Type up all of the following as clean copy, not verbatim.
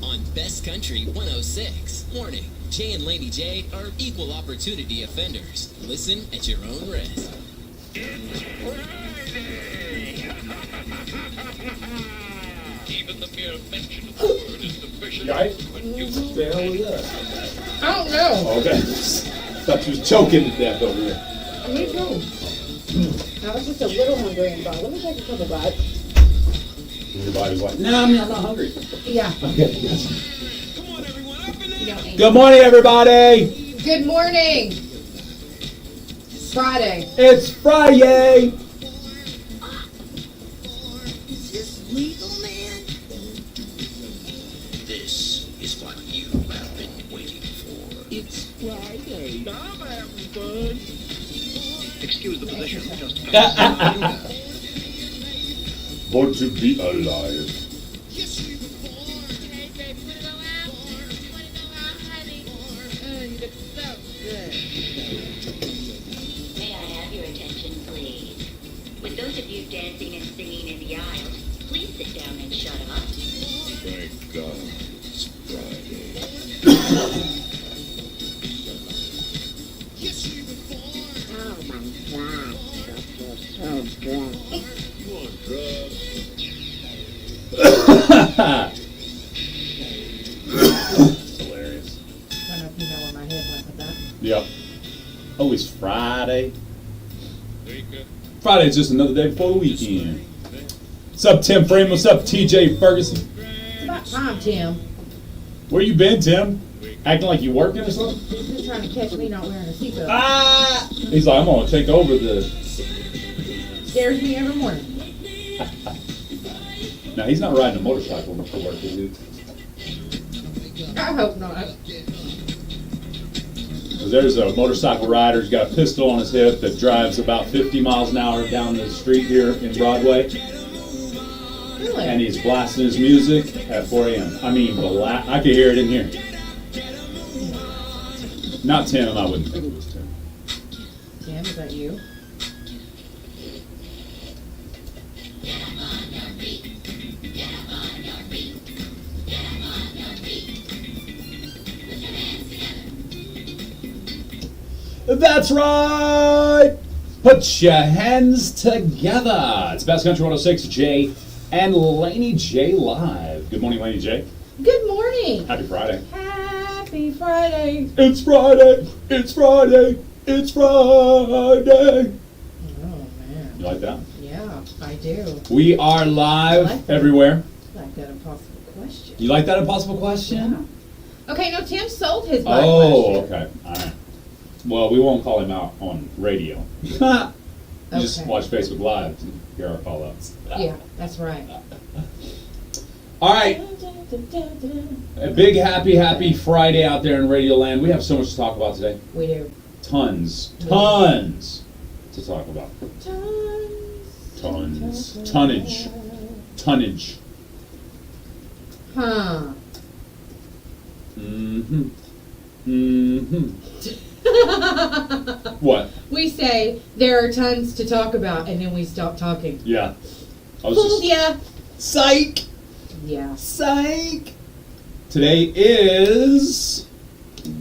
on Best Country 106. Warning, Jay and Laney J are equal opportunity offenders. Listen at your own risk. It's Friday! Even the mere mention of the word is sufficient. Right? But you What the hell was that? I don't know. Okay. Thought you was choking to death over there. Me too. I was just a little hungry and thought, let me take a couple bites. And your body's like, no, I'm not hungry. Yeah. Okay, yes. Come on, everyone, up in You there! don't eat. Good morning, everybody. Good morning. It's Friday. It's Friday. Is this legal, man? This is what you have been waiting for. It's Friday. I'm having fun. Excuse the position. Just Born to be alive. May I have your attention, please? With those of you dancing and singing in the aisles, please sit down and shut up. Thank God it's Friday. Oh my God, you're so good. You on drugs? Hilarious. I don't know if you know where my head went with that. Yep. Oh, it's Friday. Wake up. Friday's just another day before the weekend. What's up, Tim Frame? What's up, TJ Ferguson? It's about time, Tim. Where you been, Tim? Acting like you working or something? He's just trying to catch me not wearing a seatbelt. Ah! He's like, I'm gonna take over the. Scares me every morning. Now he's not riding a motorcycle for work, is he? I hope not. 'Cause there's a motorcycle rider who's got a pistol on his hip that drives about 50 miles an hour down the street here in Broadway, Really? and he's blasting his music at 4 a.m. I mean, I could hear it in here. Not Tim, I wouldn't think it was Tim. Tim, is that you? That's right! Put your hands together. It's Best Country 106, Jay and Laney J live. Good morning, Laney J. Good morning. Happy Friday. Happy Friday. It's Friday. It's Friday. It's Friday. Oh, man. You like that? Yeah, I do. We are live I like that. everywhere. I like that impossible question. You like that impossible question? Yeah. Okay, no, Tim sold his butt Oh, question. okay. All right. Well, we won't call him out on radio. You just Okay. watch Facebook Live to hear our call-outs. Yeah, that's right. All right. A big happy Friday out there in Radio Land. We have so much to talk about today. We do. Tons to talk about. Tonnage. Huh. What? We say there are tons to talk about, and then we stop talking. Yeah. I was Fooled just ya. psych. Yeah. Psych. Today is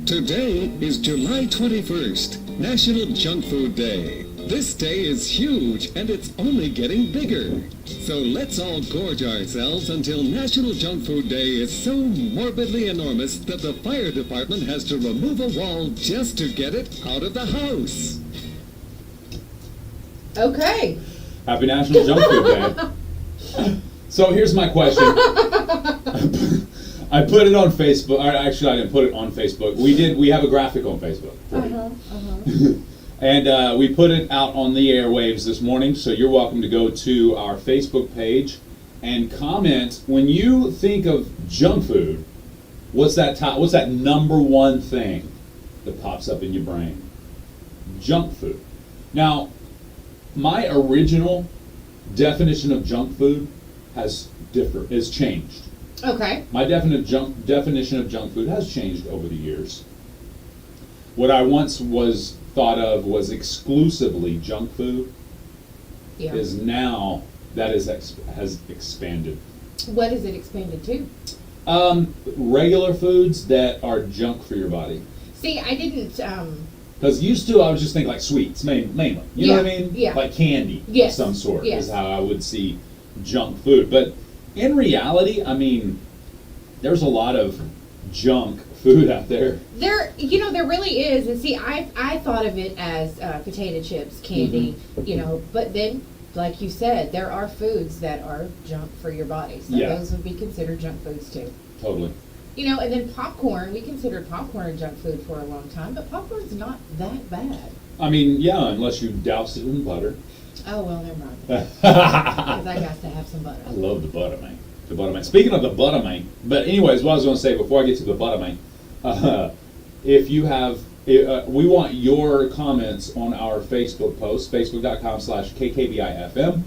Today is July 21st, National Junk Food Day. This day is huge and it's only getting bigger. So let's all gorge ourselves until National Junk Food Day is so morbidly enormous that the fire department has to remove a wall just to get it out of the house. Okay. Happy National Junk Food Day. So here's my question. I put it on Facebook. Or actually, I didn't put it on Facebook. We have a graphic on Facebook. And we put it out on the airwaves this morning, so you're welcome to go to our Facebook page and comment. When you think of junk food, what's that number one thing that pops up in your brain? Junk food. Now, my original definition of junk food has changed. Okay. My definition of junk food has changed over the years. What I once was thought of was exclusively junk food Yeah. is now that has expanded. What is it expanded to? Regular foods that are junk for your body. See, I didn't. Because used to, I was just thinking like sweets, mainly. You know what I mean? Yeah. Like candy Yes. of some sort Yes. is how I would see junk food. But in reality, I mean, there's a lot of junk food out there. There really is. And see, I thought of it as potato chips, candy, but then, like you said, there are foods that are junk for your body. So Yeah. those would be considered junk foods too. Totally. And then popcorn, we considered popcorn junk food for a long time, but popcorn's not that bad. I mean, yeah, unless you douse it in butter. Oh, well, never mind. Because I got to have some butter. I love the butter, man. The butter, man. Speaking of the butter, man. But anyways, what I was going to say before I get to the butter, man. If you have, we want your comments on our Facebook post, facebook.com/KKBIFM.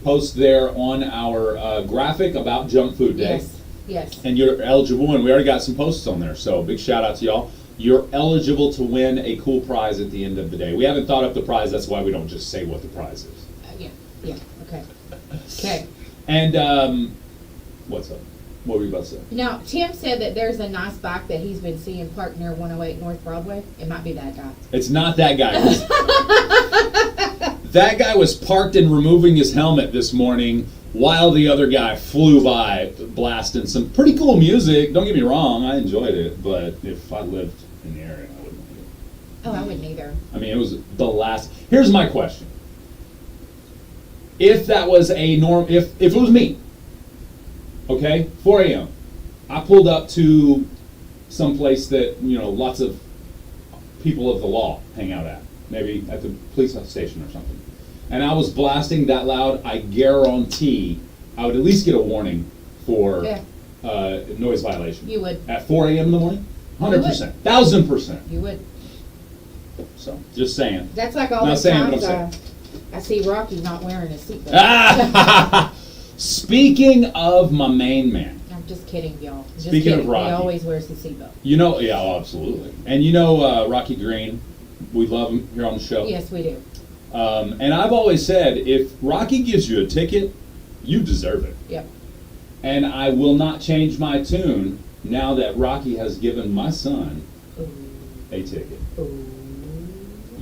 Post there on our graphic about Junk Food Day. Yes. And you're eligible, and we already got some posts on there. So big shout out to y'all. You're eligible to win a cool prize at the end of the day. We haven't thought up the prize. That's why we don't just say what the prize is. Yeah, okay. And what's up? What were you about to say? Now, Tim said that there's a nice bike that he's been seeing parked near 108 North Broadway. It might be that guy. It's not that guy. That guy was parked and removing his helmet this morning while the other guy flew by blasting some pretty cool music. Don't get me wrong, I enjoyed it, but if I lived in the area, I wouldn't like it. Oh, I wouldn't either. I mean, it was the last. Here's my question. If that was a norm, if it was me, okay, 4 a.m., I pulled up to some place that, lots of people of the law hang out at, maybe at the police station or something, and I was blasting that loud, I guarantee I would at least get a warning for noise violation. You would. At 4 a.m. in the morning? 100%. 1,000%. You would. So, just saying. That's like all Not the saying, but times I'm I see Rocky not wearing a seatbelt. Speaking of my main man. I'm just kidding, y'all. Just Speaking of kidding. Rocky. He always wears his seatbelt. Yeah, oh, absolutely. And Rocky Green, we love him here on the show. Yes, we do. And I've always said, if Rocky gives you a ticket, you deserve it. Yep. And I will not change my tune now that Rocky has given my son a ticket. Ooh.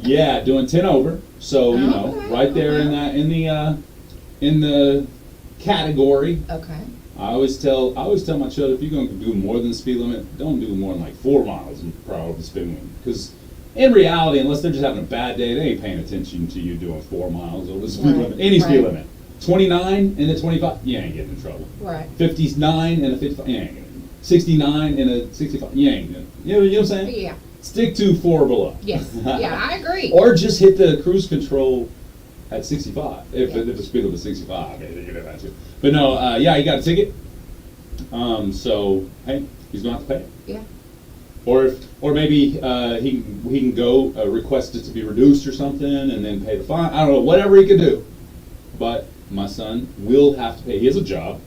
Yeah, doing 10 over. So, Okay, right there okay. in the category. Okay. I always tell my children, if you're going to do more than the speed limit, don't do more than like 4 miles per hour of the speed limit. Because in reality, unless they're just having a bad day, they ain't paying attention to you doing 4 miles over the speed limit. Any speed limit. 29 and a 25, you ain't getting in trouble. Right. 59 and a 55, you ain't getting. 69 and a 65, you ain't getting. You know what I'm saying? Yeah. Stick to 4 or below. Yes. Yeah, I agree. Or just hit the cruise control at 65. If Yeah. the speed limit is 65, maybe they get that too. But no, he got a ticket. So hey, he's gonna have to pay it. Yeah. Or maybe he can go request it to be reduced or something, and then pay the fine. I don't know, whatever he can do. But my son will have to pay. He has a job.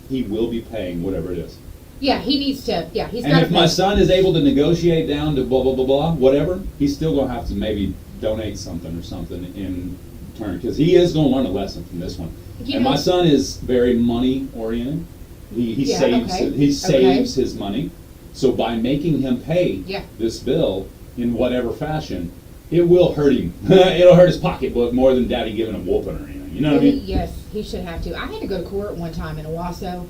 He will be paying whatever it is. Yeah, he needs to. Yeah, he's got And to. if my son is able to negotiate down to blah blah blah blah whatever, he's still gonna have to maybe donate something or something in turn, because he is gonna learn a lesson from this one. You And know- my son is very money oriented. He Yeah, saves okay. he saves Okay. his money. So by making him pay Yeah. this bill in whatever fashion, it will hurt him. It'll hurt his pocketbook more than Daddy giving him whooping or anything. You know what I mean? Yes, he should have to. I had to go to court one time in Owasso,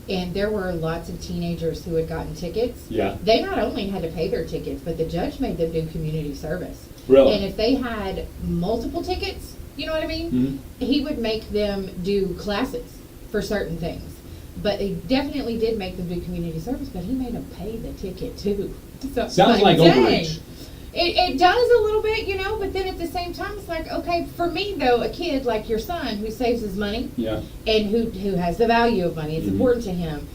and there were lots of teenagers who had gotten tickets. Yeah. They not only had to pay their tickets, but the judge made them do community service. Really? And if they had multiple tickets, you know what I mean? Mhm. He would make them do classes for certain things. But he definitely did make them do community service, but he made them pay the ticket too. So, Sounds like dang. overreach. It does a little bit, but then at the same time, it's like, okay, for me though, a kid like your son who saves his money Yeah. and who has the value of money, it's Mhm. important to him,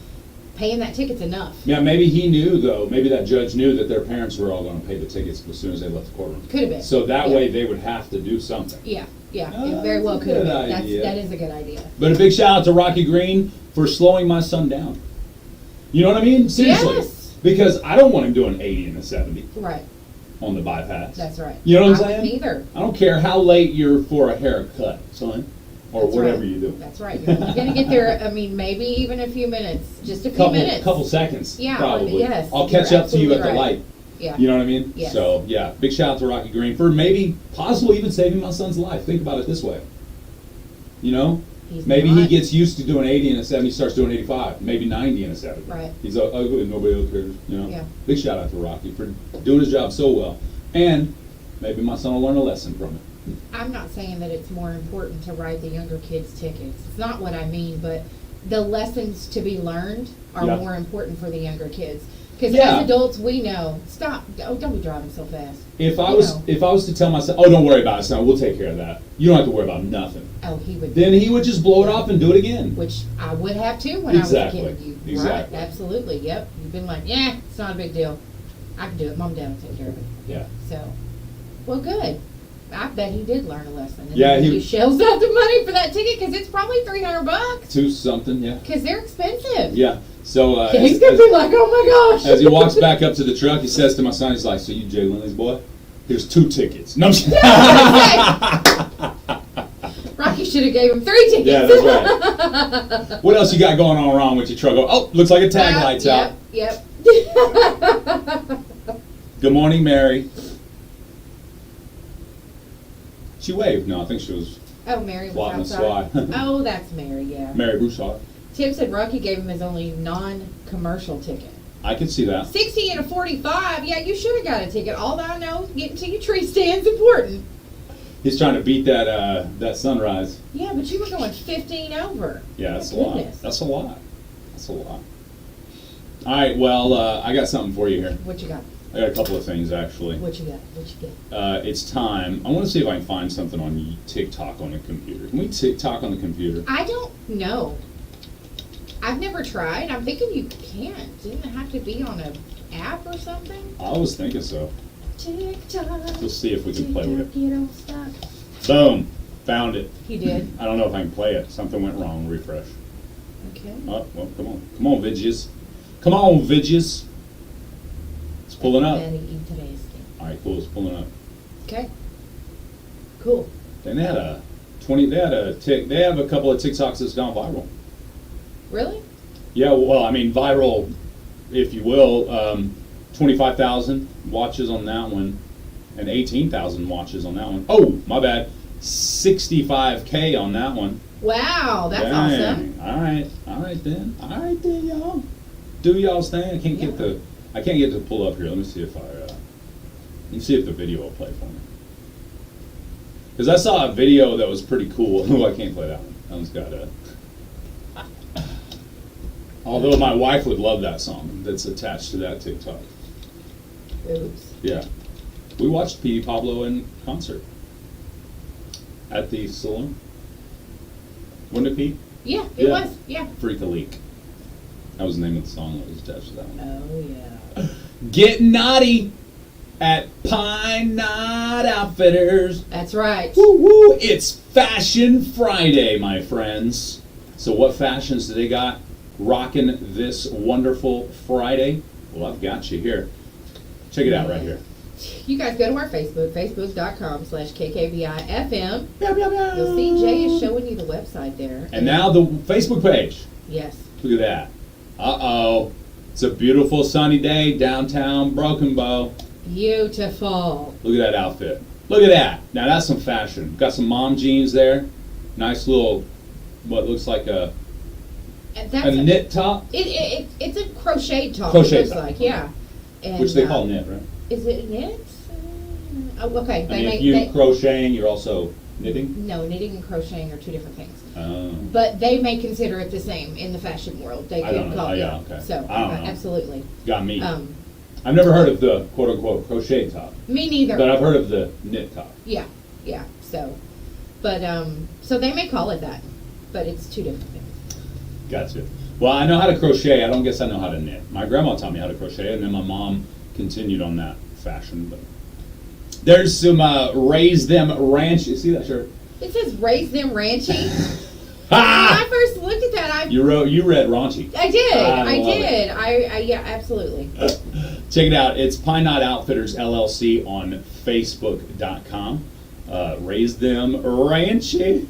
paying that ticket's enough. Yeah, maybe he knew though, maybe that judge knew that their parents were all gonna pay the tickets as soon as they left the courtroom. Could have been. So that Yeah. way they would have to do something. Yeah, Oh, it very well that's a could have good been. idea. That is a good idea. But a big shout out to Rocky Green for slowing my son down. You know what I mean? Seriously. Yes. Because I don't want him doing 80 and a 70 Right, on the bypass. that's right. You know what I'm I wouldn't saying? either. I don't care how late you're for a haircut, son. or That's whatever right. you do. That's right. You're only gonna get there. I mean, maybe even a few minutes, just a few minutes. Couple seconds, Yeah, probably. yes, I'll catch you're up to you at absolutely the right. light. Yeah. You know what I mean? Yes. So, yeah, big shout out to Rocky Green for maybe, possibly even saving my son's life. Think about it this way. You know? He's Maybe he not- gets used to doing 80 and a 70, starts doing 85, maybe 90 and a 70. Right. He's like, oh, good, nobody else cares, you know? Yeah. Big shout out to Rocky for doing his job so well. And maybe my son will learn a lesson from it. I'm not saying that it's more important to write the younger kids' tickets. It's not what I mean, but the lessons to be learned are Yeah. more important for the younger kids. Because Yeah. as adults, we know, stop, don't be driving so fast. If I You was know. if I was to tell my son, oh, don't worry about it, son, we'll take care of that. You don't have to worry about nothing. Oh, he would. Then he would just blow it off and do it again. Which I would have too when Exactly. I was a kid. You, Exactly. Right, absolutely, yep. You've been like, yeah, it's not a big deal. I can do it. Mom and Dad will take care of it. Yeah. So, well, good. I bet he did learn a lesson. And Yeah, then he- shells out the money for that ticket because it's probably $300 To something, yeah. because they're expensive. Yeah. So He's gonna be like, oh my gosh. as he walks back up to the truck, he says to my son, he's like, so you Jay Lindley's boy? Here's 2 tickets. No, I'm just- Rocky should have gave him 3 tickets. Yeah, that's right. What else you got going on wrong with your truck? Oh, looks like a tag light's out. Yep. Good morning, Mary. She waved. No, I think she was Oh, Mary was Plotting a outside. swat. Oh, that's Mary, yeah. Mary Broussard. Tim said Rocky gave him his only non-commercial ticket. I could see that. 60 and a 45. Yeah, you should have got a ticket. All I know is getting to your tree stand's important. He's trying to beat that sunrise. Yeah, but you were going 15 over. Yeah, that's a My lot. goodness. That's a lot. That's a lot. All right, well, I got something for you here. What you got? I got a couple of things, actually. What you got? What you got? It's time. I want to see if I can find something on TikTok on the computer. Can we TikTok on the computer? I don't know. I've never tried. I'm thinking you can't. Didn't it have to be on an app or something? I was thinking so. TikTok. Let's see if we can play with it. You don't stop. Boom. Found it. He did. I don't know if I can play it. Something went wrong. Refresh. Okay. Oh, well, come on. Come on, Vidges. Come on, Vidges. It's pulling up. All right, cool. It's pulling up. Okay. Cool. And they had they have a couple of TikToks that's gone viral. Really? Yeah, well, I mean, viral, if you will. 25,000 watches on that one, and 18,000 watches on that one. Oh, my bad. 65K on that one. Wow, that's Dang. awesome. All right then, y'all. Do y'all's thing. I can't get to pull up here. Let me see if the video will play for me. Because I saw a video that was pretty cool. Oh, I can't play that one. That one's got a. Although my wife would love that song that's attached to that TikTok. Oops. Yeah. We watched P. Pablo in concert at the saloon. Wasn't it Pete? Yeah, it Yeah. was. Yeah. Freak a Leak. That was the name of the song that was attached to that one. Oh, yeah. Get naughty at Pine Knot Outfitters. That's right. Woo woo! It's Fashion Friday, my friends. So what fashions do they got rocking this wonderful Friday? Well, I've got you here. Check it out right here. You guys go to our Facebook, facebook.com/KKBIFM. Meow, meow, meow. You'll see Jay is showing you the website there. And now the Facebook page. Yes. Look at that. Uh-oh. It's a beautiful sunny day downtown Broken Bow. Beautiful. Look at that outfit. Look at that. Now that's some fashion. Got some mom jeans there. Nice little, what looks like a And that's knit top, It's a crocheted top. Crocheted it looks top. like, yeah. And, which they call knit, right? Is it knit? Oh, okay. I mean, if you're crocheting, you're also knitting? No, knitting and crocheting are two different things. Oh. But they may consider it the same in the fashion world. They I don't could know. call Oh, it. yeah, okay. So, I don't know. absolutely. Got me. Um, I've never heard of the quote-unquote crochet top, me neither. but I've heard of the knit top. Yeah. So, but so they may call it that, but it's two different things. Gotcha. Well, I know how to crochet. I don't guess I know how to knit. My grandma taught me how to crochet, and then my mom continued on that fashion. But there's some Raise Them Ranch. You see that shirt? It says "Raise Them Ranchy." When Ha! I first looked at that, You read raunchy. I did. I I love did. I yeah, absolutely. Check it out. It's Pine Knot Outfitters LLC on Facebook.com. Raise Them Ranchy.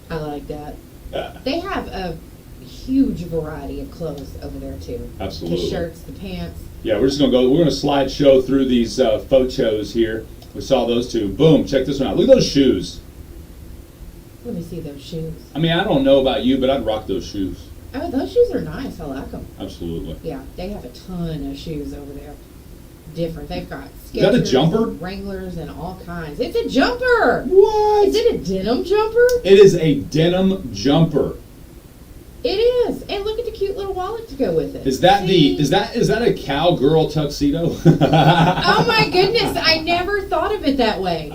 I like that. Yeah. They have a huge variety of clothes over there too. Absolutely. The shirts, the pants. Yeah, we're gonna slideshow through these photos here. We saw those two. Boom, check this one out. Look at those shoes. Let me see those shoes. I mean, I don't know about you, but I'd rock those shoes. Oh, those shoes are nice. I like them. Absolutely. Yeah, they have a ton of shoes over there. Different. They've got Is that a Skechers jumper? and Wranglers and all kinds. It's a jumper. What? Is it a denim jumper? It is a denim jumper. It is. And look at the cute little wallet to go with it. Is that See? is that a cowgirl tuxedo? Oh my goodness! I never thought of it that way.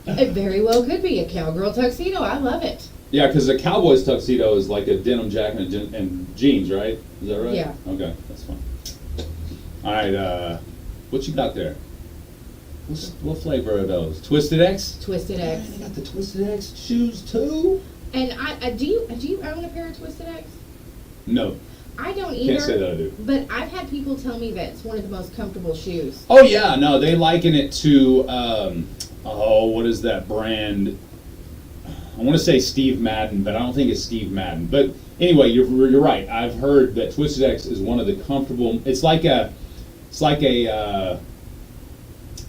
It very well could be a cowgirl tuxedo. I love it. Yeah, because a cowboy's tuxedo is like a denim jacket and jeans, right? Is that right? Yeah. Okay, that's fine. All right, what you got there? What flavor are those? Twisted X? Twisted X. They got the Twisted X shoes too? And I do you own a pair of Twisted X? No, I don't either. can't say that I do. But I've had people tell me that it's one of the most comfortable shoes. Oh yeah, no, they liken it to what is that brand? I want to say Steve Madden, but I don't think it's Steve Madden. But anyway, you're right. I've heard that Twisted X is one of the comfortable. It's like a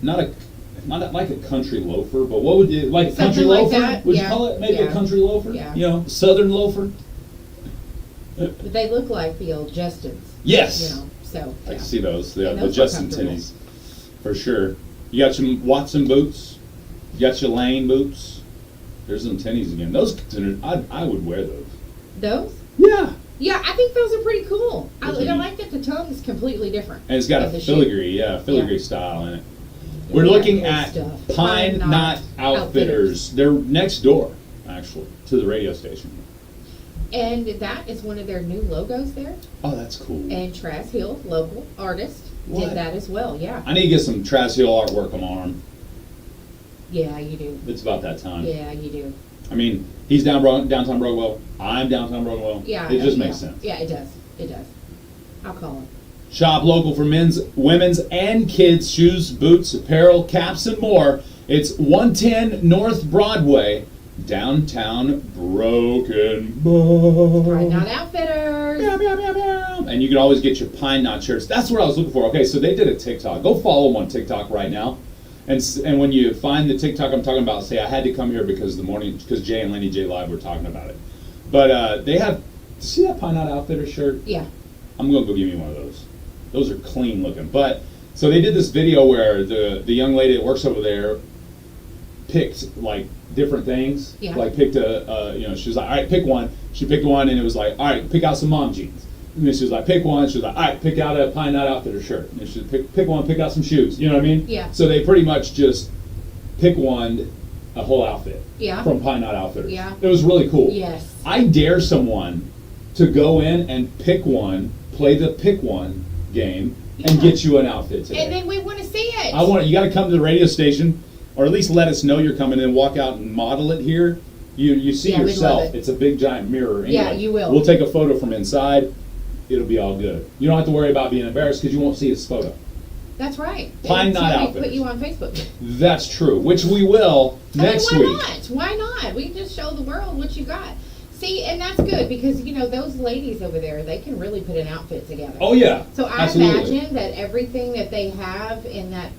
not like a country loafer, but what would you like a country Something like loafer? that, Would yeah, you call it maybe a yeah. country loafer? Yeah. You know, southern loafer. But they look like the old Justins. Yes. You know, so I yeah. can see those. Yeah, The those are Justin comfortable. Tinnies, for sure. You got some Watson boots. You got your Lane boots. There's some tennies again. Those, I would wear those. Those? Yeah. Yeah, I think those are pretty cool. I Those are neat. like that the tongue is completely different. And it's got a of the shoe. filigree, filigree Yeah. style in it. We're Yeah, looking cool at stuff. Pine Knot Outfitters. They're next door, actually, to the radio station. And that is one of their new logos there. Oh, that's cool. And Trask Hill, local artist, What? did that as well. Yeah. I need to get some Trask Hill artwork on my arm. Yeah, you do. It's about that time. Yeah, you do. I mean, he's downtown Broadwell. I'm downtown Broadwell. Yeah. It just yeah. makes sense. Yeah, it does. It does. I'll call him. Shop local for men's, women's, and kids' shoes, boots, apparel, caps, and more. It's 110 North Broadway, downtown Broken Bow. Pine Knot Outfitters. Meow, meow, meow, meow. And you can always get your Pine Knot shirts. That's what I was looking for. Okay, so they did a TikTok. Go follow them on TikTok right now. And when you find the TikTok I'm talking about, say I had to come here because Jay and Laney J Live were talking about it. But they have, see that Pine Knot Outfitter shirt? Yeah. I'm gonna go give me one of those. Those are clean looking. But so they did this video where the young lady that works over there picked like different things. Yeah. Like picked she was like, all right, pick one. She picked one and it was like, all right, pick out some mom jeans. And then she was like, pick one. She was like, all right, pick out a Pine Knot Outfitter shirt. And she was pick one, pick out some shoes. You know what I mean? Yeah. So they pretty much just pick a whole outfit. Yeah. From Pine Knot Outfitters. Yeah. It was really cool. Yes. I dare someone to go in and pick one, play the pick one game, and Yeah. get you an outfit today. And then we want to see it. You got to come to the radio station, or at least let us know you're coming and walk out and model it here. You see Yeah, we'd yourself. love it. It's a big giant mirror. Anyway, Yeah, you will. We'll take a photo from inside. It'll be all good. You don't have to worry about being embarrassed because you won't see his photo. That's right. Pine Knot Until we Outfitters. put you on Facebook. That's true, which we will next why week. not? Why not? We just show the world what you got. See, and that's good because, those ladies over there, they can really put an outfit together. Oh yeah. So I absolutely. imagine that everything that they have in that,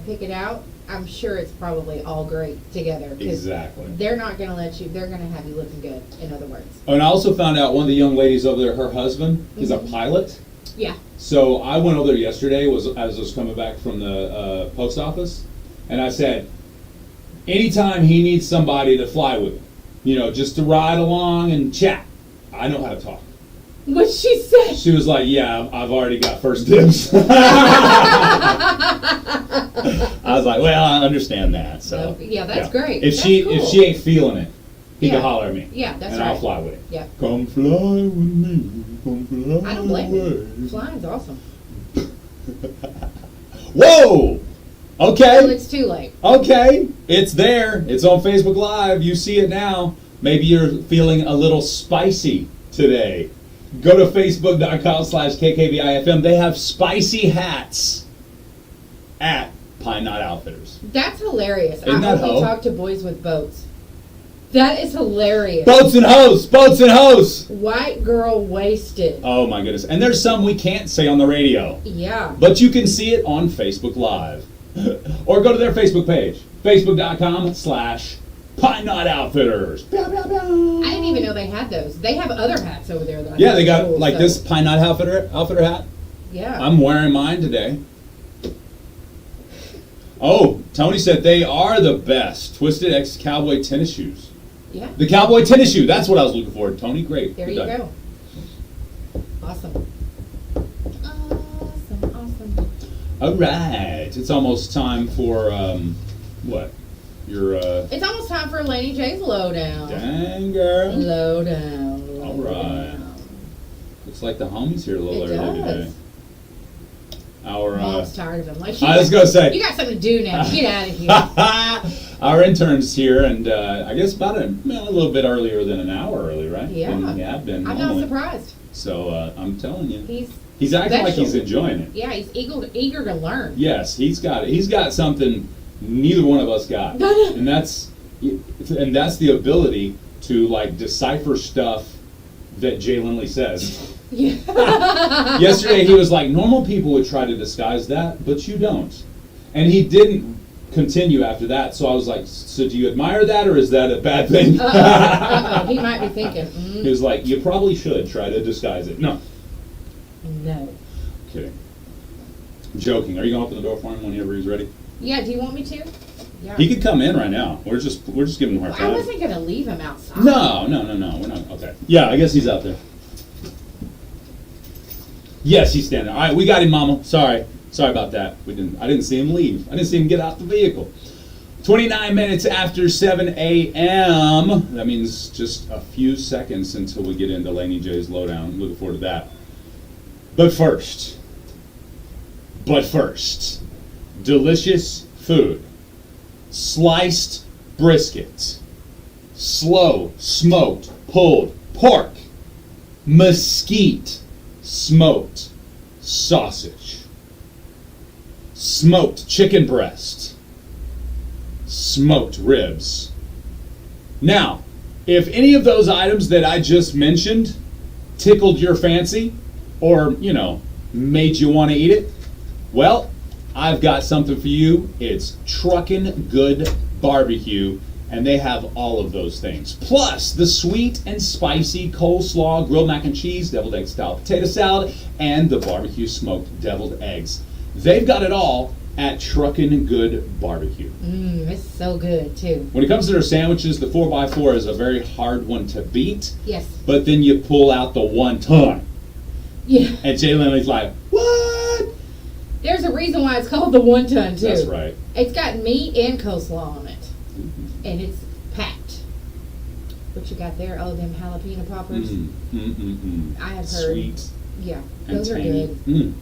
pick it out, I'm sure it's probably all great together. 'Cause Exactly. they're not going to let you, they're going to have you looking good, in other words. Oh, and I also found out one of the young ladies over there, her husband is a Mhm. pilot. Yeah. So I went over there yesterday as I was coming back from the post office, and I said, anytime he needs somebody to fly with him, just to ride along and chat, I know how to talk. What she said. She was like, yeah, I've already got first dibs. I was like, well, I understand that. So Yeah, that's great. If That's she cool. ain't feeling it, he Yeah. can holler at me. Yeah, that's and right. I'll fly with it. Yeah. Come fly with me. Come fly I don't blame away. you. Flying's awesome. Whoa! Well, Okay. it's too late. Okay. It's there. It's on Facebook Live. You see it now. Maybe you're feeling a little spicy today. Go to facebook.com/KKBIFM. They have spicy hats at Pine Knot Outfitters. That's hilarious. Isn't I that only hoe? talk to boys with boats. That is hilarious. Boats and hoes! Boats and hoes! White girl wasted. Oh my goodness. And there's some we can't say on the radio. Yeah. But you can see it on Facebook Live. Or go to their Facebook page. Facebook.com/Pine Knot Outfitters. Pew, pew, pew. I didn't even know they had those. They have other hats over there. That I Yeah, think they are got cool, like so- this Pine Knot Outfitter hat. Yeah. I'm wearing mine today. Oh, Tony said they are the best. Twisted X Cowboy tennis shoes. Yeah. The Cowboy tennis shoe. That's what I was looking for. Tony, great. There Good you done. go. Awesome. Awesome. All right. It's almost time for, what? Your, It's almost time for Laney J's lowdown. dang girl. Lowdown. All right. Looks like the homies here a little It early does. today. Our, Mom's tired of him. Like, I was gonna say. you got something to do now. Get out of here. Our intern's here, and I guess about a little bit earlier than an hour early, right? Yeah. Than we have been I'm normally. not surprised. So I'm telling you, He's acting like special. he's enjoying it. Yeah, he's eager to learn. Yes, he's got it. He's got something neither one of us got, and that's the ability to like decipher stuff that Jay Lindley says. Yeah. Yesterday he was like, normal people would try to disguise that, but you don't. And he didn't continue after that, so I was like, so do you admire that, or is that a bad thing? He might be thinking, He was like, you probably should try to disguise it. No. no. Kidding. I'm joking. Are you going to open the door for him whenever he's ready? Yeah, do you want me to? Yeah. He could come in right now. We're just giving him a hard I time. wasn't going to leave him outside. No. We're not. Okay. Yeah, I guess he's out there. Yes, he's standing there. All right, we got him, Mama. Sorry about that. I didn't see him leave. I didn't see him get out the vehicle. 29 minutes after 7 a.m. That means just a few seconds until we get into Laney J's lowdown. Looking forward to that. But first, delicious food. Sliced brisket. Slow smoked pulled pork. Mesquite smoked sausage. Smoked chicken breast. Smoked ribs. Now, if any of those items that I just mentioned tickled your fancy or, made you want to eat it, well, I've got something for you. It's Truckin' Good Barbecue, and they have all of those things. Plus, the sweet and spicy coleslaw, grilled mac and cheese, deviled egg style potato salad, and the barbecue smoked deviled eggs. They've got it all at Truckin' Good Barbecue. It's so good, too. When it comes to their sandwiches, the 4x4 is a very hard one to beat, Yes. but then you pull out the 1 ton. Yeah. And Jay Lindley's like, what? There's a reason why it's called the 1 ton, too. That's right. It's got meat and coleslaw on it. And it's packed. What you got there? Oh, them jalapeno poppers. I have heard. Sweet Yeah, and those are tangy. good.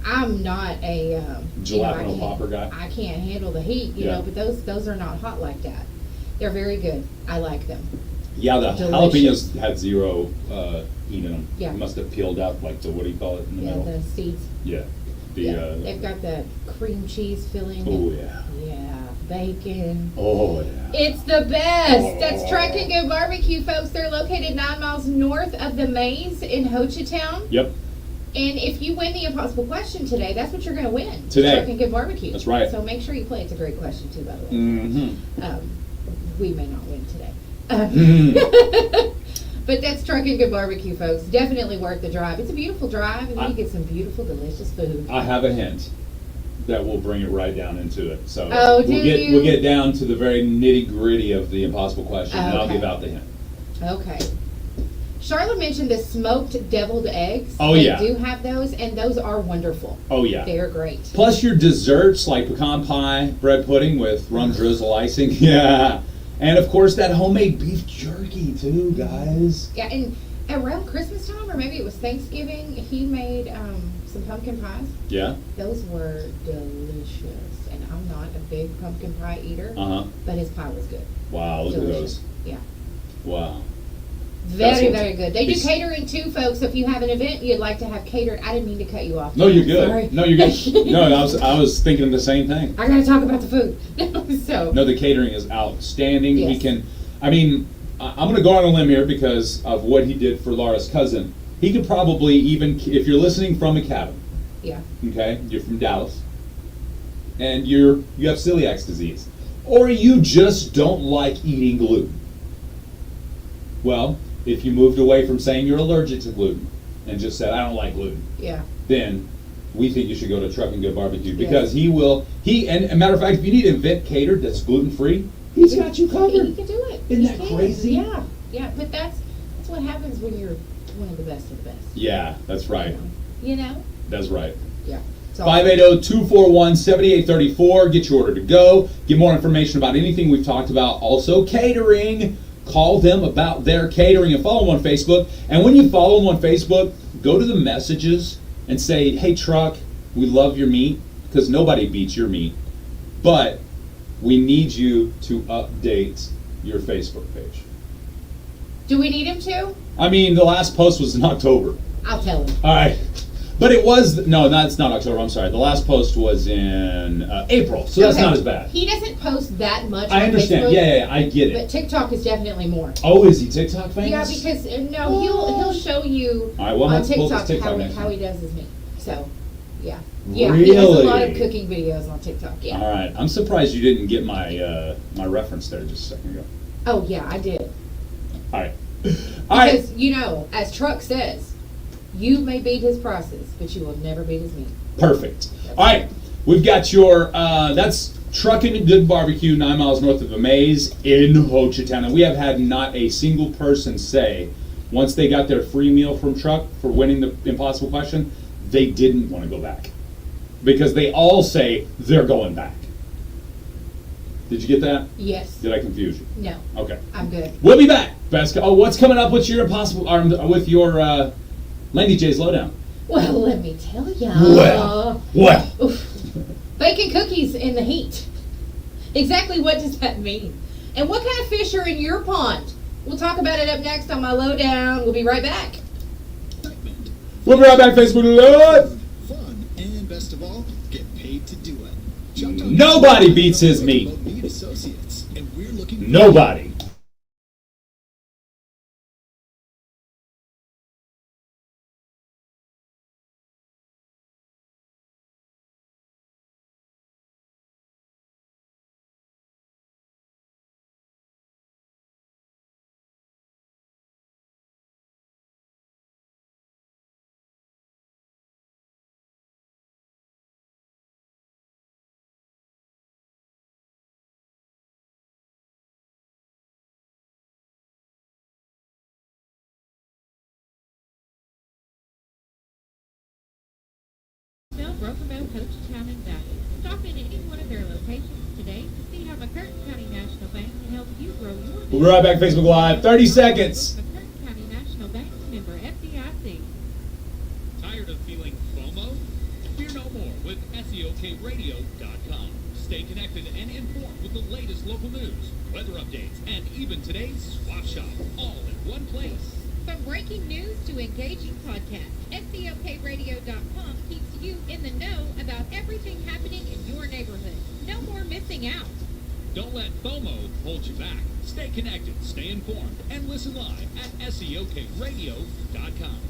I'm not a Jalapeno popper guy? I can't handle the heat, Yeah. but those are not hot like that. They're very good. I like them. Yeah, the Delicious. jalapenos had zero heat in them. Yeah. It must have peeled out, like the, what do you call it in the Yeah, middle? the seeds. Yeah. They've got the cream cheese filling. Oh, yeah. Yeah, bacon. Oh, yeah. It's the best. That's Truckin' Good Barbecue, folks. They're located 9 miles north of the Maze in Hochatown. Yep. And if you win the impossible question today, that's what you're going to win. Today. Truckin' Good Barbecue. That's right. So make sure you play. It's a great question, too, by the way. Mm-hmm. We may not win today. Mm. But that's Truckin' Good Barbecue, folks. Definitely worth the drive. It's a beautiful drive, and you get some beautiful, delicious food. I have a hint that will bring it right down into it. So Oh, do we'll you? get down to the very nitty gritty of the impossible question, and I'll Okay. give out the hint. Okay. Charlotte mentioned the smoked deviled eggs. Oh, They yeah. do have those, and those are wonderful. Oh yeah. They're great. Plus your desserts like pecan pie, bread pudding with rum drizzle icing. Yeah. And of course that homemade beef jerky too, guys. Yeah, and around Christmas time, or maybe it was Thanksgiving, he made some pumpkin pies. Yeah. Those were delicious, and I'm not a big pumpkin pie eater, Uh-huh. but his pie was good. Wow, look Delicious. at Yeah. those. Wow. Very, what- very good. They do it's- catering too, folks. So if you have an event you'd like to have catered, I didn't mean to cut you off. No, you're good. Sorry. No, you're good. No, I was thinking the same thing. I gotta talk about the food. So No, the catering is outstanding. We Yes. can, I mean, I'm going to go on a limb here because of what he did for Laura's cousin. He could probably even, if you're listening from a cabin, Yeah. okay, you're from Dallas, and you have celiac disease, or you just don't like eating gluten. Well, if you moved away from saying you're allergic to gluten and just said, I don't like gluten, Yeah. then we think you should go to Truck and Good Barbecue because and a matter of fact, if you need an event catered that's gluten-free, he's got you He covered. can do it. Isn't He that can. crazy? Yeah. Yeah. But that's what happens when you're one of the best of the best. Yeah, that's right. You know? That's right. Yeah. So 580-241-7834. Get your order to go. Get more information about anything we've talked about. Also, catering. Call them about their catering and follow them on Facebook. And when you follow them on Facebook, go to the messages and say, hey, Truck, we love your meat, because nobody beats your meat. But we need you to update your Facebook page. do we need him to? I mean, the last post was in October. I'll tell him. All right. But it was, no, that's not October, I'm sorry. The last post was in April, so that's Okay. not as bad. He doesn't post that much I on understand. Facebook, Yeah, I get But it. TikTok is definitely more. Oh, is he TikTok famous? Yeah, because no, he'll show you All right, well, on let's pull this TikTok TikTok next how time. he does his meat. So, yeah, he has a lot of Really? cooking videos on TikTok. Yeah. All right. I'm surprised you didn't get my my reference there just a second ago. Oh yeah, I did. All right. All right. Because as Truck says, you may beat his prices, but you will never beat his meat. Perfect. All right. We've got your, that's Truckin' and Good Barbecue, 9 miles north of Amaze in Ho Chi Town. And we have had not a single person say, once they got their free meal from Truck for winning the impossible question, they didn't want to go back. Because they all say they're going back. Did you get that? Yes. Did I confuse you? No, Okay. I'm good. We'll be back. What's coming up with your impossible, with your Laney J's Lowdown? Well, let me tell ya. Well. Baking cookies in the heat. Exactly what does that mean? And what kind of fish are in your pond? We'll talk about it up next on my Lowdown. We'll be right back. We'll be right back, Facebook Live. Fun, and best of all, get paid to do it. Nobody beats his meat. Meat Associates, and we're looking. Nobody. Sell Broken Bow, Coach Town, and Valley. Stop in any one of their locations today to see how McCurtain County National Bank can help you grow your business. We'll be right back, Facebook Live. 30 seconds. McCurtain County National Bank, member FDIC. Tired of feeling FOMO? Fear no more with SEOKRadio.com. Stay connected and informed with the latest local news, weather updates, and even today's swap shop, all in one place. From breaking news to engaging podcasts, SEOKRadio.com keeps you in the know about everything happening in your neighborhood. No more missing out. Don't let FOMO hold you back. Stay connected, stay informed, and listen live at SEOKRadio.com.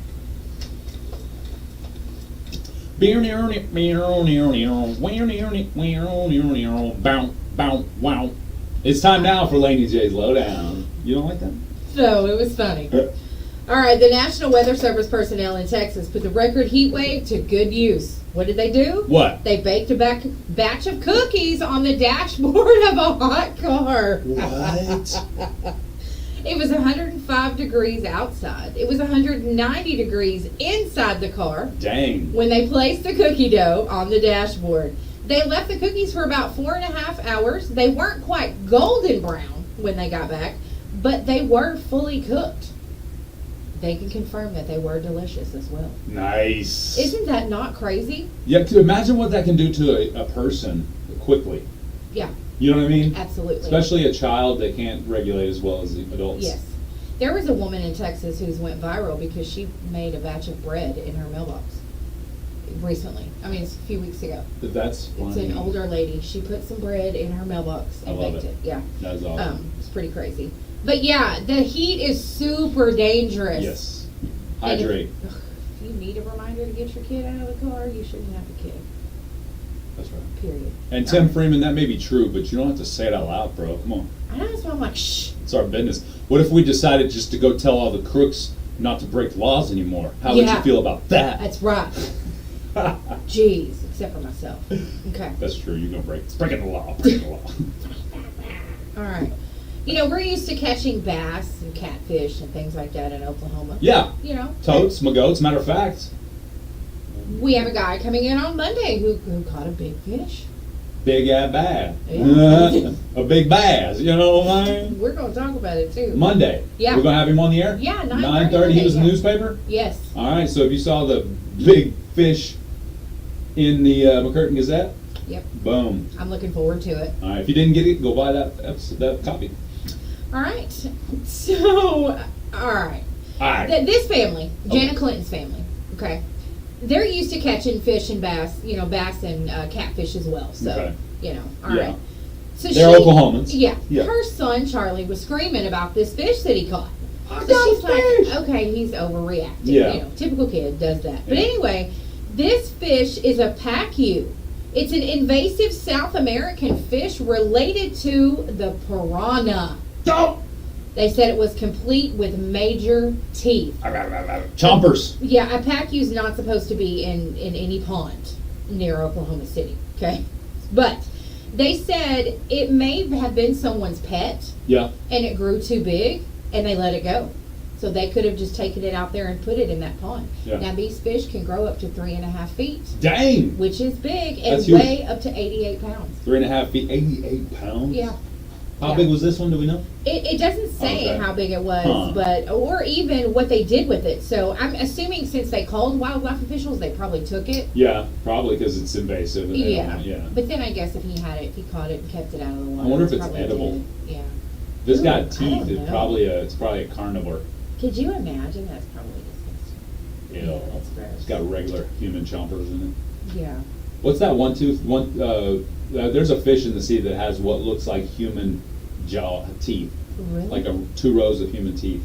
It's time now for Laney J's Lowdown. You don't like that? No, it was funny. All right, the National Weather Service personnel in Texas put the record heat wave to good use. What did they do? What? They baked a batch of cookies on the dashboard of a hot car. What? It was 105 degrees outside. It was 190 degrees inside the car Dang. when they placed the cookie dough on the dashboard. They left the cookies for about 4.5 hours. They weren't quite golden brown when they got back, but they were fully cooked. They can confirm that they were delicious as well. Nice. Isn't that not crazy? Yeah, to imagine what that can do to a person quickly. Yeah, You know what I mean? absolutely. Especially a child that can't regulate as well as the adults. Yes. There was a woman in Texas who's went viral because she made a batch of bread in her mailbox recently. I mean, it's a few weeks ago. That's funny. It's an older lady. She put some bread in her mailbox I and love baked it. it. Yeah. That's awesome. It's pretty crazy. But yeah, the heat is super dangerous. Yes. And Hydrate. If you need a reminder to get your kid out of the car, you shouldn't have a kid. That's right. Period. And Tim Freeman, that may be true, but you don't have to say it out loud, bro. Come on. I know, that's why I'm like, shh. It's our business. What if we decided just to go tell all the crooks not to break laws anymore? How would you feel about that? That's right. Jeez, except for myself. Okay. That's true. You're gonna it's breaking the law. Breaking the law. All right. You know, we're used to catching bass and catfish and things like that in Oklahoma. Yeah. You know. Totes, magoats. Matter of fact, We have a guy coming in on Monday who caught a big fish. big bass. Yeah. A big bass. You know what I mean? We're going to talk about it too. Monday. Yeah. We're gonna have him on the air. Yeah, 9:30. He was in the newspaper. Yes. All right. So if you saw the big fish in the McCurtain Gazette, Yep. boom. I'm looking forward to it. All right. If you didn't get it, go buy that copy. All right. So, all right. All right. This family, Janet Clinton's family, okay, they're used to catching fish and bass, you know, bass and catfish as well. So, Okay. you know, all right. Yeah. So They're Oklahomans. Yeah, Yeah. Her son Charlie was screaming about this fish that he caught. I So got she's a fish. like, okay, he's overreacting. Yeah. You know, typical kid does that. But Yeah. anyway, this fish is a pacu. It's an invasive South American fish related to the piranha. Don't. They said it was complete with major teeth. Chompers. Yeah, a pacu's not supposed to be in any pond near Oklahoma City, okay? But they said it may have been someone's pet Yeah. and it grew too big and they let it go. So they could have just taken it out there and put it in that pond. Yeah. Now these fish can grow up to 3.5 feet, Dang. which is big, and That's huge. weigh up to 88 pounds. 3.5 feet, 88 pounds. Yeah. How Yeah. big was this one? Do we know? It doesn't say Okay. how big it was, Huh. but or even what they did with it. So I'm assuming since they called wildlife officials, they probably took it. Yeah, probably because it's invasive. And they don't want- yeah. But then I guess if he had it, if he caught it and kept it out of the water, I wonder if it's probably edible. did. Yeah. If it's Ooh, got I teeth. don't It's know. probably a carnivore. Could you imagine? That's probably disgusting. Ew. Yeah, that's gross. It's got regular human chompers in it. Yeah. What's that one tooth? There's a fish in the sea that has what looks like human jaw teeth, Really? like 2 rows of human teeth.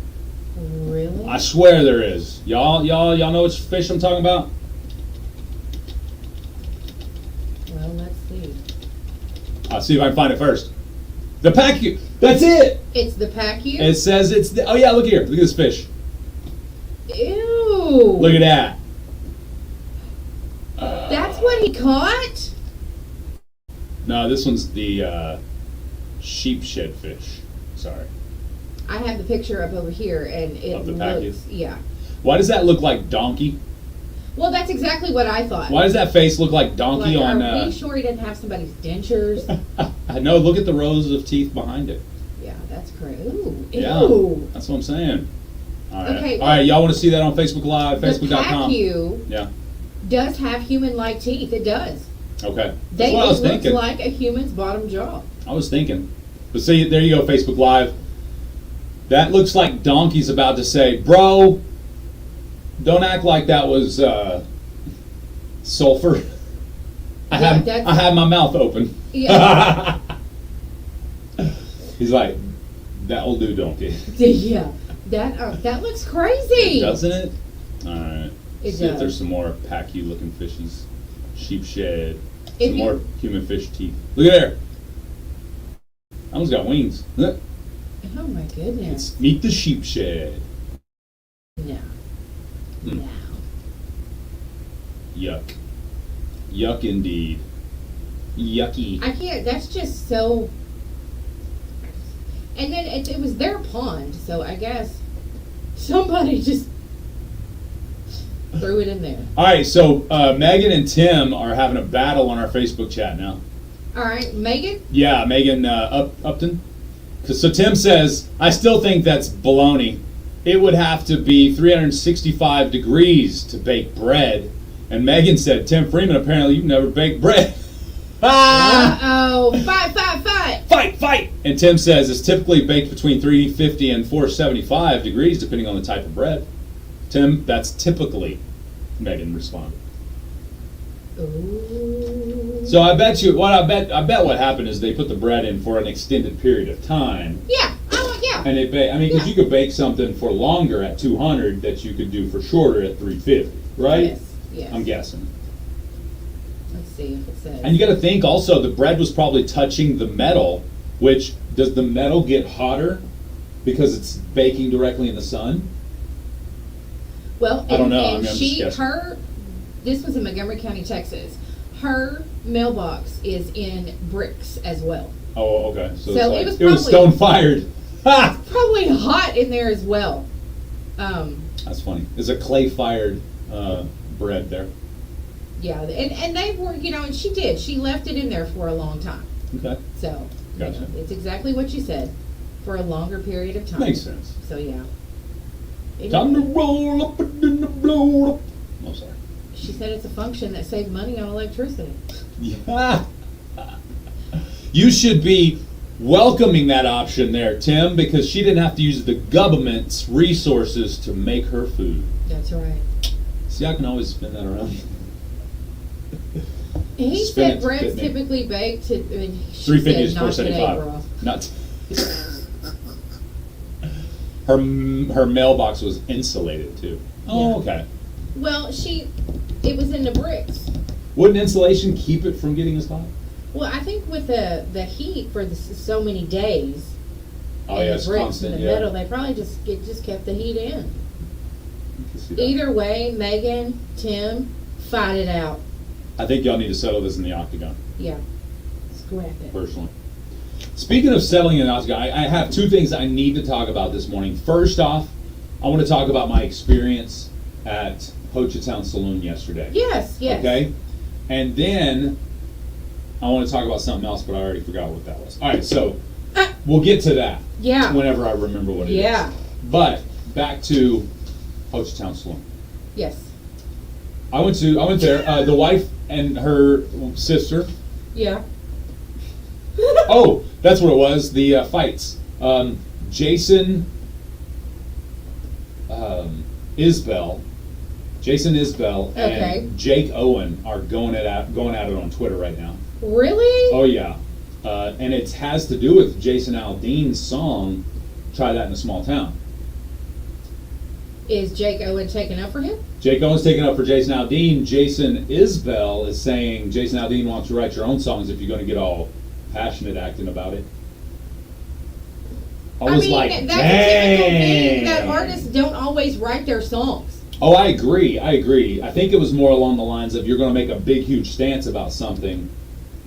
Really? I swear there is. Y'all know which fish I'm talking about? Well, let's see. I'll see if I can find it first. The pacu. That's it. It's the pacu. It says it's. Oh yeah, look here. Look at this fish. Ew. Look at that. That's what he caught? No, this one's the sheep shed fish. Sorry. I have the picture up over here, and it Of the pacu? looks, yeah. Why does that look like donkey? Well, that's exactly what I thought. Why does that face look like donkey Like, on? are we sure he doesn't have somebody's dentures? No, look at the rows of teeth behind it. Yeah, that's crazy. Ooh. Yeah, Ew. that's what I'm saying. All right. Okay, All right, y'all want to see that on Facebook Live, The Facebook.com. pacu Yeah. does have human-like teeth. It does. Okay. It That's what I was looks thinking. like a human's bottom jaw. I was thinking. But see, there you go, Facebook Live. That looks like Donkey's about to say, bro, don't act like that was sulfur. I have my mouth open. Yeah. He's like, that'll do, Donkey. Yeah. That looks crazy. Doesn't it? All right. It See if does. there's some more pacu looking fishies. Sheep shed. If Some you- more human fish teeth. Look at there. That one's got wings. Look. Oh my goodness. It's meet the sheep shed. No. Hmm. No. Yuck. Yuck indeed. Yucky. I can't. That's just so. And then it was their pond, so I guess somebody just threw it in there. All right, so Megan and Tim are having a battle on our Facebook chat now. All right, Megan. Yeah, Megan Upton. So Tim says, I still think that's baloney. It would have to be 365 degrees to bake bread. And Megan said, Tim Freeman, apparently you've never baked bread. Uh-oh. Fight. Fight! And Tim says it's typically baked between 350 and 475 degrees, depending on the type of bread. Tim, that's typically, Megan responded. Ooh. So I bet what happened is they put the bread in for an extended period of time. Yeah. Oh, yeah. Yeah. And because you could bake something for longer at 200 that you could do for shorter at 350, right? Yes. Yes. I'm guessing. Let's see if it says. And you got to think also the bread was probably touching the metal, which does the metal get hotter because it's baking directly in the sun? Well, I don't know. And I'm just guessing. this was in Montgomery County, Texas. Her mailbox is in bricks as well. Oh, okay. So, So it's it was it was stone fired. Ha! Probably hot in there as well. That's funny. It's a clay fired bread there. Yeah, and they were, and she did. She left it in there for a long time. Okay. So, Gotcha. it's exactly what you said, for a longer period of time. Makes sense. So, yeah. Time to roll up and then to blow up. Oh, sorry. She said it's a function that saved money on electricity. Yeah. You should be welcoming that option there, Tim, because she didn't have to use the government's resources to make her food. That's right. See, I can always spin that around. He Spin said it, bread's spit me. typically baked to, she 350 said is not today, 475. bro. Not. Her mailbox was insulated too. Oh, Yeah. okay. Well, it was in the bricks. Wouldn't insulation keep it from getting as hot? Well, I think with the heat for so many days, Oh and yeah, the it's bricks constant. and the Yeah. metal, they probably just kept the heat in. I can see that. Either way, Megan, Tim, fight it out. I think y'all need to settle this in the octagon, Yeah, scrap it. personally. Speaking of settling in the octagon, I have two things I need to talk about this morning. First off, I want to talk about my experience at Hochatown Saloon yesterday. Yes, yes. Okay? And then I want to talk about something else, but I already forgot what that was. All right, so we'll get to that Yeah. whenever I remember what it is. Yeah. But back to Hochatown Saloon. Yes. I went there. The wife and her sister. Yeah. Oh, that's what it was. The fights. Jason Isbell, Okay. and Jake Owen are going at it on Twitter right now. Really? Oh yeah, and it has to do with Jason Aldean's song "Try That in a Small Town." Is Jake Owen taking up for him? Jake Owen's taking up for Jason Aldean. Jason Isbell is saying Jason Aldean wants to write your own songs if you're going to get all passionate acting about it. I was like, that's dang. a typical thing that artists don't always write their songs. Oh, I agree. I think it was more along the lines of you're going to make a big, huge stance about something,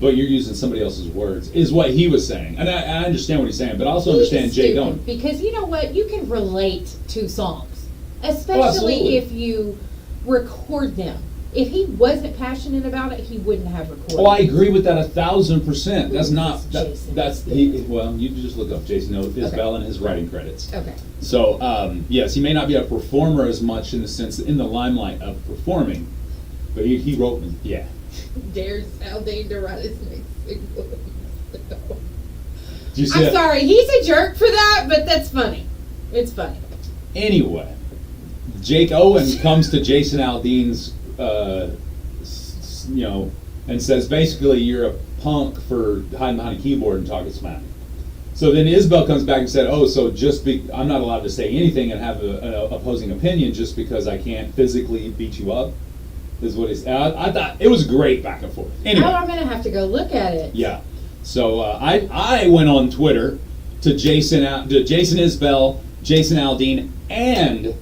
but you're using somebody else's words, is what he was saying. And I understand what he's saying, but I also understand He's Jake stupid, Owen. because you know what? You can relate to songs, especially absolutely. if you record them. If he wasn't passionate about it, he wouldn't have recorded. Oh, I agree with that 1,000%. That's not Jason that's he. Well, you just look up Jason Isbell Okay. and his writing credits. Okay. So yes, he may not be a performer as much in the sense in the limelight of performing, but he wrote. Yeah. Dares Aldean to write his next single. Do you see I'm that? sorry, he's a jerk for that, but that's funny. It's funny. Anyway, Jake Owen comes to Jason Aldean's, and says basically you're a punk for hiding behind a keyboard and talking smack. So then Isbell comes back and said, "Oh, so I'm not allowed to say anything and have an opposing opinion just because I can't physically beat you up." Is what he's. I thought it was great back and forth. Anyway, Oh, I'm gonna have to go look at it. yeah. So I went on Twitter to Jason Isbell, Jason Aldean, and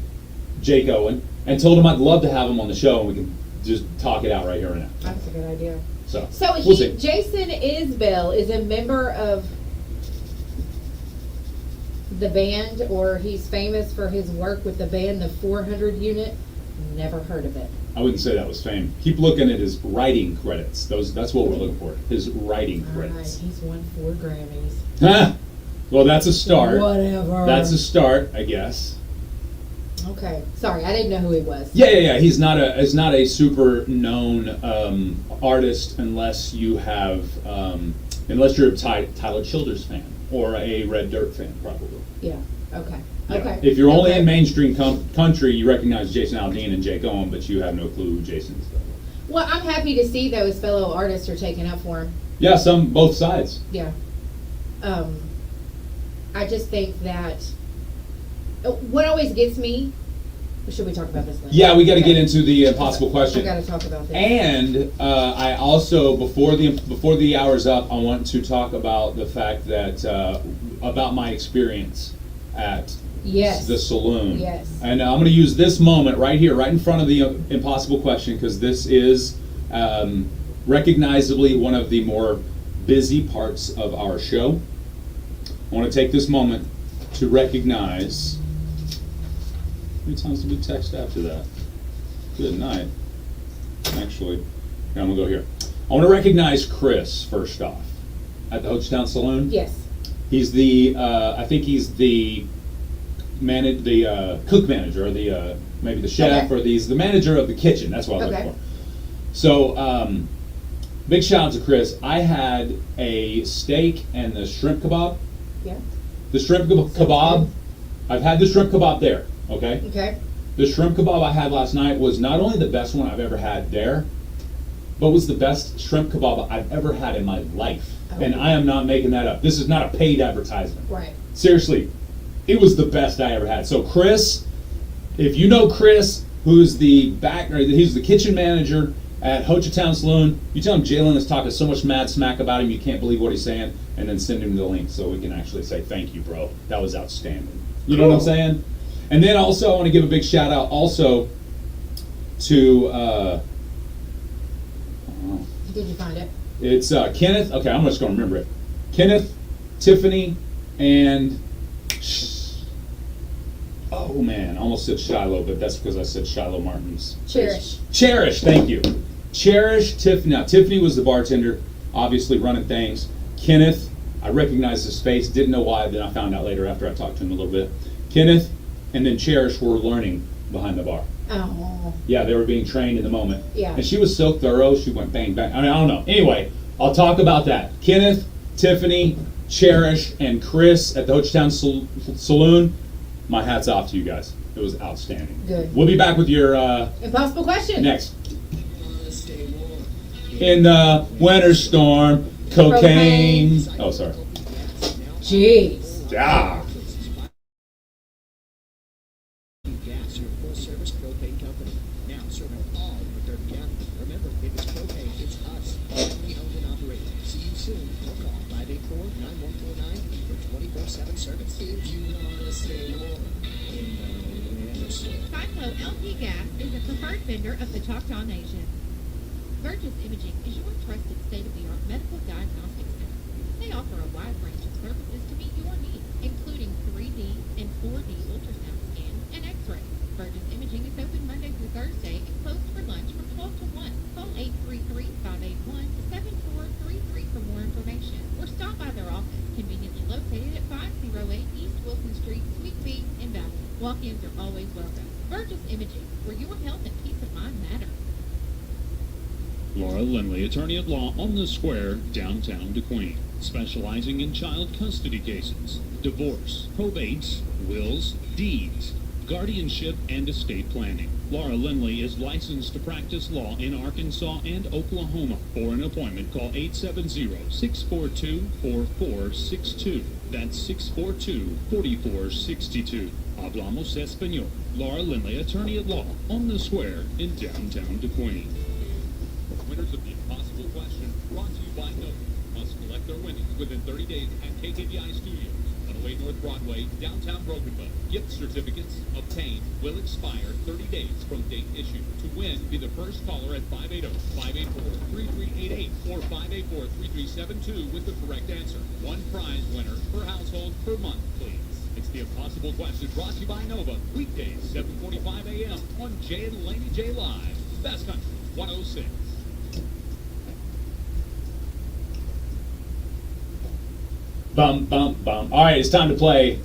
Jake Owen, and told him I'd love to have him on the show and we can just talk it out right here and now. That's a good idea. So So we'll see. Jason Isbell is a member of the band, or he's famous for his work with the band, the 400 Unit. Never heard of it. I wouldn't say that was fame. Keep looking at his writing credits. That's what we're looking for. His writing All right, credits. he's won 4 Grammys. Huh. Well, that's a start. Whatever. That's a start, I guess. Okay, sorry, I didn't know who he was. Yeah. He's not a super known artist unless you're a Tyler Childers fan or a Red Dirt fan, probably. Yeah. Okay. Yeah. Okay. If you're only Okay. in mainstream country, you recognize Jason Aldean and Jake Owen, but you have no clue who Jason is. Well, I'm happy to see those fellow artists are taking up for him. Yeah, both sides. Yeah. I just think that what always gets me. Should we talk about this later? Yeah, we got to get into the impossible question. I got to talk about this. And I also, before the hour's up, I want to talk about the fact that about my experience at the saloon. Yes. And I'm going to use this moment right here, right in front of the impossible question, because this is recognizably one of the more busy parts of our show. I want to take this moment to recognize. How many times did we text after that? Good night. Actually, here, I'm going to go here. I want to recognize Chris, first off, at the Hochtown Saloon. Yes. He's the, I think he's the cook manager, or the maybe the chef, or he's the manager of the kitchen. That's what I was looking for. So, big shout out to Chris. I had a steak and the shrimp kebab. Yeah. The shrimp kebab, I've had the shrimp kebab there. Okay? Okay. The shrimp kebab I had last night was not only the best one I've ever had there, but was the best shrimp kebab I've ever had in my life. Oh. And I am not making that up. This is not a paid advertisement. Right. Seriously, it was the best I ever had. So Chris, if you know Chris, who's he's the kitchen manager at Hochtown Saloon, you tell him Jalen is talking so much mad smack about him, you can't believe what he's saying, and then send him the link so we can actually say thank you, bro. That was outstanding. You know what I'm saying? And then also, I want to give a big shout out also to, Did you find it? it's Kenneth. Okay, I'm just going to remember it. Kenneth, Tiffany, and oh man, I almost said Shiloh, but that's because I said Shiloh Martin's. Cherish, thank you. Cherish, Tiffany. Now, Tiffany was the bartender, obviously running things. Kenneth, I recognized his face, didn't know why, then I found out later after I talked to him a little bit. Kenneth and then Cherish were learning behind the bar. Oh. Yeah, they were being trained in the moment. Yeah. And she was so thorough, she went bang, bang. I mean, I don't know. Anyway, I'll talk about that. Kenneth, Tiffany, Cherish, and Chris at the Hochtown Saloon, my hat's off to you guys. It was outstanding. Good. We'll be back with your impossible question. Next. In the winter storm, cocaine. Oh, sorry. Jeez. Yeah. Gas, your full-service propane company. Now serving all of McDermott County. Remember, if it's propane, it's us. Family owned and operated. See you soon. Or call 584-9149 for 24/7 service. If you want to stay warm in the winter storm. Cyclo LP Gas is a preferred vendor of the Choctaw Nation. Burgess Imaging is your trusted state-of-the-art medical diagnostic center. They offer a wide range of services to meet your needs, including 3D and 4D ultrasound scans and X-rays. Burgess Imaging is open Monday through Thursday and closed for lunch from 12 to 1. Call 833-581-7433 for more information, or stop by their office, conveniently located at 508 East Wilson Street, Suite B in Bethel. Walk-ins are always welcome. Burgess Imaging, where your health and peace of mind matter. Laura Lindley, attorney at law on the square, downtown DeQueen, specializing in child custody cases, divorce, probates, wills, deeds, guardianship, and estate planning. Laura Lindley is licensed to practice law in Arkansas and Oklahoma. For an appointment, call 870-642-4462. That's 642-4462. Hablamos Español. Laura Lindley, attorney at law on the square in downtown DeQueen. Winners of the impossible question brought to you by Nova must collect their winnings within 30 days at KKBI Studios, 108 North Broadway, downtown Broken Bow. Gift certificates obtained will expire 30 days from date issued. To win, be the first caller at 580-584-3388 or 584-3372 with the correct answer. One prize winner per household per month, please. It's the impossible question brought to you by Nova, weekdays 7:45 a.m. on Jay and Laney J Live. Best Country 106. Bum, bum, bum. All right, it's time to play.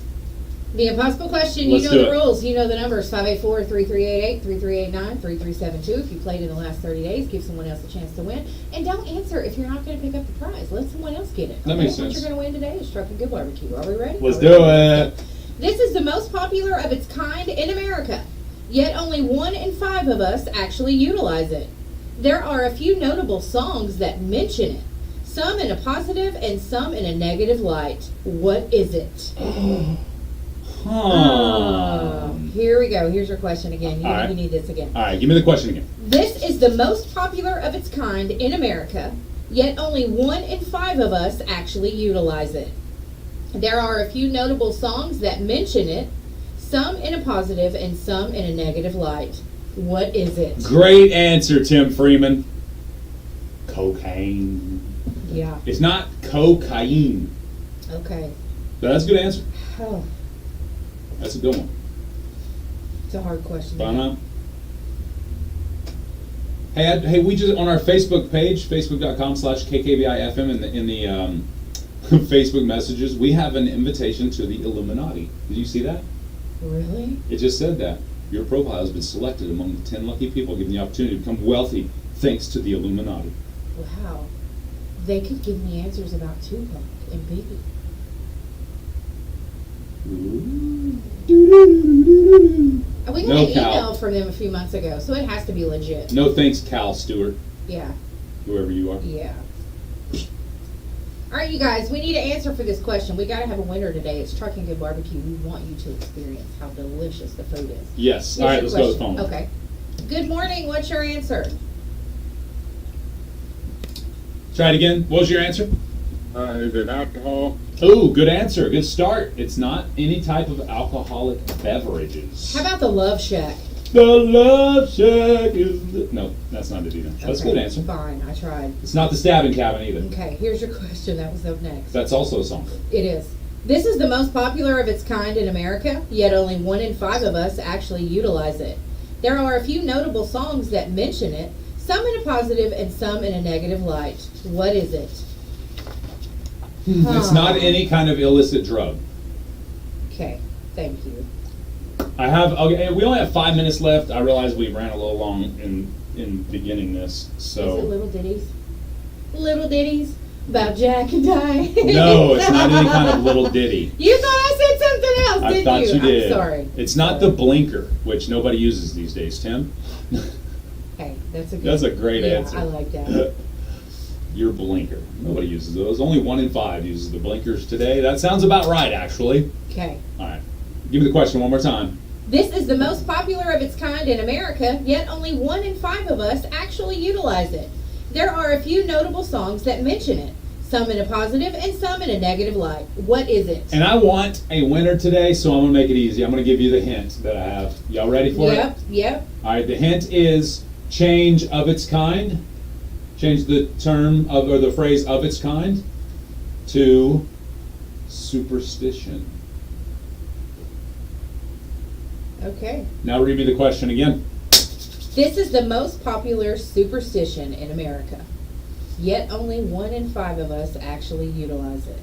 The impossible question. Let's You do know the it. rules. You know the numbers. 584-3388, 3389, 3372. If you played in the last 30 days, give someone else a chance to win. And don't answer if you're not going to pick up the prize. Let someone else get it. That makes What sense. you're going to win today is Truck and Good Barbecue. Are we ready? Let's Are we do ready? it. This is the most popular of its kind in America, yet only 1 in 5 of us actually utilize it. There are a few notable songs that mention it. some in a positive and some in a negative light. What is it? Here we go. Here's your question again. You need this again. All right, give me the question again. This is the most popular of its kind in America, yet only 1 in 5 of us actually utilize it. There are a few notable songs that mention it, some in a positive and some in a negative light. What is it? Great answer, Tim Freeman. Cocaine. Yeah. It's not cocaine. Okay. But that's a good answer. Oh, That's a good one. it's a hard question. Uh-huh. Hey, we just, on our Facebook page, facebook.com/KKBIFM, in the Facebook messages, we have an invitation to the Illuminati. Did you see that? Really? It just said that. Your profile has been selected among the 10 lucky people given the opportunity to become wealthy thanks to the Illuminati. Wow. They could give me answers about Tupac and Biggie. We got No, an Cal. email from them a few months ago, so it has to be legit. No thanks, Cal Stewart, Yeah. whoever you are. Yeah. All right, you guys, we need an answer for this question. We got to have a winner today. It's Trucking Good Barbecue. We want you to experience how delicious the food is. Yes. Here's All right, your let's go to the question. phone. Okay. Good morning. What's your answer? Try it again. What was your answer? Is it alcohol? Oh, good answer. Good start. It's not any type of alcoholic beverages. How about the Love Shack? The Love Shack is the... No, that's not it either. That's a Okay, good answer. Fine, I tried. It's not the Stabbing Cabin either. Okay, here's your question. That was up next. That's also a song. It is. This is the most popular of its kind in America, yet only 1 in 5 of us actually utilize it. There are a few notable songs that mention it, some in a positive and some in a negative light. What is it? It's not any kind of illicit drug. Okay, thank you. Okay, we only have 5 minutes left. I realize we ran a little long in beginning this, Is so... it Little Ditties? Little Ditties about Jack and Diane? No, it's not any kind of little ditty. You thought I said something else, I didn't thought you did. I'm sorry. It's not the blinker, which nobody uses these days, Tim. Hey, that's a good... That's a great yeah, answer. I like that. Your blinker. Nobody uses those. Only 1 in 5 uses the blinkers today. That sounds about right, actually. Okay. All right. Give me the question one more time. This is the most popular of its kind in America, yet only 1 in 5 of us actually utilize it. There are a few notable songs that mention it, some in a positive and some in a negative light. What is it? And I want a winner today, so I'm going to make it easy. I'm going to give you the hint that I have. Y'all ready for it? Yep. All right. The hint is change of its kind. Change the term of, or the phrase of its kind to superstition. Okay. Now read me the question again. This is the most popular superstition in America, yet only 1 in 5 of us actually utilize it.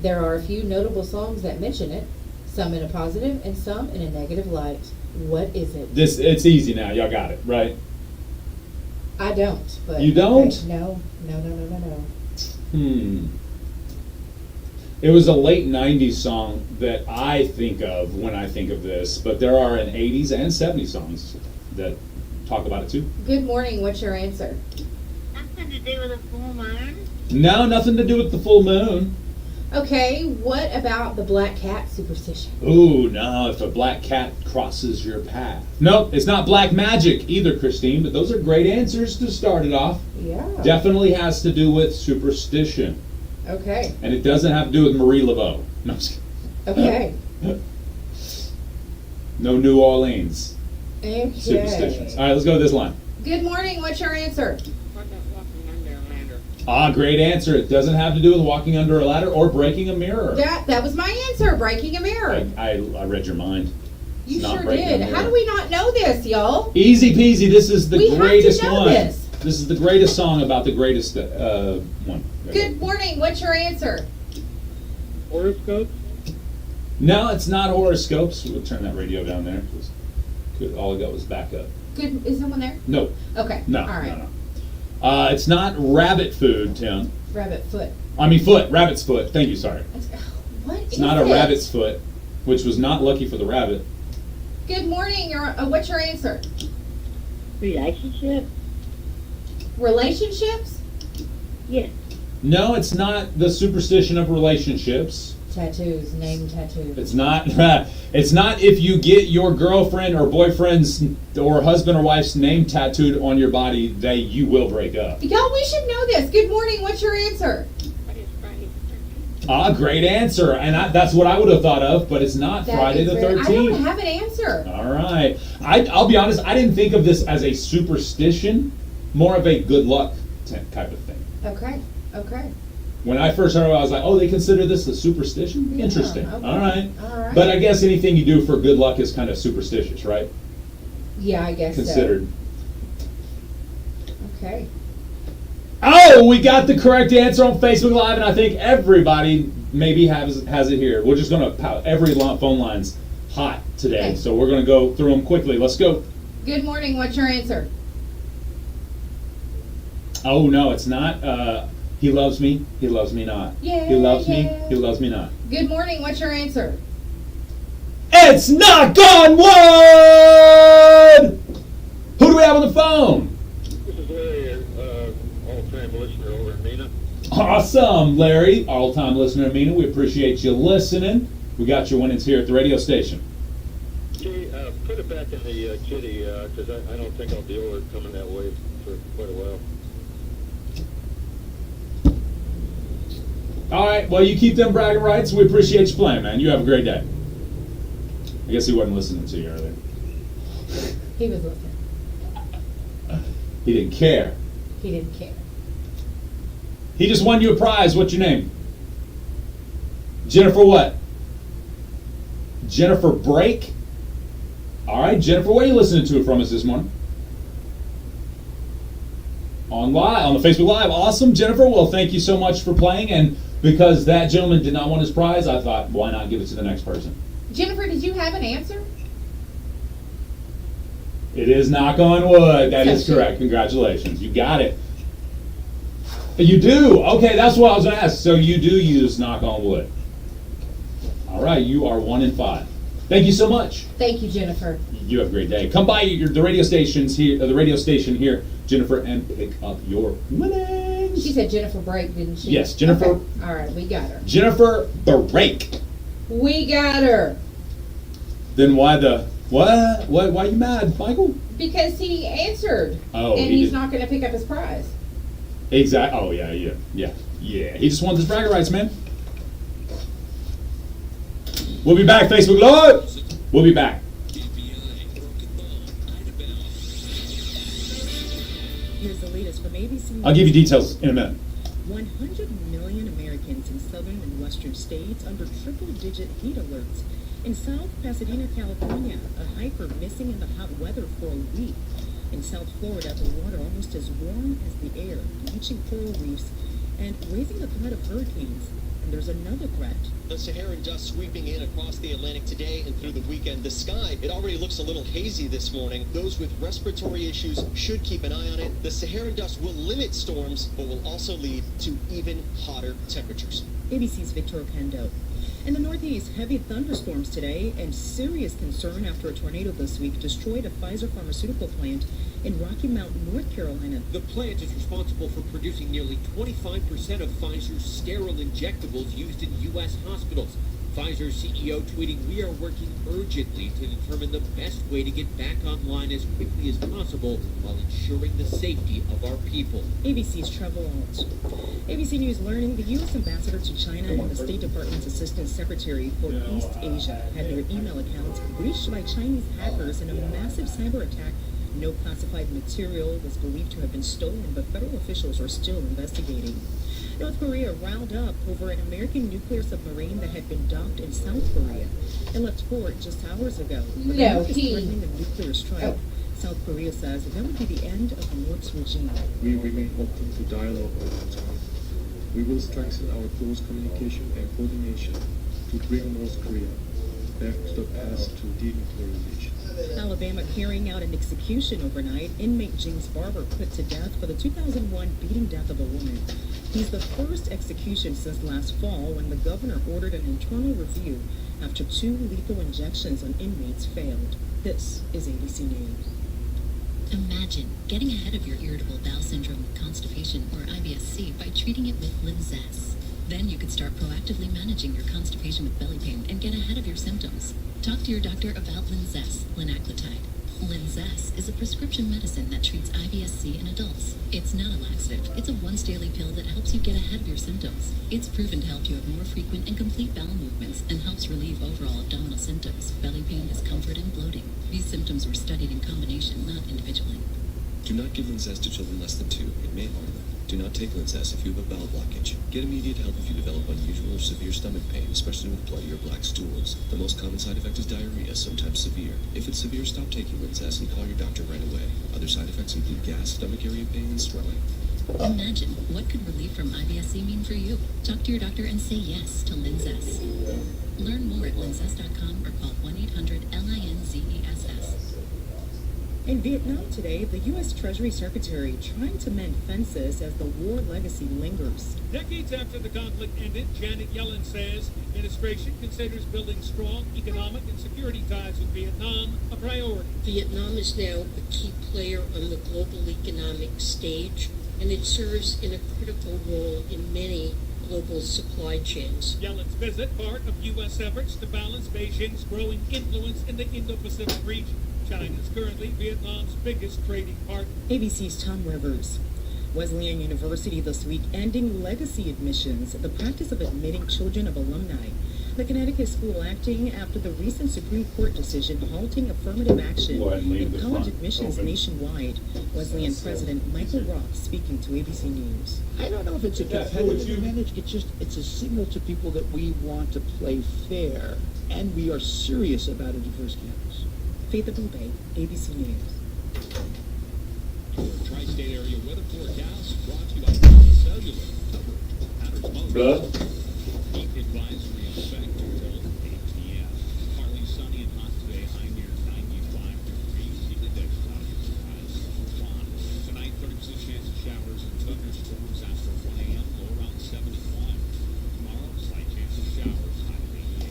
There are a few notable songs that mention it, some in a positive and some in a negative light. What is it? It's easy now. Y'all got it, right? I don't. But You don't? okay. No. It was a late 90s song that I think of when I think of this, but there are an 80s and 70s songs that talk about it too. Good morning. What's your answer? Nothing to do with a full moon? No, nothing to do with the full moon. Okay. What about the black cat superstition? Ooh, no, if a black cat crosses your path. Nope, it's not black magic either, Christine, but those are great answers to start it off. Yeah. Definitely has to do with superstition. Okay. And it doesn't have to do with Marie Laveau. No, I'm just Okay. kidding. No New Orleans Okay. superstitions. All right, let's go to this line. Good morning. What's your answer? What about walking under a ladder? Ah, great answer. It doesn't have to do with walking under a ladder or breaking a mirror. That was my answer. Breaking a mirror. I read your mind. You It's not sure breaking a did. mirror. How do we not know this, y'all? Easy peasy. This is the We have to greatest know one. this. This is the greatest song about the greatest one. Good morning. What's your answer? Horoscopes? No, it's not horoscopes. We'll turn that radio down there. All I got was backup. Good. Is someone there? No. Okay. No. All right. No. It's not rabbit food, Tim. Rabbit foot. I mean foot. Rabbit's foot. Thank you. Sorry. What It's is not a it? rabbit's foot, which was not lucky for the rabbit. Good morning. What's your answer? Relationship? Relationships? Yes. No, it's not the superstition of relationships. Tattoos, name tattoos. It's not. It's not if you get your girlfriend or boyfriend's or husband or wife's name tattooed on your body, you will break up. Y'all, we should know this. Good morning. What's your answer? What is Friday the 13th? Ah, great answer. And that's what I would have thought of, but it's not Friday the 13th. I don't have an answer. All right. I'll be honest. I didn't think of this as a superstition, more of a good luck type of thing. Okay. When I first heard it, I was like, oh, they consider this a superstition? Yeah, Interesting. okay. All right. All right. But I guess anything you do for good luck is kind of superstitious, right? Yeah, I guess Considered. so. Okay. Oh, we got the correct answer on Facebook Live, and I think everybody maybe has it here. We're just going to every phone line's hot today, Okay. so we're going to go through them quickly. Let's go. Good morning. What's your answer? Oh, no, it's not. He loves me. He loves me not. Yeah, He loves me. yeah. He loves me not. Good morning. What's your answer? It's knock on wood! Who do we have on the phone? This is Larry, all-time listener over in Mina. Awesome, Larry, all-time listener of Mina. We appreciate you listening. We got your winnings here at the radio station. Jay, put it back in the kitty, because I don't think I'll deal with it coming that way for quite a while. All right, well, you keep them bragging rights. We appreciate you playing, man. You have a great day. I guess he wasn't listening to you earlier. He was listening. He didn't care. He didn't care. He just won you a prize. What's your name? Jennifer what? Jennifer Brake? All right, Jennifer, where are you listening to it from us this morning? On the Facebook Live. Awesome, Jennifer. Well, thank you so much for playing. And because that gentleman did not want his prize, I thought, why not give it to the next person? Jennifer, did you have an answer? It is knock on wood. That is So- correct. Congratulations. You got it. You do? Okay, that's what I was going to ask. So you do use knock on wood. All right, you are 1 in 5. Thank you so much. Thank you, Jennifer. You have a great day. Come by the radio stations here, the radio station here, Jennifer, and pick up your winnings. She said Jennifer Brake, didn't she? Yes, Jennifer. Okay. All right, we got her. Jennifer Brake. We got her. Then why Why you mad, Michael? Because he answered. Oh, and he he's did. not going to pick up his prize. Exactly. Oh yeah. He just wants his bragging rights, man. We'll be back, Facebook Live. We'll be back. Here's the latest from ABC. I'll give you details in a minute. 100 million Americans in southern and western states under triple-digit heat alerts. In South Pasadena, California, a hiker missing in the hot weather for a week. In South Florida, the water almost as warm as the air, bleaching coral reefs and raising the threat of hurricanes. And there's another threat. The Saharan dust sweeping in across the Atlantic today and through the weekend. The sky, it already looks a little hazy this morning. Those with respiratory issues should keep an eye on it. The Saharan dust will limit storms, but will also lead to even hotter temperatures. ABC's Victor Pendo. In the Northeast, heavy thunderstorms today and serious concern after a tornado this week destroyed a Pfizer pharmaceutical plant in Rocky Mount, North Carolina. The plant is responsible for producing nearly 25% of Pfizer's sterile injectables used in U.S. hospitals. Pfizer's CEO tweeting, "We are working urgently to determine the best way to get back online as quickly as possible while ensuring the safety of our people." ABC's Trevor Alt. ABC News learning the U.S. ambassador to China and the State Department's Assistant Secretary for East Asia had their email accounts breached by Chinese hackers in a massive cyber attack. No classified material was believed to have been stolen, but federal officials are still investigating. North Korea riled up over an American nuclear submarine that had been docked in South Korea. It left port just hours ago. But the North is threatening a nuclear strike. South Korea says that would be the end of the North's regime. We remain open to dialogue with China. We will strengthen our close communication and coordination to bring North Korea back to the path to denuclearization. Alabama carrying out an execution overnight. Inmate James Barber put to death for the 2001 beating death of a woman. He's the first execution since last fall when the governor ordered an internal review after 2 lethal injections on inmates failed. This is ABC News. Imagine getting ahead of your irritable bowel syndrome, constipation, or IBS-C by treating it with Linzess. Then you could start proactively managing your constipation with belly pain and get ahead of your symptoms. Talk to your doctor about Linzess, linaclotide. Linzess is a prescription medicine that treats IBS-C in adults. It's not a laxative. It's a once-daily pill that helps you get ahead of your symptoms. It's proven to help you have more frequent and complete bowel movements and helps relieve overall abdominal symptoms, belly pain, discomfort, and bloating. These symptoms were studied in combination, not individually. Do not give Linzess to children less than 2. It may harm them. Do not take Linzess if you have a bowel blockage. Get immediate help if you develop unusual or severe stomach pain, especially with bloody or black stools. The most common side effect is diarrhea, sometimes severe. If it's severe, stop taking Linzess and call your doctor right away. Other side effects include gas, stomach area pain, and swelling. Imagine, what could relief from IBS-C mean for you? Talk to your doctor and say yes to Linzess. Learn more at linzess.com or call 1-800-LINZESS. In Vietnam today, the U.S. Treasury Secretary trying to mend fences as the war legacy lingers. Decades after the conflict ended, Janet Yellen says administration considers building strong economic and security ties with Vietnam a priority. Vietnam is now a key player on the global economic stage, and it serves in a critical role in many global supply chains. Yellen's visit, part of U.S. efforts to balance Beijing's growing influence in the Indo-Pacific region. China is currently Vietnam's biggest trading partner. ABC's Tom Rivers. Wesleyan University this week ending legacy admissions, the practice of admitting children of alumni. The Connecticut school acting after the recent Supreme Court decision halting affirmative action in college admissions nationwide. Wesleyan President Michael Roth speaking to ABC News. I don't know if it's a competitive advantage. It's a signal to people that we want to play fair and we are serious about a diverse campus. Faith Abube, ABC News. Your tri-state area weather forecast brought to you by Cellular. Coverage. Heat advisory in effect until 8 p.m. Partly sunny and hot today, high near 95 degrees. See the next cloudy skies. Tonight, 30% chance of showers and thunderstorms after 1 a.m. Low around 71. Tomorrow, slight chance of showers, high of 88.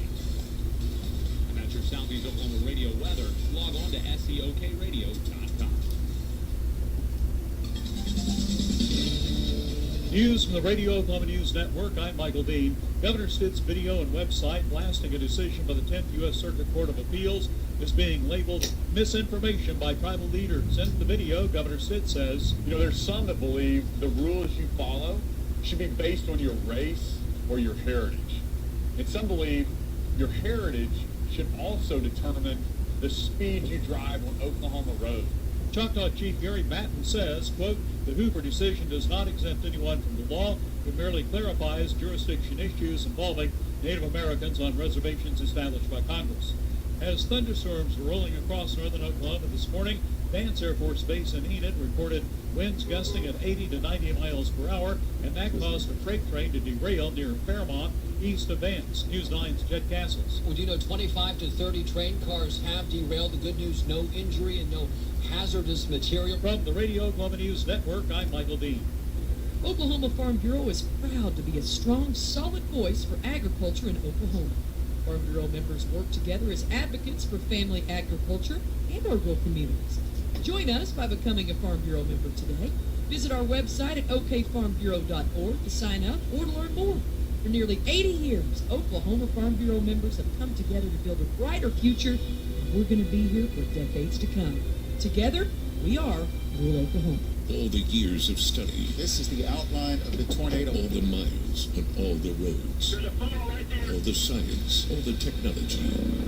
And that's your Southeast Oklahoma radio weather. Log on to SEOKradio.com. News from the Radio Oklahoma News Network. I'm Michael Dean. Governor Stitt's video and website blasting a decision by the 10th U.S. Circuit Court of Appeals is being labeled misinformation by tribal leaders. In the video, Governor Stitt says, there's some that believe the rules you follow should be based on your race or your heritage. And some believe your heritage should also determine the speed you drive on Oklahoma roads. Choctaw Chief Gary Matten says, quote, the Hoover decision does not exempt anyone from the law. It merely clarifies jurisdiction issues involving Native Americans on reservations established by Congress. As thunderstorms were rolling across northern Oklahoma this morning, Vance Air Force Base in Enid reported winds gusting at 80 to 90 miles per hour, and that caused a freight train to derail near Fairmont, east of Vance. News 9's Jed Castles. Well, 25 to 30 train cars have derailed. The good news, no injury and no hazardous material. From the Radio Oklahoma News Network, I'm Michael Dean. Oklahoma Farm Bureau is proud to be a strong, solid voice for agriculture in Oklahoma. Farm Bureau members work together as advocates for family agriculture and our rural communities. Join us by becoming a Farm Bureau member today. Visit our website at okfarmbureau.org to sign up or to learn more. For nearly 80 years, Oklahoma Farm Bureau members have come together to build a brighter future, and we're going to be here for decades to come. Together, we are rural Oklahoma. All the years of study. This is the outline of the tornado. All the miles on all the roads. All the science, all the technology,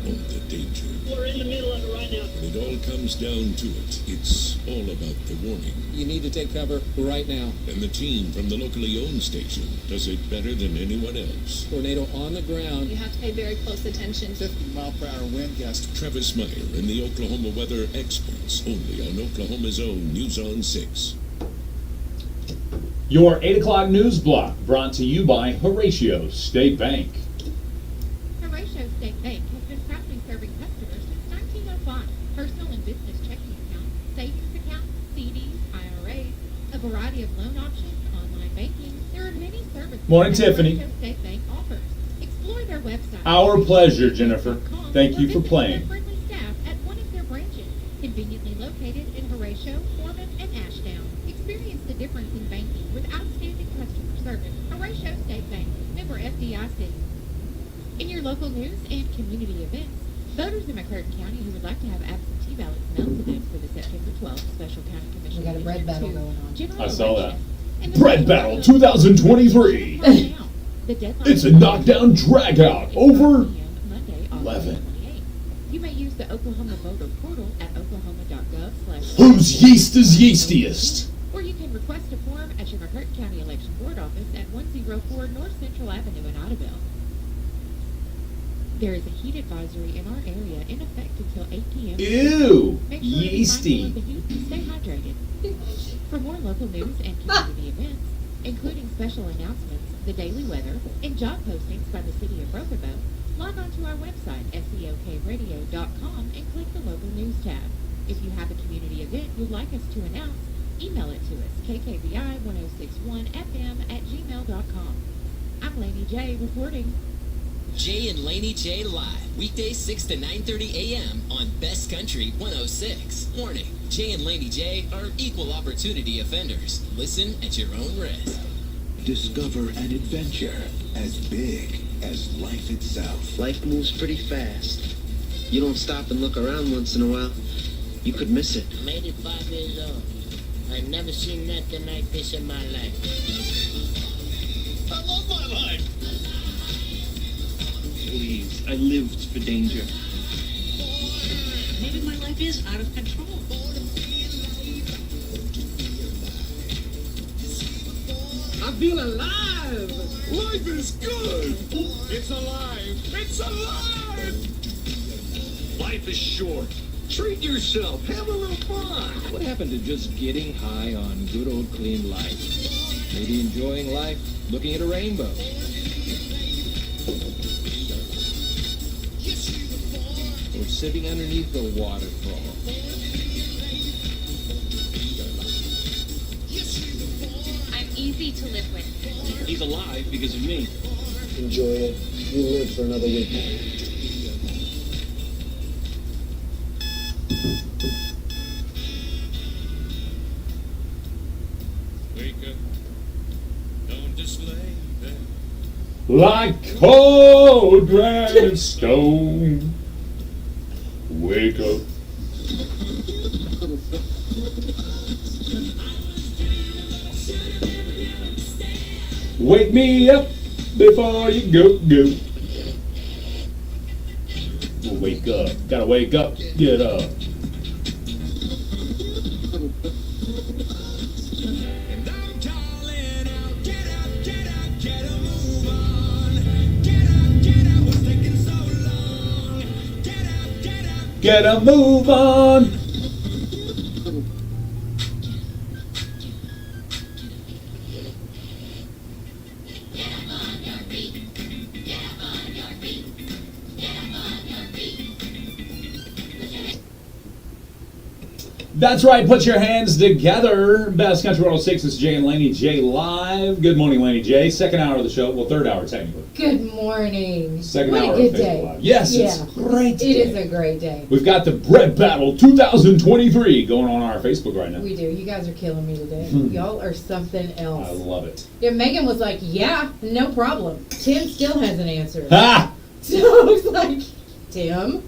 all the danger. We're in the middle of it right now. When it all comes down to it, it's all about the warning. You need to take cover right now. And the team from the locally owned station does it better than anyone else. Tornado on the ground. You have to pay very close attention. 50-mile-per-hour wind gust. Travis Meyer and the Oklahoma weather experts, only on Oklahoma's own News on 6. Your 8 o'clock news block brought to you by Horatio State Bank. Horatio State Bank has been proudly serving customers since 1905. Personal and business checking accounts, savings accounts, CDs, IRAs, a variety of loan options, online banking. There are many services Morning, that Tiffany. Horatio State Bank offers. Explore their website. Our pleasure, Jennifer. Thank you for playing. Friendly staff at one of their branches, conveniently located in Horatio Horatio State Bank, member FDIC. In your local news and community events, voters in McCurtain County who would like to have absentee ballots mailed to them for the September 12th Special County Commission We got a bread battle going on. I saw that. And the Bread Battle 2023. right now. The deadline It's a knockdown drag out over 11. You may use the Oklahoma voter portal at oklahoma.gov/. Whose yeast is yeastiest? Or you can request a form at your McCurtain County Election Board office at 104 North Central Avenue in Audubon. There is a heat advisory in our area in effect until 8 p.m. Ew, Make sure yeasty. to be mindful of the heat and stay hydrated. For more local news and community events, including special announcements, the daily weather, and job postings by the City of Broken Bow, log on to our website, seokradio.com, and click the local news tab. If you have a community event you'd like us to announce, email it to us, kkbi1061fm@gmail.com. I'm Laney J reporting. Jay and Laney J live, weekdays 6 to 9:30 a.m. on Best Country 106. Warning, Jay and Laney J are equal opportunity offenders. Listen at your own risk. Discover an adventure as big as life itself. Life moves pretty fast. You don't stop and look around once in a while, you could miss it. I'm 85 years old. I've never seen nothing like this in my life. I love my life. Please, I lived for danger. Maybe my life is out of control. I feel alive. Life is good. It's alive. It's alive. Life is short. Treat yourself. Have a little fun. What happened to just getting high on good old clean life? Maybe enjoying life, looking at a rainbow. Or sitting underneath a waterfall. I'm easy to live with. He's alive because of me. Enjoy it. You live for another week. Wake up. Don't display that. Like cold granite stone. Wake up. Wake me up before you go. Wake up. Gotta wake up. Get up. Get a move on. That's right, put your hands together. Best Country 106, it's Jay and Laney J live. Good morning, Laney J. Second hour of the show. Well, third hour, technically. Good morning. Second what hour a good of Facebook day. Live. Yes, it's a great day. It is a great day. We've got the Bread Battle 2023 going on our Facebook right now. We do. You guys are killing me today. Y'all are something else. I love it. Yeah, Megan was like, yeah, no problem. Tim still hasn't answered. Ha! So I was like, Tim,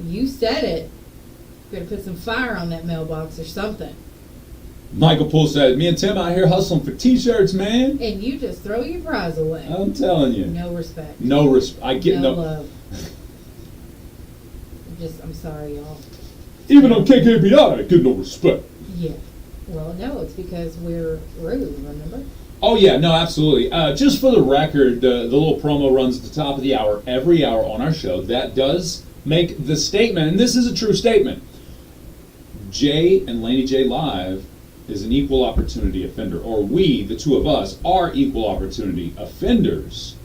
you said it. You're going to put some fire on that mailbox or something. Michael Poole said, me and Tim out here hustling for t-shirts, man. And you just throw your prize away. I'm telling you. No respect. No respect. I get no no love. I'm sorry, y'all. Even on KKBI, I get no respect. Yeah. Well, no, it's because we're rude, remember? Oh, yeah, no, absolutely. Just for the record, the little promo runs at the top of the hour, every hour on our show. That does make the statement, and this is a true statement. Jay and Laney J Live is an equal opportunity offender, or we, the two of us, are equal opportunity offenders.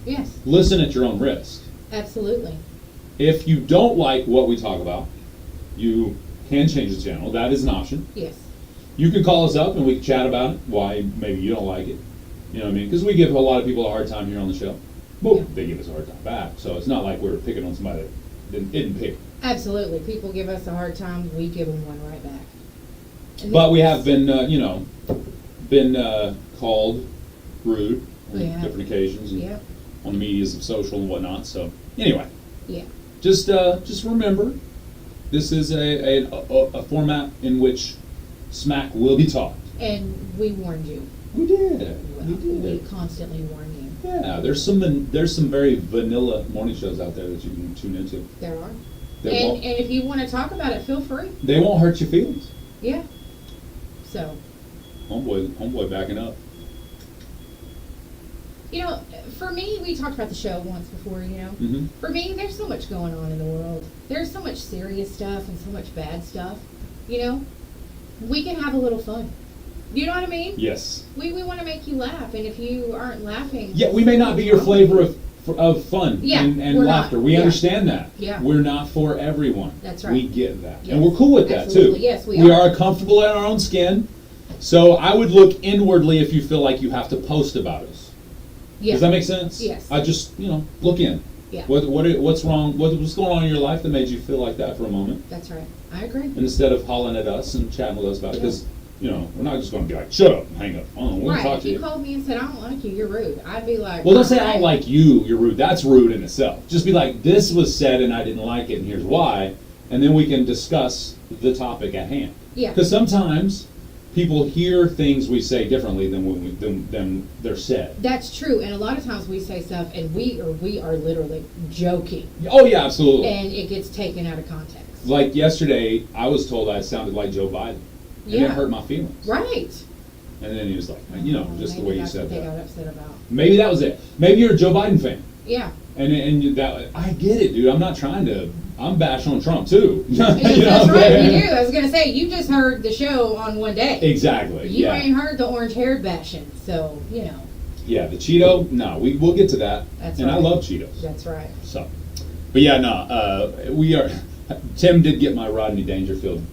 Yes. Listen at your own risk. Absolutely. If you don't like what we talk about, you can change the channel. That is an option. Yes. You can call us up and we can chat about it, why maybe you don't like it. You know what I mean? Because we give a lot of people a hard time here on the show. Well, they give us a hard time back. So it's not like we're picking on somebody that didn't pick. Absolutely. People give us a hard time. We give them one right back. And But we have been, called rude on Yeah. different occasions and Yep. on the medias of social and whatnot. So anyway, Yeah. just remember, this is a format in which smack will be talked. And we warned you. We did. We constantly warn you. Yeah, there's some very vanilla morning shows out there that you can tune into. There are. They And won't, if you want to talk about it, feel free. they won't hurt your feelings. Yeah. So, Homeboy backing up. you know, for me, we talked about the show once before, you know. Mm-hmm. For me, there's so much going on in the world. There's so much serious stuff and so much bad stuff. You know, we can have a little fun. You know what I mean? Yes. We want to make you laugh, and if you aren't laughing, Yeah, we may not be your flavor of fun Yeah, and we're laughter. not. We Yeah. understand that. Yeah. We're not for everyone. That's right. We get that. Yes. And we're cool with that Absolutely. too. Yes, we We are. are comfortable in our own skin. So I would look inwardly if you feel like you have to post about us. Yes. Does that make sense? Yes. I just, look in. Yeah. What's wrong? What's going on in your life that made you feel like that for a moment? That's right. I agree. And instead of hollering at us and chatting with us about it, because we're not just going to be like, shut up and hang up. Oh, we Right. talk If to you you. called me and said, I don't like you, you're rude, I'd be like, Well, don't say I "Alright." don't like you, you're rude. That's rude in itself. Just be like, this was said and I didn't like it and here's why. And then we can discuss the topic at hand. Yeah. Because sometimes people hear things we say differently than they're said. That's true, and a lot of times we say stuff and we are literally joking. Oh, yeah, absolutely. And it gets taken out of context. Like yesterday, I was told I sounded like Joe Biden. And Yeah. it hurt my feelings. Right. And then he was like, just the Maybe way you that's said what they that. got upset about. Maybe that was it. Maybe you're a Joe Biden fan. Yeah. And that, I get it, dude. I'm not trying to, I'm bashing on Trump too. That's right, you do. I was going to say, you just heard the show on one day. Exactly. You yeah. ain't heard the orange-haired bashing, so, Yeah, the Cheeto, no, we'll get to that. That's and I right. love Cheetos. That's right. So, but yeah, no, we are, Tim did get my Rodney Dangerfield.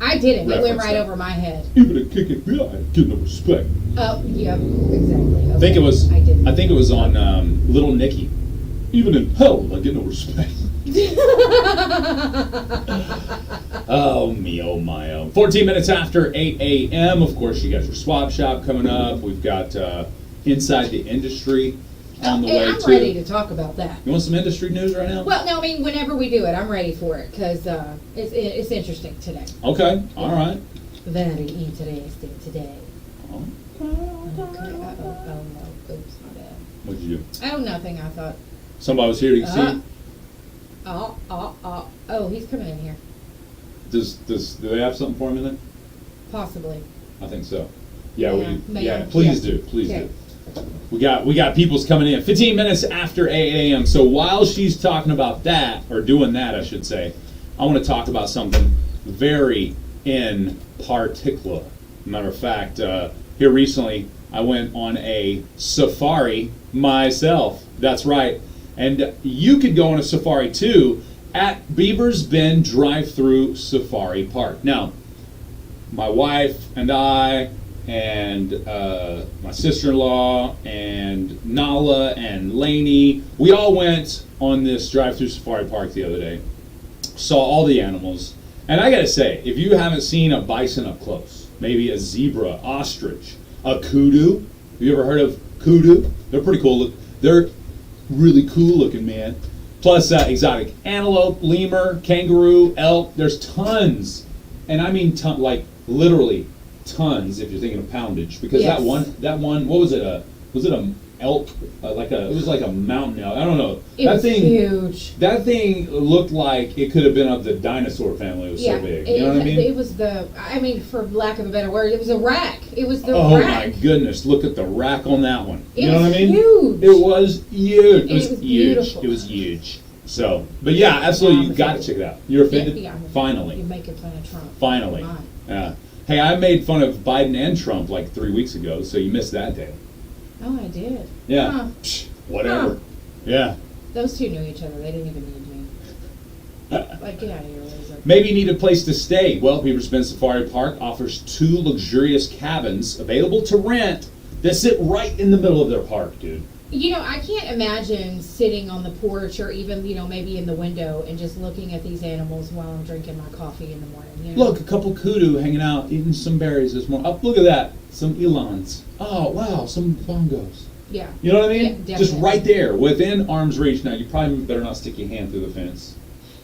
I didn't. It went Reference right that. over my head. Even a kick it behind, get no respect. Oh, yep, exactly. I think it was. I didn't. I think it was on Little Nicky. Even in hell, I get no respect. Oh me, oh my, oh. 14 minutes after 8 a.m. Of course, you got your swap shop coming up. We've got Inside the Industry on the And way I'm too. ready to talk about that. You want some industry news right now? Well, no, I mean, whenever we do it, I'm ready for it, because it's interesting today. Okay, all right. Very interesting today. Oh. Okay, oh no, oops, my bad. What'd you do? Oh, nothing, I thought. Somebody was here to see. Oh, he's coming in here. Do they have something for him in there? Possibly. I think so. Yeah, Mayor. please do. We got people's coming in. 15 minutes after 8 a.m. So while she's talking about that, or doing that, I should say, I want to talk about something very in particular. Matter of fact, here recently, I went on a safari myself. That's right. And you could go on a safari too at Beaver's Bend Drive-Thru Safari Park. Now, my wife and I and my sister-in-law and Nala and Laney, we all went on this drive-through safari park the other day. Saw all the animals. And I gotta say, if you haven't seen a bison up close, maybe a zebra, ostrich, a kudu. Have you ever heard of kudu? They're pretty cool. They're really cool looking, man. Plus exotic antelope, lemur, kangaroo, elk. There's tons. And I mean like literally tons if you're thinking of poundage, because Yes. that one, what was it? Was it a elk? It was like a mountain elk. I don't know. It was huge. That thing looked like it could have been of the dinosaur family. It was so big. You know what I mean? It was for lack of a better word, it was a rack. It was the Oh rack. my goodness! Look at the rack on that one. It You know was what I mean? huge. It was huge. It was huge. beautiful. It was huge. So, but yeah, absolutely, you got to check it out. You're offended? Yeah. Finally. You're making fun of Trump. Finally. My. Hey, I made fun of Biden and Trump like 3 weeks ago, so you missed that day. Oh, I did. Yeah. Huh. Psh, whatever. Huh. Yeah. Those two knew each other. They didn't even need me. Like, get out of here, Loser. Maybe you need a place to stay. Well, Beaver's Bend Safari Park offers 2 luxurious cabins available to rent that sit right in the middle of their park, dude. I can't imagine sitting on the porch or even, maybe in the window and just looking at these animals while I'm drinking my coffee in the morning. Look, a couple kudu hanging out, eating some berries this morning. Oh, look at that. Some elans. Oh, wow, some bongos. Yeah. You know what I mean? Yeah, just definitely. right there, within arm's reach. Now, you probably better not stick your hand through the fence.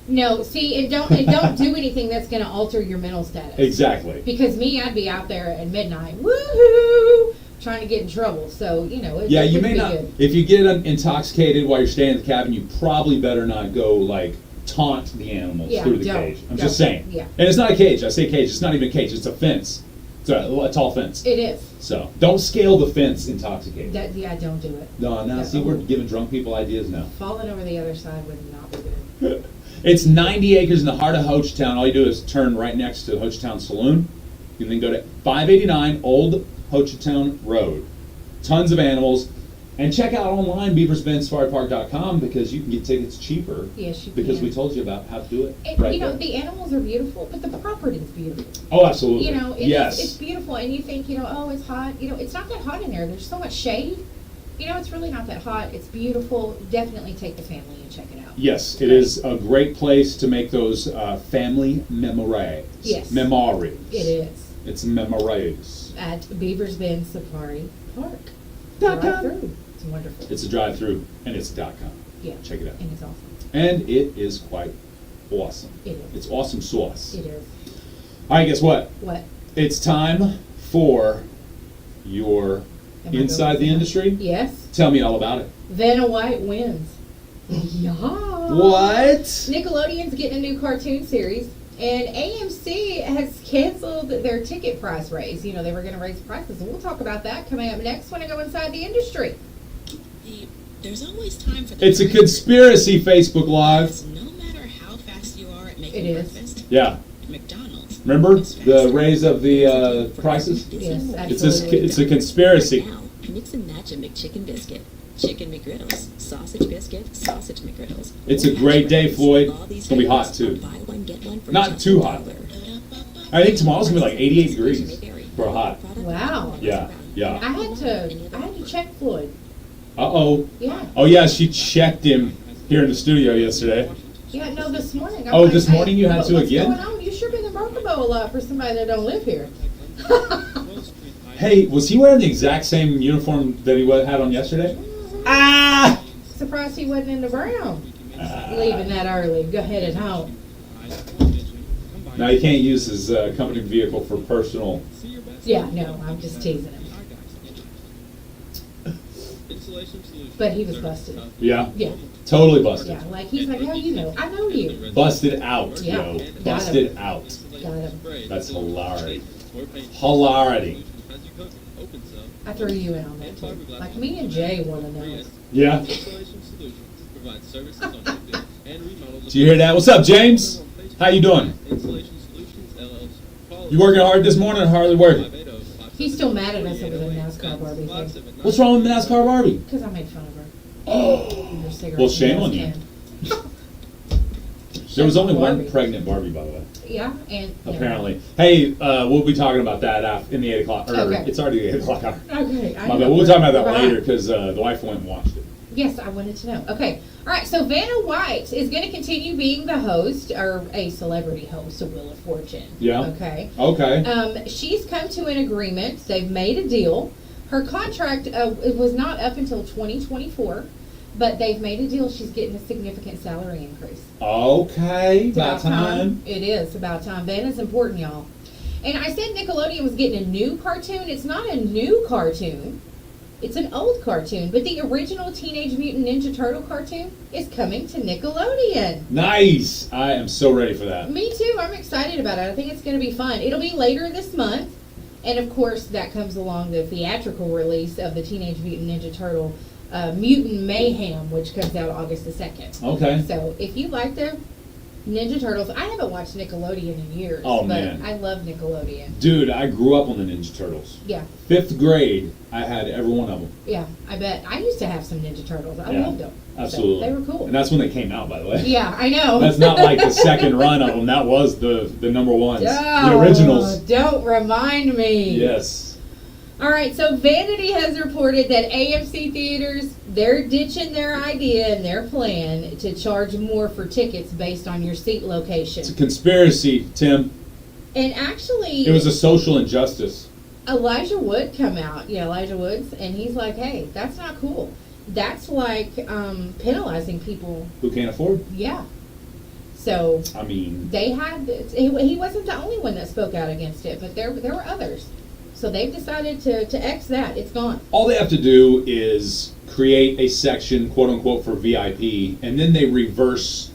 No, see, and don't do anything that's going to alter your mental status. Exactly. Because me, I'd be out there at midnight, woohoo, trying to get in trouble. So, Yeah, it you wouldn't may be not. good. If you get intoxicated while you're staying in the cabin, you probably better not go, like, taunt the animals Yeah, through the don't. cage. I'm Don't. just saying. Yeah. And it's not a cage. I say cage. It's not even a cage. It's a fence. It's a tall fence. It is. So don't scale the fence intoxicated. Don't do it. No, now see, we're giving drunk people ideas now. Falling over the other side would not be good. It's 90 acres in the heart of Hochtown. All you do is turn right next to the Hochtown Saloon. You can then go to 589 Old Hochtown Road. Tons of animals. And check out online beaversbendsafaripark.com because you can get tickets cheaper. Yes, you Because can. we told you about how to do it. And, right there. the animals are beautiful, but the property is beautiful. Oh, absolutely. It's yes. beautiful, and you think, oh, it's hot. It's not that hot in there. There's so much shade. It's really not that hot. It's beautiful. Definitely take the family and check it out. Yes, it is a great place to make those family memories. Yes. Memories. It is. It's memories. At Beavers Bend Safari Park. .com. Drive through. It's wonderful. It's a drive-through, and it's .com. Yeah. Check it out. And it's awesome. And it is quite awesome. It is. It's awesome sauce. It is. All right, guess what? What? It's time for your Am I Inside going the to- Industry. Yes. Tell me all about it. Vanna White wins. Yeah. What? Nickelodeon's getting a new cartoon series, and AMC has canceled their ticket price raise. They were going to raise prices, and we'll talk about that coming up next when I go inside the industry. There's always time for the It's a conspiracy, Facebook Live. No matter how fast you are at It making is. breakfast, Yeah. McDonald's. Remember the raise of the prices? Yes, It's absolutely. it's a conspiracy. Now, mix and match a McChicken biscuit, chicken McGriddles, sausage biscuit, sausage McGriddles. It's a great day, Floyd. It's gonna be hot too. Buy one, get one for Not just too $1. hot. I think tomorrow's gonna be like 88 degrees for hot. Wow. Yeah, yeah. I had to check Floyd. Uh-oh. Yeah. Oh yeah, she checked him here in the studio yesterday. Yeah, no, this morning. I'm Oh, like, this hey, morning you had to what's again? going on? You sure been in Barkabo a lot for somebody that don't live here. Hey, was he wearing the exact same uniform that he had on yesterday? Ah! Surprised he wasn't in the brown. Leaving that early. Go ahead and home. Now he can't use his company vehicle for personal. Yeah, no, I'm just teasing him. But he was busted. Yeah. Yeah. Totally busted. Yeah, like he's like, how you know? I know you. Busted out, Yeah. yo. Got Busted him. out. Got him. That's hilarity. Hilarity. I threw you in on that too. Like me and Jay want to know. Yeah. Do you hear that? What's up, James? How you doing? You working hard this morning or hardly working? He's still mad at us over the NASCAR Barbie thing. What's wrong with NASCAR Barbie? Because I made fun of her. Oh. Her cigarette Well, shame on stand. you. There was only Barbie. one pregnant Barbie, by the way. Yeah, and Apparently. Hey, we'll be talking about that in the 8 o'clock. Or Okay. It's already the 8 o'clock hour. Okay, I My know. bad. We'll talk about that Right. later because the wife went and watched it. Yes, I wanted to know. Okay. All right. So Vanna White is going to continue being the host, or a celebrity host of Wheel of Fortune. Yeah. Okay. Okay. She's come to an agreement. They've made a deal. Her contract it was not up until 2024, but they've made a deal. She's getting a significant salary increase. Okay. It's About time. It is about time. Vanna's important, y'all. And I said Nickelodeon was getting a new cartoon. It's not a new cartoon. It's an old cartoon, but the original Teenage Mutant Ninja Turtle cartoon is coming to Nickelodeon. Nice. I am so ready for that. Me too. I'm excited about it. I think it's going to be fun. It'll be later this month. And of course, that comes along the theatrical release of the Teenage Mutant Ninja Turtle Mutant Mayhem, which comes out August the 2nd. Okay. So if you like the Ninja Turtles, I haven't watched Nickelodeon in years. Oh, but man. I love Nickelodeon. Dude, I grew up on the Ninja Turtles. Yeah. 5th grade, I had every one of them. Yeah, I bet. I used to have some Ninja Turtles. I Yeah, loved them. Absolutely. So they were cool. And that's when they came out, by the way. Yeah, I know. That's not like the second run of them. That was the number ones. The Oh, originals. Don't remind me. Yes. All right, so Vanity has reported that AMC theaters, they're ditching their idea and their plan to charge more for tickets based on your seat location. It's a conspiracy, Tim. And actually, It was a social injustice. Elijah Wood come out, Elijah Woods, and he's like, hey, that's not cool. That's like penalizing people. Who can't afford? Yeah. So I mean, they had, he wasn't the only one that spoke out against it, but there were others. So they've decided to X that. It's gone. all they have to do is create a section, quote unquote, for VIP, and then they reverse.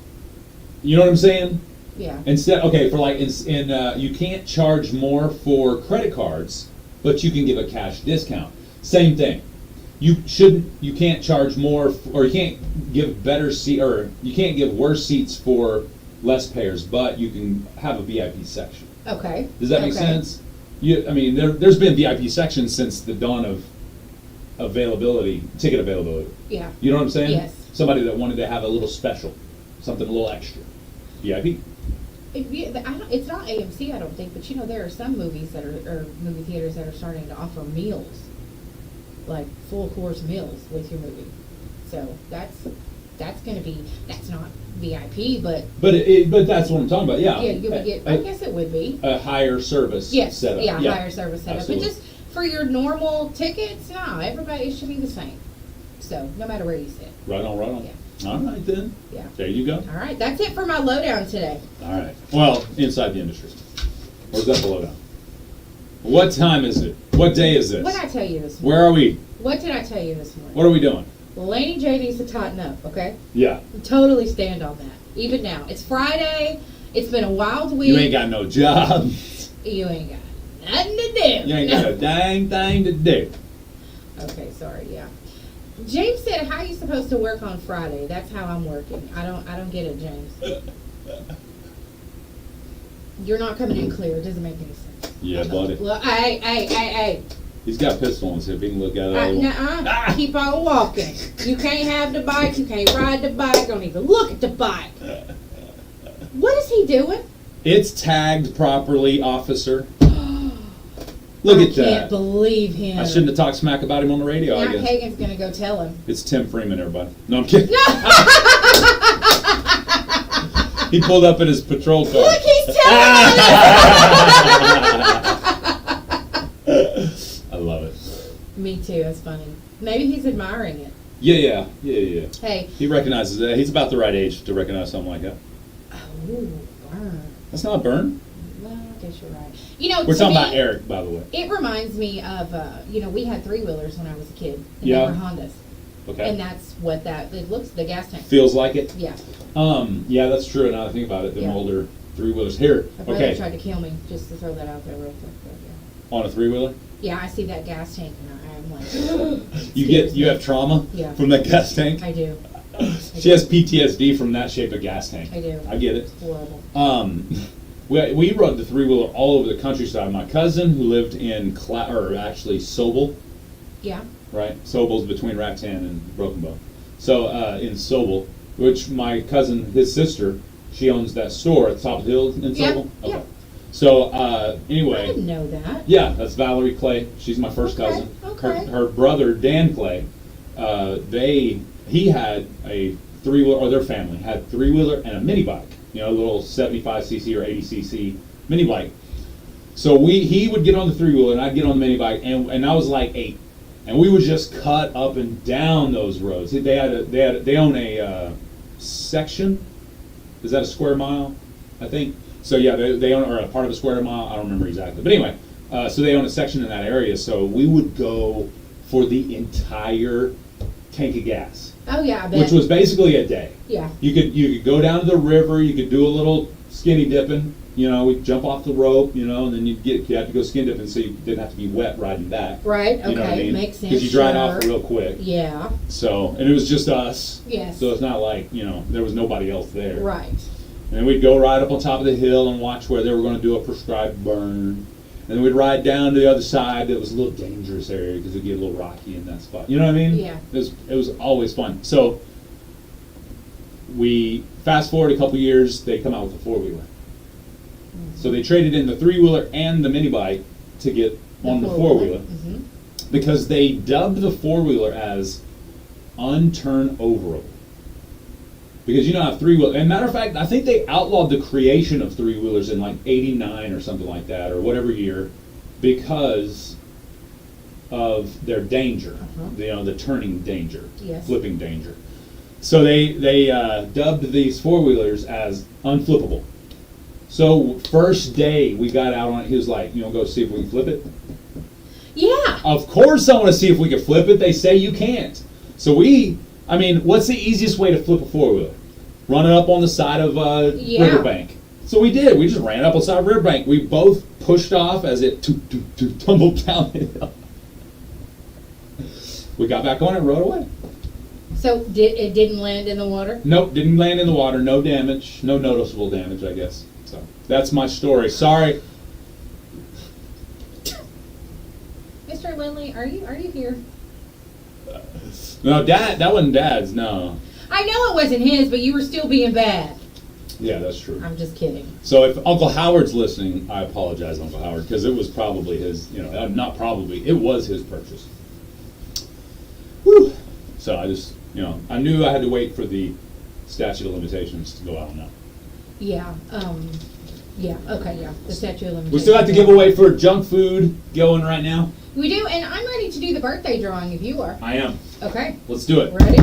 You know what I'm saying? Yeah. Instead, okay, for like you can't charge more for credit cards, but you can give a cash discount. Same thing. You can't charge more, or you can't give better seat, or you can't give worse seats for less payers, but you can have a VIP section. Okay. Does that make sense? I mean, there's been VIP sections since the dawn of ticket availability. Yeah. You know what I'm saying? Yes. Somebody that wanted to have a little special, something a little extra. VIP. It's not AMC, I don't think, but there are some movies that or movie theaters that are starting to offer meals, like full course meals with your movie. So that's not VIP, but that's what I'm talking about. Yeah. yeah, you would get. I guess it would be a higher service yes, setup. yeah, higher service setup. Absolutely. But just for your normal tickets, no, everybody should be the same. So no matter where you sit. Right on, right on. Yeah. All right then. Yeah. There you go. All right, that's it for my lowdown today. All right. Well, inside the industry. Where's that the lowdown? What time is it? What day is this? What did I tell you this morning? Where are we? What did I tell you this morning? What are we doing? Laney J needs to tighten up, okay? Yeah. Totally stand on that. Even now. It's Friday. It's been a wild week. You ain't got no job. You ain't got nothing to do. You ain't got a dang thing to do. Okay, sorry, yeah. James said, how are you supposed to work on Friday? That's how I'm working. I don't get it, James. You're not coming in clear. It doesn't make any sense. Yeah, buddy. Look, hey. He's got a pistol on his hip. He can look at it all he wants. Keep on walking. You can't have the bike. You can't ride the bike. Don't even look at the bike. What is he doing? It's tagged properly, officer. Look at that. I can't believe him. I shouldn't have talked smack about him on the radio, Now I guess. Kagan's going to go tell him. It's Tim Freeman, everybody. No, I'm kidding. He pulled up in his patrol car. Look, he's telling I love it. Me too. That's funny. Maybe he's admiring it. Yeah. Hey. He recognizes that. He's about the right age to recognize something like that. Oh, burn. That's not a burn. Well, I guess you're right. We're talking about Eric, by the way. It reminds me of, we had three-wheelers when I was a kid. And Yeah. they were Hondas. Okay. And that's what it looks, the gas tank. Feels like it? Yeah. Yeah, that's true. Now that I think about it, them older three-wheelers. Here, My brother tried to kill me, just to throw that out there real quick. But yeah. On a three-wheeler? Yeah, I see that gas tank and I'm like, You have trauma from that gas tank? I do. She has PTSD from that shape of gas tank. I do. I get it. It's horrible. We rode the three-wheeler all over the countryside. My cousin, who lived in Sobel. Yeah. Right? Sobel's between Rattan and Broken Bow. So in Sobel, which my cousin, his sister, she owns that store at the top of the hill in Sobel. Okay. Yeah. So anyway. I didn't know that. Yeah, that's Valerie Clay. She's my first cousin. Okay. Her brother, Dan Clay, he had a three-wheeler, or their family had three-wheeler and a mini bike. A little 75cc or 80cc mini bike. So he would get on the three-wheeler and I'd get on the mini bike, and I was like 8, and we would just cut up and down those roads. They own a section. Is that a square mile? I think so. Yeah, they own, or a part of a square mile. I don't remember exactly, but anyway, so they own a section in that area. So we would go for the entire tank of gas. Oh yeah, I bet. Which was basically a day. Yeah. You could go down to the river. You could do a little skinny dipping. We'd jump off the rope. And then you have to go skin dipping, so you didn't have to be wet riding back. Right. Okay. You know what I mean? Makes sense. Because you dried off real quick. Yeah. So, and it was just us. Yes. So it's not like there was nobody else there. Right. And then we'd go right up on top of the hill and watch where they were going to do a prescribed burn. And then we'd ride down to the other side. That was a little dangerous area because it'd get a little rocky in that spot. You know what I mean? Yeah. It was always fun. So we fast forward a couple years, they come out with a four-wheeler. So they traded in the three-wheeler and the mini bike to get on the four-wheeler. because they dubbed the four-wheeler as unturnoverable. Because you don't have three-wheelers. And matter of fact, I think they outlawed the creation of three-wheelers in like 89 or something like that, or whatever year, because of their danger, the turning danger, Yes. flipping danger. So they dubbed these four-wheelers as unflippable. So first day we got out on it, he was like, "You want to go see if we can flip it?" Yeah. Of course I want to see if we can flip it. They say you can't. So what's the easiest way to flip a four-wheeler? Run it up on the side of a riverbank. So we did. We just ran it up on the side of a riverbank. We both pushed off as it tumbled down the hill. We got back on it and rode away. So it didn't land in the water? Nope, didn't land in the water. No damage. No noticeable damage, I guess. So that's my story. Sorry. Mr. Lindley, are you here? No, Dad. That wasn't Dad's. No. I know it wasn't his, but you were still being bad. Yeah, that's true. I'm just kidding. So if Uncle Howard's listening, I apologize, Uncle Howard, because it was probably his. Not probably. It was his purchase. Whew. So I just, I knew I had to wait for the statute of limitations to go out on that. Yeah. Yeah. Okay. Yeah. The statute of limitations. We still have to give away for junk food going right now. We do, and I'm ready to do the birthday drawing if you are. I am. Okay. Let's do it. Ready?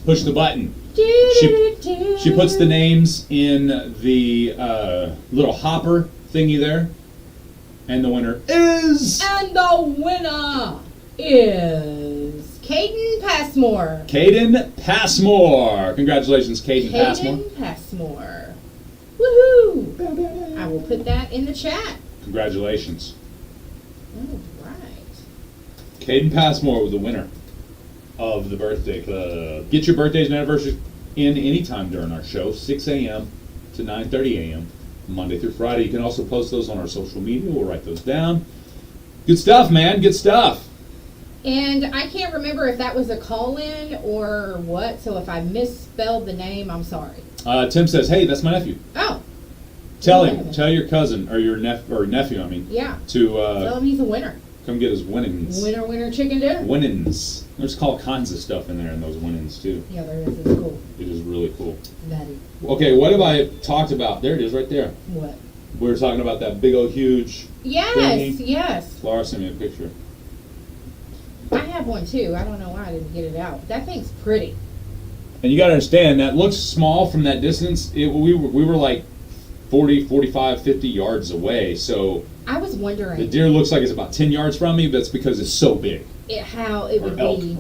Push the button. She puts the names in the little hopper thingy there, and the winner is. And the winner is Caden Passmore. Caden Passmore. Congratulations, Caden Passmore. Caden Passmore. Woohoo! I will put that in the chat. Congratulations. All right. Caden Passmore was the winner of the birthday club. Get your birthdays and anniversaries in anytime during our show, 6 a.m. to 9:30 a.m. Monday through Friday. You can also post those on our social media. We'll write those down. Good stuff, man. Good stuff. And I can't remember if that was a call-in or what, so if I misspelled the name, I'm sorry. Tim says, "Hey, that's my nephew." Oh. Tell him. Tell your cousin or your nephew. I mean. Yeah. To tell him he's a winner. Come get his winnings. Winner, chicken dinner. Winnings. There's all kinds of stuff in there in those winnings too. Yeah, there is. It's cool. It is really cool. That is. Okay, what have I talked about? There it is, right there. What? We were talking about that big old huge. Yes. thingy. Yes. Laura sent me a picture. I have one too. I don't know why I didn't get it out. That thing's pretty. And you got to understand, that looks small from that distance. We were like 40, 45, 50 yards away. So I was wondering. the deer looks like it's about 10 yards from me, but it's because it's so big. How it would elk, be or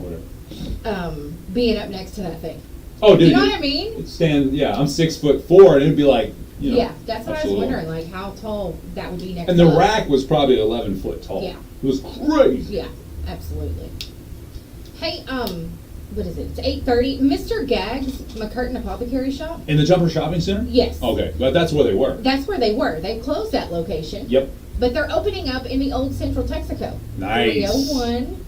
whatever. Being up next to that thing. Oh, dude. You know what I mean? It stands, yeah, I'm 6'4", and it'd be like, Yeah, that's what absolutely. I was wondering, like how tall that would be next And to the us. rack was probably 11 foot tall. Yeah. It was crazy. Yeah, absolutely. Hey, what is it? It's 8:30. Mr. Gagg's McCurtain Apothecary Shop. In the Jumper Shopping Center? Yes. Okay, but that's where they were. That's where they were. They closed that location. Yep. But they're opening up in the old Central Texaco. Nice. 301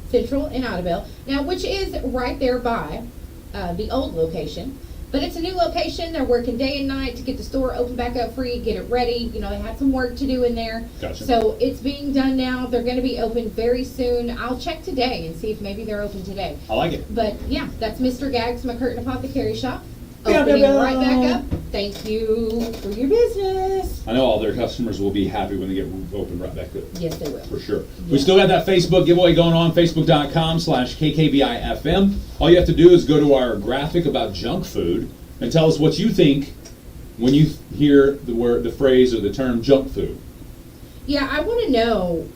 Central in Audubon. Now, which is right there by the old location. But it's a new location. They're working day and night to get the store open back up for you, get it ready. You know, they had some work to do in there. Gotcha. So it's being done now. They're going to be open very soon. I'll check today and see if maybe they're open today. I like it. But yeah, that's Mr. Gagg's McCurtain Apothecary Shop. Meow, Opening meow, right meow. back up. Thank you for your business. I know all their customers will be happy when they get open right back up. Yes, they will. For sure. Yeah. We still got that Facebook giveaway going on, facebook.com/KKBIFM. All you have to do is go to our graphic about junk food and tell us what you think when you hear the phrase or the term junk food. Yeah, I want to know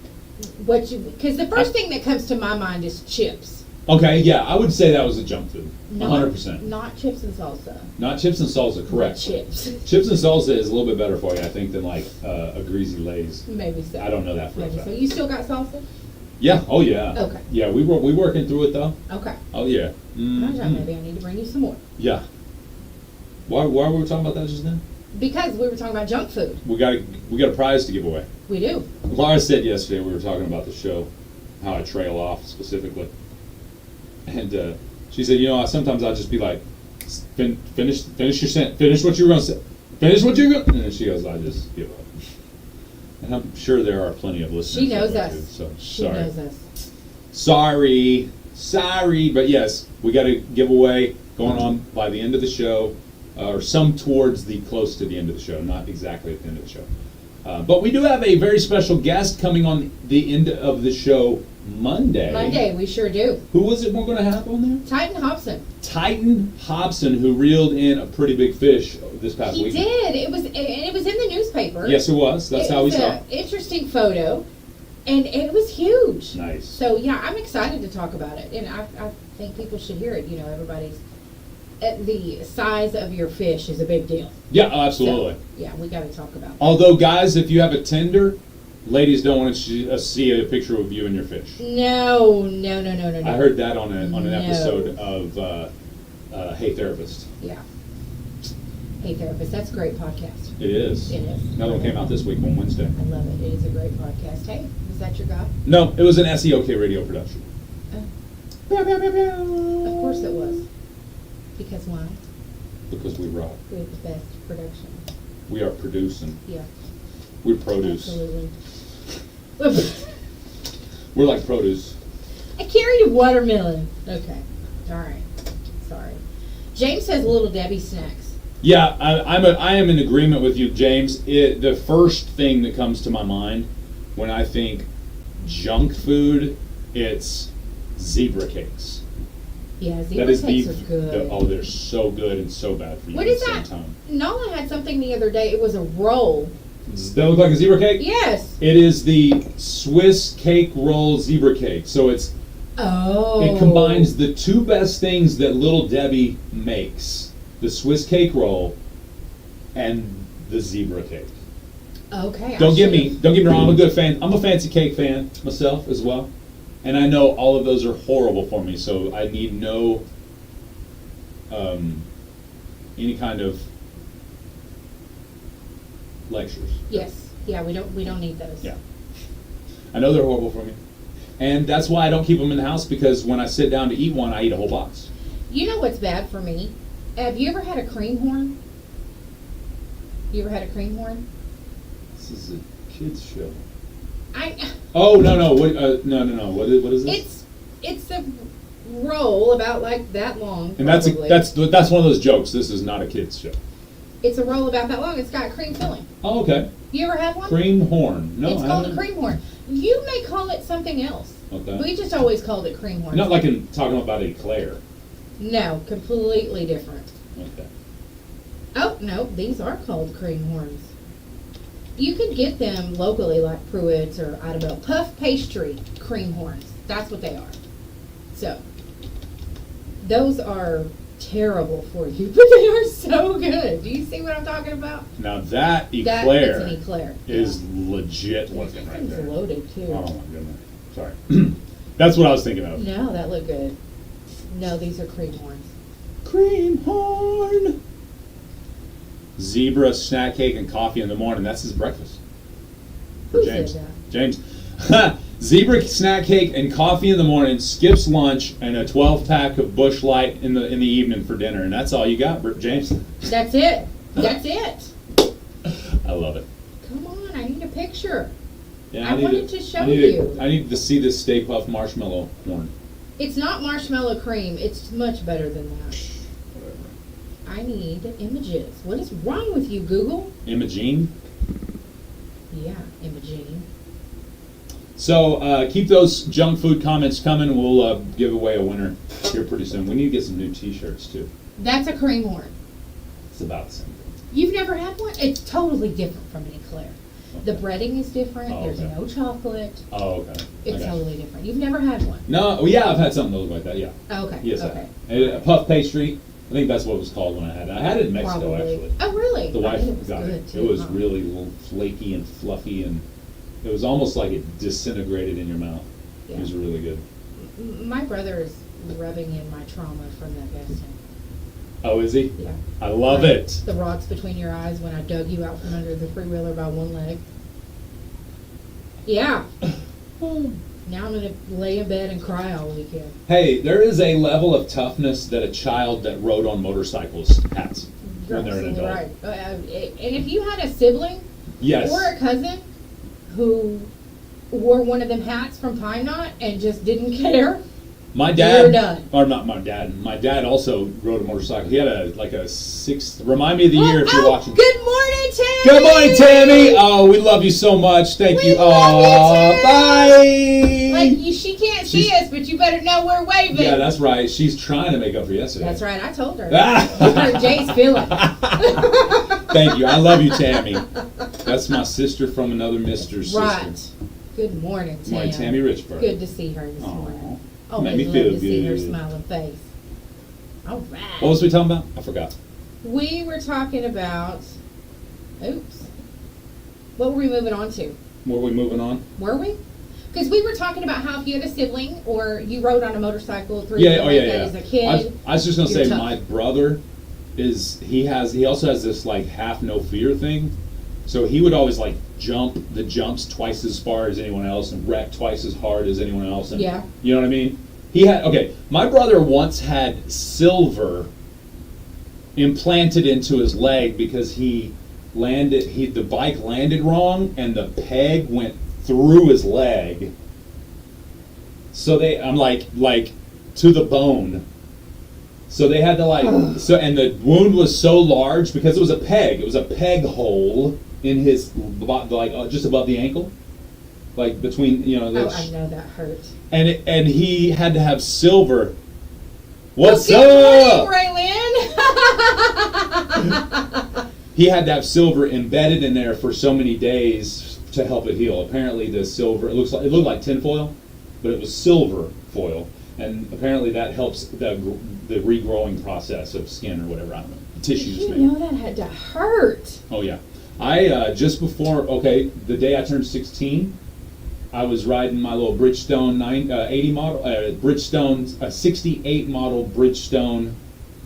what you, because the first thing that comes to my mind is chips. Okay, yeah, I would say that was a junk food. 100%. Not chips and salsa. Not chips and salsa, correct. Chips. Chips and salsa is a little bit better for you, I think, than like a greasy Lay's. Maybe so. I don't know that for a Maybe fact. so. You still got salsa? Yeah, oh yeah. Okay. Yeah, we working through it though. Okay. Oh yeah. Maybe I need to bring you some more. Yeah. Why were we talking about that just then? Because we were talking about junk food. We got a prize to give away. We do. Laura said yesterday we were talking about the show, how I trail off specifically, and she said, sometimes I'll just be like, finish your sentence, finish what you're going to say, finish what you're going, and then she goes, I just give up. And I'm sure there are plenty of listeners. She knows out us. there, too, so She sorry. knows us. Sorry, but yes, we got a giveaway going on by the end of the show, or some towards the close to the end of the show, not exactly at the end of the show. But we do have a very special guest coming on the end of the show Monday. Monday, we sure do. Who was it we're going to have on there? Titan Hobson. Titan Hobson, who reeled in a pretty big fish this past He weekend. did. It was in the newspaper. Yes, it was. That's how we saw it. Interesting photo, and it was huge. Nice. So yeah, I'm excited to talk about it, and I think people should hear it. You know, everybody's the size of your fish is a big deal. Yeah, absolutely. So, yeah, we got to talk about it. Although, guys, if you have a Tinder, ladies don't want to see a picture of you and your fish. No. I heard that on an episode of Hey Therapist. Yeah. Hey Therapist, that's a great podcast. It is. It is. Another one came out this week on Wednesday. I love it. It is a great podcast. Hey, is that your guy? No, it was an SEOK radio production. Of course it was. Because why? Because we rock. We have the best production. We are producing. Yeah. We're produce. Absolutely. We're like produce. I carried a watermelon. Okay. All right. Sorry. James says Little Debbie snacks. Yeah, I am in agreement with you, James. The first thing that comes to my mind when I think junk food, it's zebra cakes. Yeah, zebra cakes are good. Oh, they're so good and so bad for you What at is the same that? time. Nala had something the other day. It was a roll. Does that look like a zebra cake? Yes. It is the Swiss cake roll zebra cake. So it combines the two best things that Little Debbie makes: the Swiss cake roll and the zebra cake. Okay. Don't get me wrong. I'm a good fan. I'm a fancy cake fan myself as well, and I know all of those are horrible for me. So I need no any kind of lectures. Yes. Yeah, we don't need those. Yeah. I know they're horrible for me. And that's why I don't keep them in the house, because when I sit down to eat one, I eat a whole box. You know what's bad for me? Have you ever had a cream horn? You ever had a cream horn? This is a kids show. Oh no! No! What is this? It's a roll about like that long. And that's probably. that's one of those jokes. This is not a kids show. It's a roll about that long. It's got cream filling. Oh, okay. You ever had one? Cream horn. No, it's I called a haven't. cream horn. You may call it something else. Okay. We just always called it cream horn. Not like in talking about eclair. No, completely different. Okay. Oh no, these are called cream horns. You could get them locally, like Pruitt's or I don't know, puff pastry cream horns. That's what they are. So those are terrible for you, but they are so good. Do you see what I'm talking about? Now that eclair, that's an eclair. is legit looking right It's there. loaded too. Oh my goodness. Sorry. That's what I was thinking of. No, that looked good. No, these are cream horns. Cream horn. Zebra, snack cake, and coffee in the morning. That's his breakfast. For Who James. said that? James. Zebra, snack cake, and coffee in the morning, skips lunch, and a 12-pack of Busch Light in the evening for dinner. And that's all you got, James? That's it. That's it. I love it. Come on, I need a picture. Yeah, I wanted to show you. I need to see this Stay Puft marshmallow horn. It's not marshmallow cream. It's much better than that. I need images. What is wrong with you, Google? Imogene? Yeah, Imogene. So keep those junk food comments coming. We'll give away a winner here pretty soon. We need to get some new T-shirts too. That's a cream horn. It's about the same thing. You've never had one? It's totally different from an eclair. The breading is different. Oh, There's okay. no chocolate. Oh, okay. It's totally different. You've never had one? No, well, yeah, I've had something that looked like that, yeah. Okay. Yes, okay. I have. And a puff pastry. I think that's what it was called when I had it. I had it in Mexico, Probably. actually. Oh, really? The I wife bet it was got good, it. too, It was huh? really little flaky and fluffy, and it was almost like it disintegrated in your mouth. It was really good. My brother is rubbing in my trauma from that gas tank. Oh, is he? Yeah. I love Like, it. The rocks between your eyes when I dug you out from under the three-wheeler by one leg. Yeah. Now I'm going to lay in bed and cry all weekend. Hey, there is a level of toughness that a child that rode on motorcycles has when they're an Absolutely adult. right. And if you had a sibling Yes. or a cousin who wore one of them hats from Pine Knot and just didn't care. My You're dad, done. or not my dad. My dad also rode a motorcycle. He had a six. Remind me of the year if you're watching. Good morning, Tammy. Good morning, Tammy. Oh, we love you so much. Thank you. Oh, bye. Like she can't see us, but you better know we're waving. Yeah, that's right. She's trying to make up for yesterday. That's right. I told her. Hurt Jay's feeling. Thank you. I love you, Tammy. That's my sister from another Mister's Right. sister. Good morning, Tam. My Tammy Richburg. Good to see her this morning. Oh, Made me love feel to see her good. smiling face. All right. What was we talking about? I forgot. We were talking about. Oops. What were we moving on to? Were we moving on? Were we? Because we were talking about how if you had a sibling or you rode on a motorcycle through Yeah. the Oh, yeah. that Yeah. as a kid. I was just gonna you're say tough. my brother he also has this like half no fear thing. So he would always like jump the jumps twice as far as anyone else and wreck twice as hard as anyone else. And, Yeah. You know what I mean? My brother once had silver implanted into his leg because the bike landed wrong and the peg went through his leg. So I'm like to the bone. So they had to and the wound was so large because it was a peg hole in his just above the ankle, like between I know that hurt. and he had to have silver. What's Good up? morning, Raylan. He had to have silver embedded in there for so many days to help it heal. Apparently, the silver it looked like tinfoil, but it was silver foil, and apparently that helps the regrowing process of skin or whatever. I don't know. Tissues. You maybe. know that had to hurt. Oh yeah, I just before the day I turned 16, I was riding my little Bridgestone 80 model, Bridgestone 68 model Bridgestone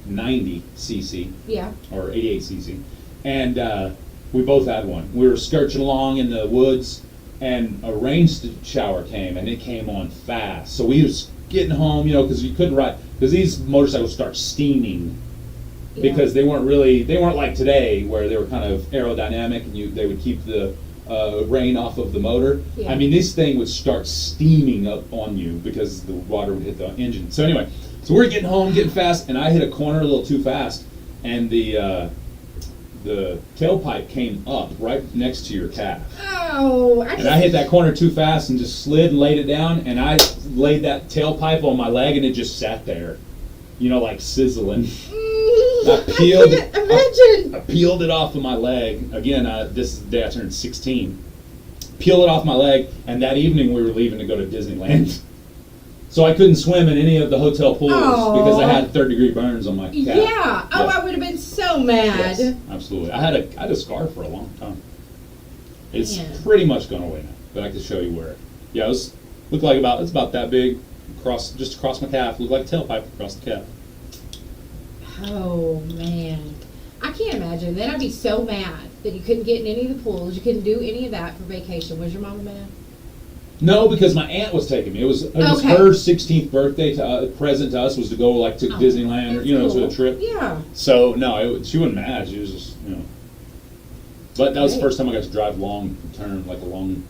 90 cc. Yeah. Or 88 cc, and we both had one. We were skirting along in the woods, and a rain shower came, and it came on fast. So we was getting home, because you couldn't ride because these motorcycles start steaming. Yeah. Because they weren't like today where they were kind of aerodynamic and they would keep the rain off of the motor. Yeah. I mean, this thing would start steaming up on you because the water would hit the engine. So anyway, we're getting home, getting fast, and I hit a corner a little too fast, and the tailpipe came up right next to your calf. Oh, And I hit that corner too fast and just slid and laid it down, and I laid that tailpipe on my leg, and it just sat there, like sizzling. I peeled it off of my leg. Again, this is the day I turned 16. Peeled it off my leg, and that evening we were leaving to go to Disneyland. So I couldn't swim in any of the hotel pools because I had 3rd-degree burns on my calf. Yeah. Oh, I would have been so mad. Yes, absolutely. I had a scar for a long time. It's Man. pretty much gone away now, but I can show you where. Yeah, it's about that big, just across my calf. Looked like a tailpipe across the calf. Oh, man. I can't imagine. Then I'd be so mad that you couldn't get in any of the pools. You couldn't do any of that for vacation. Was your mama mad? No, because my aunt was taking me. It was Okay. her 16th birthday present to us was to go to Disneyland or to cool. a trip. Yeah. So no, she wasn't mad. She was just But that was the Great. first time I got to drive long term, like a long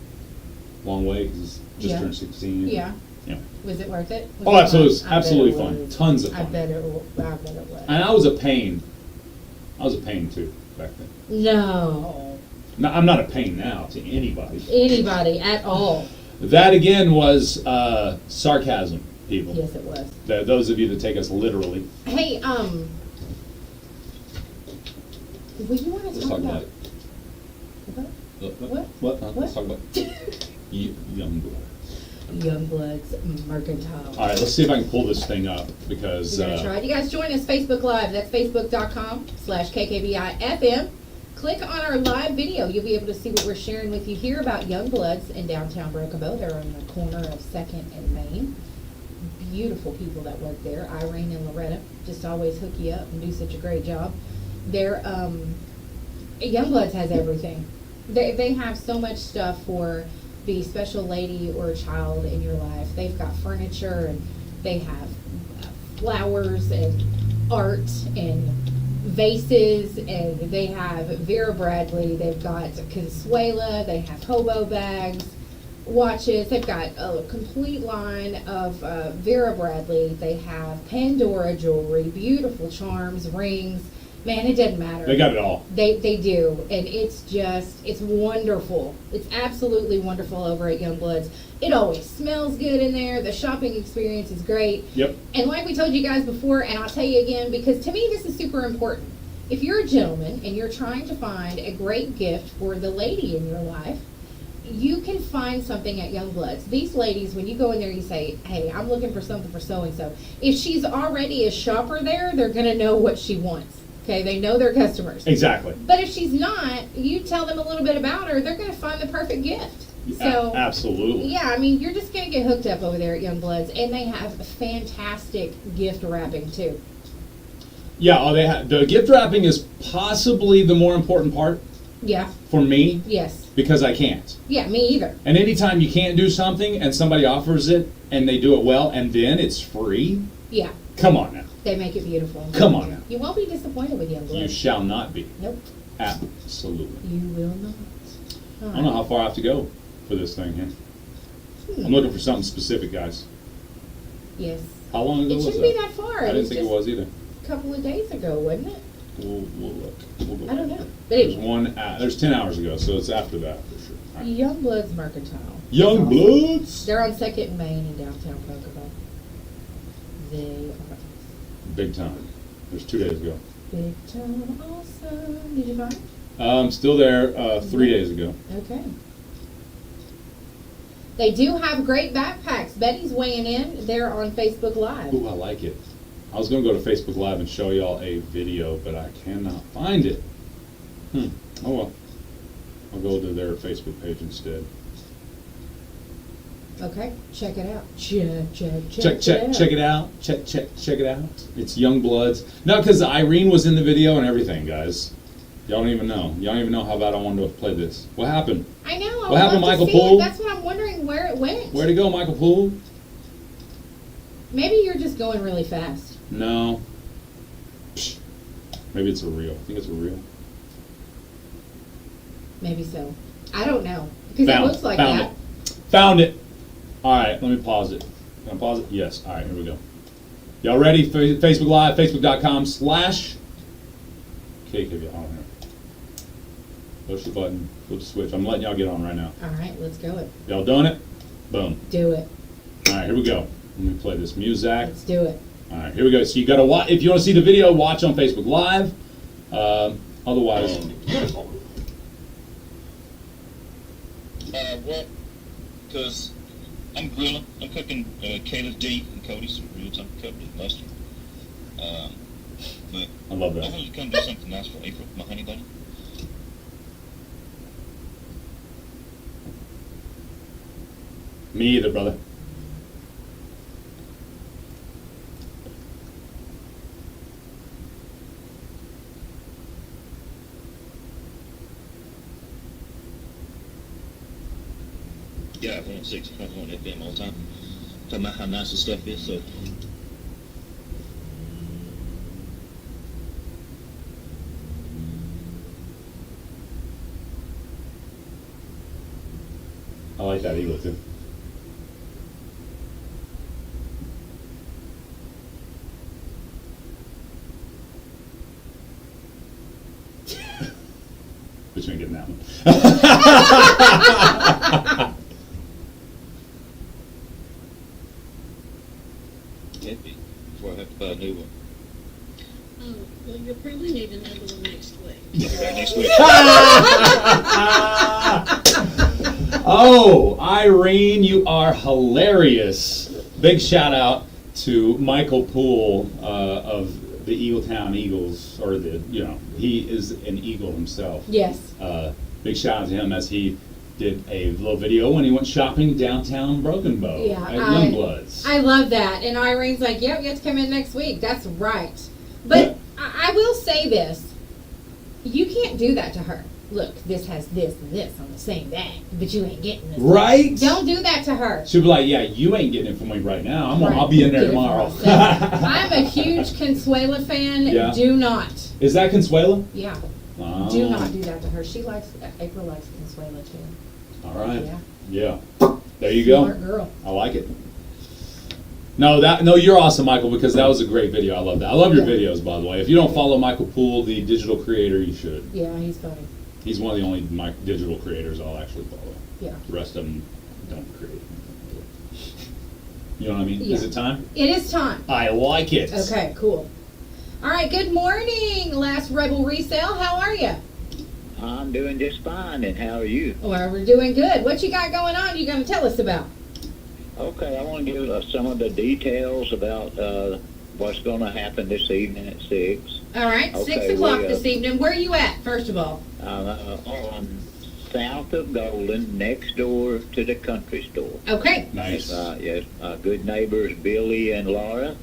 way because just turned 16. Yeah. Yeah. Was it worth it? Was Oh, it absolutely, fun? I bet absolutely it fun. was. Tons of I fun. bet it was. And I was a pain. Too back then. No. No, I'm not a pain now to anybody. Anybody at all. That again was sarcasm, people. Yes, it was. Those of you that take us literally. Hey, would you want to Let's talk talk about? about what? Let's talk about young blood. Youngbloods Mercantile. All right, let's see if I can pull this thing up because. We're gonna try it. You guys join us Facebook Live. That's facebook.com/KKBI-FM. Click on our live video. You'll be able to see what we're sharing with you here about Youngbloods in downtown Broken Bow. They're on the corner of 2nd and Main. Beautiful people that work there. Irene and Loretta just always hook you up and do such a great job. They're Youngbloods has everything. They have so much stuff for the special lady or child in your life. They've got furniture and they have flowers and art and vases, and they have Vera Bradley. They've got Consuela. They have hobo bags. watches. They've got a complete line of Vera Bradley. They have Pandora jewelry, beautiful charms, rings. Man, it doesn't matter. They got it all. They do, and it's wonderful. It's absolutely wonderful over at Youngbloods. It always smells good in there. The shopping experience is great. Yep. And like we told you guys before, and I'll tell you again, because to me this is super important. If you're a gentleman and you're trying to find a great gift for the lady in your life, you can find something at Youngbloods. These ladies, when you go in there, you say, hey, I'm looking for something for so-and-so. If she's already a shopper there, they're going to know what she wants. Okay, they know their customers. Exactly. But if she's not, you tell them a little bit about her, they're going to find the perfect gift. So absolutely. Yeah, I mean, you're just going to get hooked up over there at Youngbloods, and they have fantastic gift wrapping too. Yeah, they have, the gift wrapping is possibly the more important part Yeah. for me Yes. because I can't. Yeah, me either. And anytime you can't do something and somebody offers it and they do it well and then it's free, Yeah. come on now. They make it beautiful. Come on now. You won't be disappointed with Youngbloods. You shall not be. Nope. Absolutely. You will not. I don't know how far I have to go for this thing here. I'm looking for something specific, guys. Yes. How long ago It was shouldn't that? be that far. I It didn't was think it just was either. a couple of days ago, wasn't it? We'll look. We'll go I don't back. know. But There's anyway. there's 10 hours ago, so it's after that for sure. All right. Youngbloods Mercantile. Youngbloods. They're on 2nd and Main in downtown Pocatello. They are Big time. There's 2 days ago. big time awesome. Did you find it? Still there 3 days ago. Okay. They do have great backpacks. Betty's weighing in. They're on Facebook Live. Ooh, I like it. I was going to go to Facebook Live and show y'all a video, but I cannot find it. Oh well. I'll go to their Facebook page instead. Okay, check it out. Check Check it out. Check it out. It's Youngbloods. No, because Irene was in the video and everything, guys. Y'all don't even know. Y'all don't even know how bad I wanted to play this. What happened? I know. What happened, Michael Poole? That's what I'm wondering where it went. Where'd it go, Michael Poole? Maybe you're just going really fast. No. Psh. Maybe it's a reel. I think it's a reel. Maybe so. I don't know. Because it looks like that. Found it. All right, let me pause it. Can I pause it? Yes. All right, here we go. Y'all ready? Facebook Live, facebook.com/KKV. I don't know. Push the button, flip the switch. I'm letting y'all get on right now. All right, let's go. Y'all doing it? Boom. Do it. All right, here we go. Let me play this music. Let's do it. All right, here we go. So you got to watch. If you want to see the video, watch on Facebook Live. Otherwise, what? Because I'm grilling. I'm cooking Kayla's D and Cody some real time covered with mustard. But I love that. I wanted to come do something nice for April, my honey bunny. Me either, brother. Yeah, I've on 6. I've on FM all the time. Talking about how nice the stuff is, so. I like that eagle too. But you ain't getting that one. Can't be before I have to buy a new one. Oh, well, you'll probably need another one next week. Right next week. Oh, Irene, you are hilarious. Big shout out to Michael Poole of the Eagletown Eagles, or he is an Eagle himself. Yes. Big shout out to him as he did a little video when he went shopping downtown Broken Bow at Youngbloods. I love that. And Irene's like, yep, you have to come in next week. That's right. But I will say this. You can't do that to her. Look, this has this and this on the same bag, but you ain't getting this. Right? Don't do that to her. She'll be like, yeah, you ain't getting it from me right now. I'll be in there tomorrow. I'm a huge Consuela fan. Yeah. Do not. Is that Consuela? Yeah. Oh. Do not do that to her. April likes Consuela too. All right. Yeah. Yeah. There you go. Smart girl. I like it. No, you're awesome, Michael, because that was a great video. I love that. I love your videos, by the way. If you don't follow Michael Poole, the digital creator, you should. Yeah, he's funny. He's one of the only digital creators I'll actually follow. Yeah. The rest of them don't create. You know what I mean? Yeah. Is it time? It is time. I like it. Okay, cool. All right, good morning, Last Rebel Resale. How are you? I'm doing just fine, and how are you? Well, we're doing good. What you got going on you going to tell us about? Okay, I want to give some of the details about what's going to happen this evening at 6. All right, Okay, 6 o'clock we, this evening. Where are you at, first of all? On south of Golden, next door to the country store. Okay. Nice. Yes, good neighbors Billy and Laura.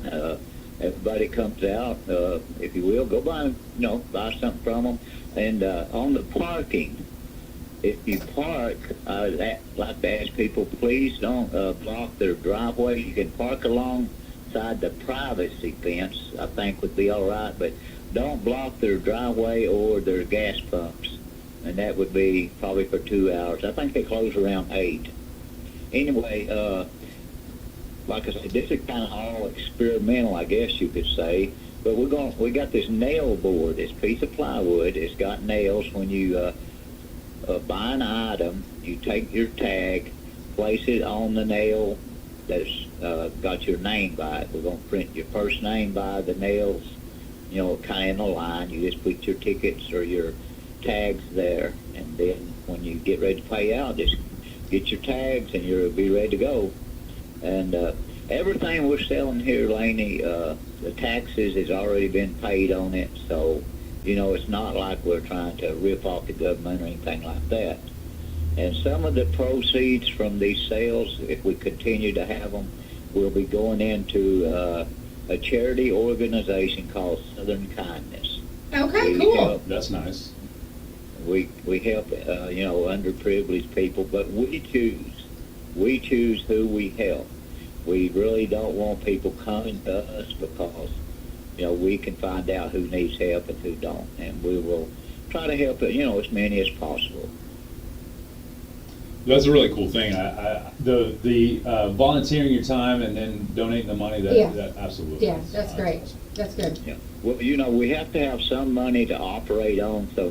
Everybody comes out. If you will, go buy something from them. And on the parking, if you park, I'd like to ask people, please don't block their driveway. You can park alongside the privacy fence, I think would be all right, but don't block their driveway or their gas pumps. And that would be probably for 2 hours. I think they close around 8. Anyway, like I said, this is kind of all experimental, I guess you could say. But we got this nail board, this piece of plywood. It's got nails. When you buy an item, you take your tag, place it on the nail that's got your name by it. We're going to print your first name by the nails, kind of in a line. You just put your tickets or your tags there, and then when you get ready to pay out, just get your tags and you'll be ready to go. And everything we're selling here, Laney, the taxes has already been paid on it, so it's not like we're trying to rip off the government or anything like that. And some of the proceeds from these sales, if we continue to have them, will be going into a charity organization called Southern Kindness. Okay, cool. That's nice. We help underprivileged people, but we choose who we help. We really don't want people coming to us because we can find out who needs help and who don't, and we will try to help as many as possible. That's a really cool thing. The volunteering your time and then donating the money. That absolutely. Yeah, that's great. Awesome. That's good. Yeah. Well, we have to have some money to operate on, so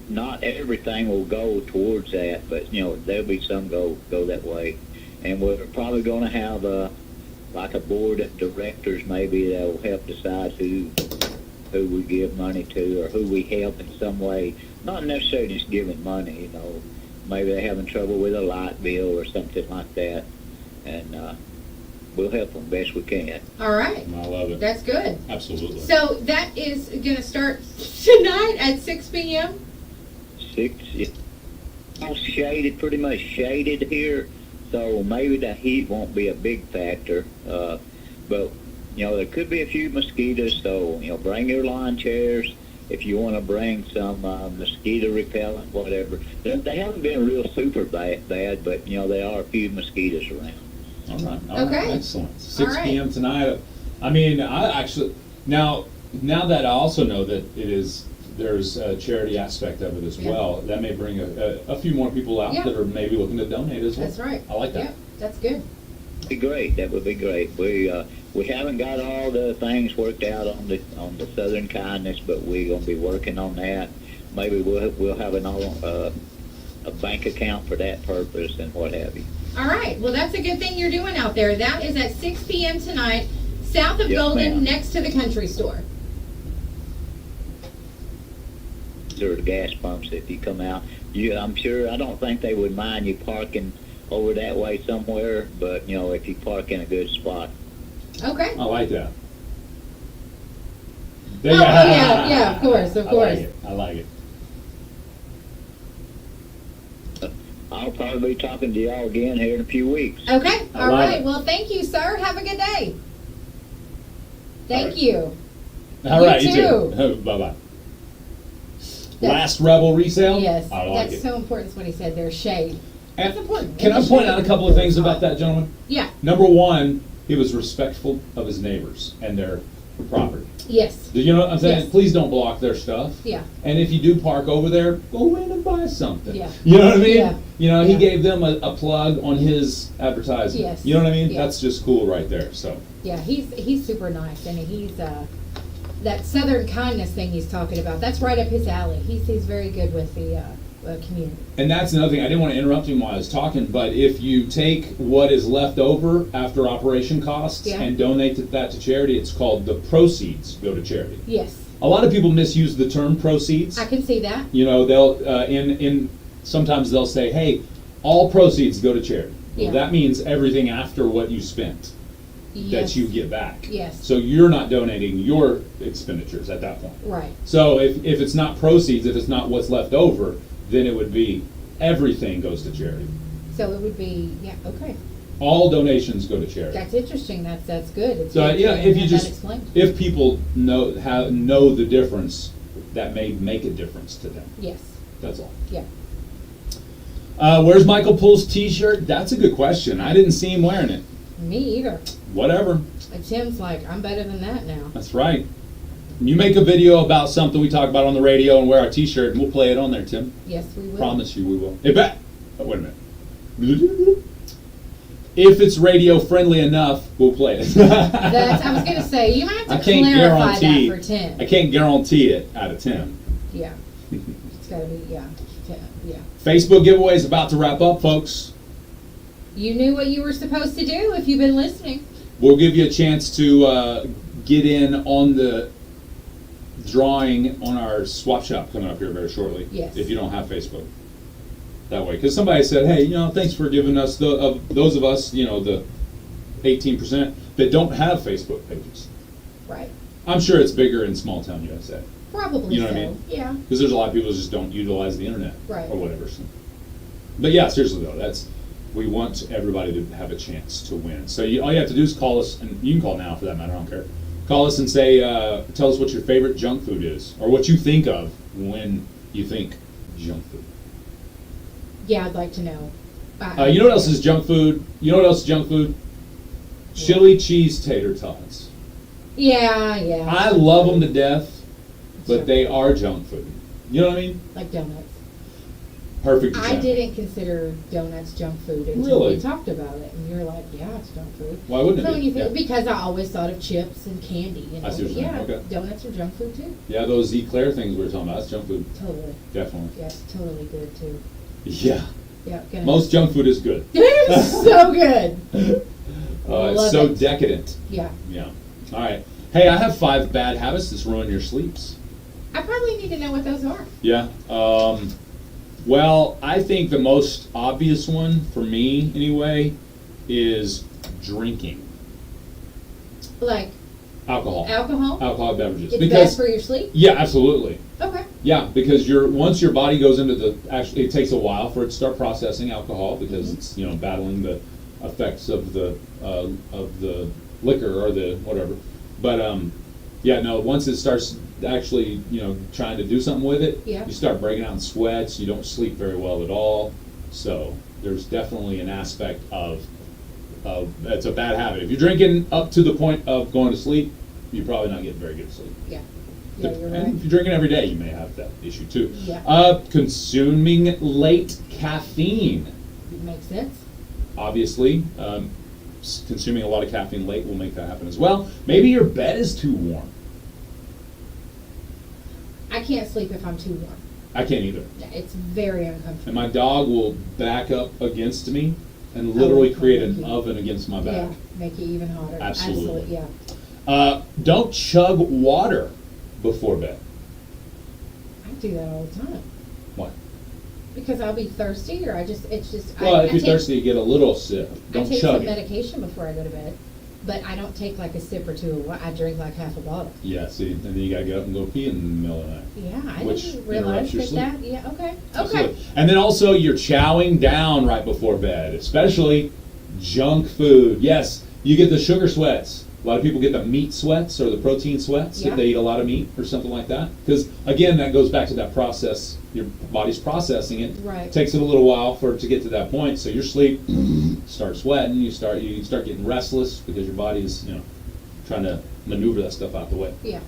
not everything will go towards that, but there'll be some go that way, and we're probably going to have like a board of directors maybe that will help decide who we give money to or who we help in some way. Not necessarily just giving money, maybe they're having trouble with a light bill or something like that, and we'll help them best we can. All right. I love it. That's good. Absolutely. So that is going to start tonight at 6 p.m.? 6, yeah. All shaded, pretty much shaded here, so maybe the heat won't be a big factor. But, there could be a few mosquitoes, so, bring your lawn chairs. If you want to bring some mosquito repellent, whatever. They haven't been real super bad, but, there are a few mosquitoes around. All right. Okay. Excellent. 6 p.m. tonight. I mean, I actually now that I also know that there's a charity aspect of it as well. That may bring a few more people out that are maybe looking to donate as well. That's right. I like that. Yeah, that's good. Be great. That would be great. We haven't got all the things worked out on the Southern Kindness, but we're going to be working on that. Maybe we'll have a bank account for that purpose and what have you. All right. Well, that's a good thing you're doing out there. That is at 6 p.m. tonight, south of Golden, ma'am. next to the country store. There are gas pumps if you come out. I don't think they would mind you parking over that way somewhere, but, if you park in a good spot. Okay. I like that. Yeah, of course. I like it. I'll probably be talking to y'all again here in a few weeks. Okay. All like right. it. Well, thank you, sir. Have a good day. Thank you. All right, you too. too. Bye-bye. Last Rebel resale? Yes. I like That's it. so important. Is what he said. There's shade. And That's important. can I There's point shade. out a couple of things about that gentleman? Yeah. Number one, he was respectful of his neighbors and their property. Yes. You know what I'm saying? Yes. Please don't block their stuff. Yeah. And if you do park over there, go in and buy something. Yeah. You know what I mean? Yeah. You know, he Yeah. gave them a plug on his advertisement. Yes. You know what I mean? Yeah. That's just cool right there. So. Yeah, he's super nice, and he's that Southern kindness thing he's talking about. That's right up his alley. He's very good with the community. And that's another thing. I didn't want to interrupt him while I was talking, but if you take what is left over after operation costs Yeah. and donate that to charity, it's called the proceeds go to charity. Yes, A lot of people misuse the term proceeds. I can see that. You know, they'll sometimes they'll say, "Hey, all proceeds go to charity." Well, Yeah. that means everything after what you spent Yes. that you get back. Yes. So you're not donating your expenditures at that point. Right. So if it's not proceeds, if it's not what's left over, then it would be everything goes to charity. So it would be, yeah, okay. All donations go to charity. That's interesting. That's good. It's So good yeah, to if you have just that explained. if people know the difference, that may make a difference to them. Yes. That's all. Yeah. Where's Michael Pool's T-shirt? That's a good question. I didn't see him wearing it. Me either. Whatever. And Tim's like, I'm better than that now. That's right. You make a video about something we talk about on the radio and wear our T-shirt, and we'll play it on there, Tim. Yes, we will. Promise you we will. Hey, bet. Oh, wait a minute. If it's radio friendly enough, we'll play it. I was gonna say you might have to clarify that for Tim. I can't guarantee it out of 10. Yeah. It's gotta be 10. Yeah. Facebook giveaway is about to wrap up, folks. You knew what you were supposed to do if you've been listening. We'll give you a chance to get in on the drawing on our swap shop coming up here very shortly. Yes. If you don't have Facebook. That way, because somebody said, "Hey, thanks for giving us those of us, the 18% that don't have Facebook pages." Right. I'm sure it's bigger in small town USA. Probably You know so. what I mean? Yeah. Because there's a lot of people who just don't utilize the internet Right. or whatever. So. But yeah, seriously though, we want everybody to have a chance to win. So all you have to do is call us, and you can call now for that matter. I don't care. Call us and say, tell us what your favorite junk food is, or what you think of when you think junk food. Yeah, I'd like to know. You know what else is junk food? You know what else is junk food? Chili cheese tater tots. Yeah. I love them to death, but they are junk food. You know what I mean? Like donuts. Perfect example. I didn't consider donuts junk food until Really? we talked about it, and you're like, yeah, it's junk food. Why wouldn't So it be? you think, Yeah. because I always thought of chips and candy. I see what you're saying. Yeah, Okay. donuts are junk food too. Yeah, those Eclair things we were talking about, that's junk food. Totally. Definitely. Yes, totally good too. Yeah. Yeah. Gonna Most junk food is good. It's so good. It's Love so it. decadent. Yeah. Yeah. All right. Hey, I have 5 bad habits that ruin your sleeps. I probably need to know what those are. Yeah. Well, I think the most obvious one for me, anyway, is drinking Like alcohol. alcohol? Alcoholic beverages. It's bad for your sleep? Yeah, absolutely. Okay. Yeah, because once your body goes into it takes a while for it to start processing alcohol because it's battling the effects of the liquor or the whatever. But once it starts actually trying to do something with it, Yeah. you start breaking out in sweats. You don't sleep very well at all. So there's definitely an aspect of it's a bad habit. If you're drinking up to the point of going to sleep, you're probably not getting very good sleep. Yeah. Yeah, you're And right. if you're drinking every day, you may have that issue too. Yeah. Consuming late caffeine. Makes sense. Obviously, consuming a lot of caffeine late will make that happen as well. Maybe your bed is too warm. I can't sleep if I'm too warm. I can't either. Yeah, it's very uncomfortable. And my dog will back up against me and literally Oh, create okay. an oven against my back. Yeah, make it even hotter. Absolutely. Yeah. Don't chug water before bed. I do that all the time. Why? Because I'll be thirsty, or it's just. Well, if I you're take- thirsty, you get a little sip. Don't I take chug some it. medication before I go to bed, but I don't take like a sip or two of water. I drink like half a bottle. Yeah, see, and then you gotta get up and go pee in the middle of the night. Yeah, I Which didn't realize interrupts your that. sleep. Yeah. Okay. Okay. Absolutely. And then also you're chowing down right before bed, especially junk food. Yes, you get the sugar sweats. A lot of people get the meat sweats or the protein sweats Yeah. if they eat a lot of meat or something like that. Because again, that goes back to that process. Your body's processing it. Right. It takes it a little while for it to get to that point. So your sleep starts sweating. You start getting restless because your body's trying to maneuver that stuff out the way. Yeah.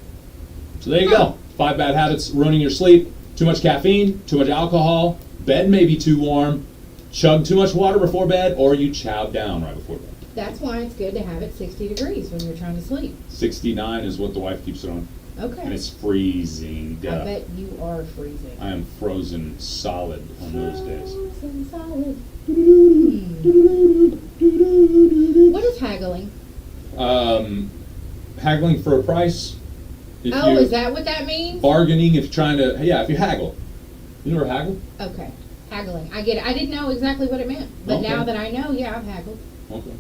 So there you go. 5 bad habits ruining your sleep. Too much caffeine, too much alcohol, bed may be too warm, chug too much water before bed, or you chow down right before bed. That's why it's good to have it 60 degrees when you're trying to sleep. 69 is what the wife keeps it on. Okay. And it's freezing. I bet you are freezing. I am frozen solid on those days. Frozen solid. What is haggling? Haggling for a price. If Oh, you- is that what that means? Bargaining, if you're trying to, yeah, if you haggle. You know what haggle? Okay. Haggling. I get it. I didn't know exactly what it meant. But Okay. now that I know, yeah, I've haggled. Okay.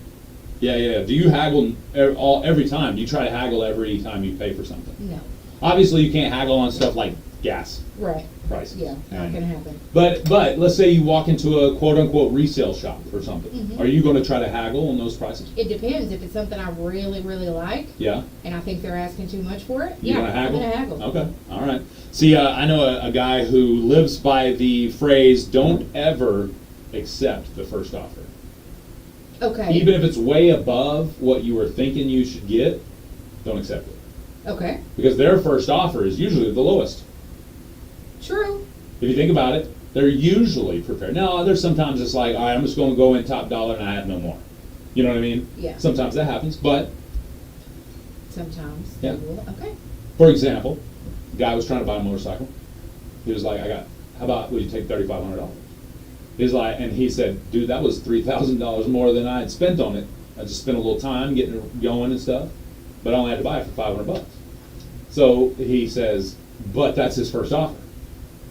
Yeah. Do you haggle every time? Do you try to haggle every time you pay for something? No. Obviously, you can't haggle on stuff like gas Right. prices. Yeah, not And- going to happen. But let's say you walk into a quote-unquote resale shop or something. Mhm. Are you going to try to haggle on those prices? It depends. If it's something I really, really like, Yeah. and I think they're asking too much for it, You yeah, gonna I'm haggle? going to haggle. Okay, all right. See, I know a guy who lives by the phrase, don't ever accept the first offer. Okay. Even if it's way above what you were thinking you should get, don't accept it. Okay. Because their first offer is usually the lowest. True. If you think about it, they're usually prepared. Now, there's sometimes it's like, all right, I'm just going to go in top dollar and I have no more. You know what I mean? Yeah. Sometimes that happens, but Sometimes. Yeah. They will. Okay. for example, the guy was trying to buy a motorcycle. He was like, how about, would you take $3,500? He's like, and he said, dude, that was $3,000 more than I had spent on it. I just spent a little time getting it going and stuff, but I only had to buy it for $500. So he says, but that's his first offer.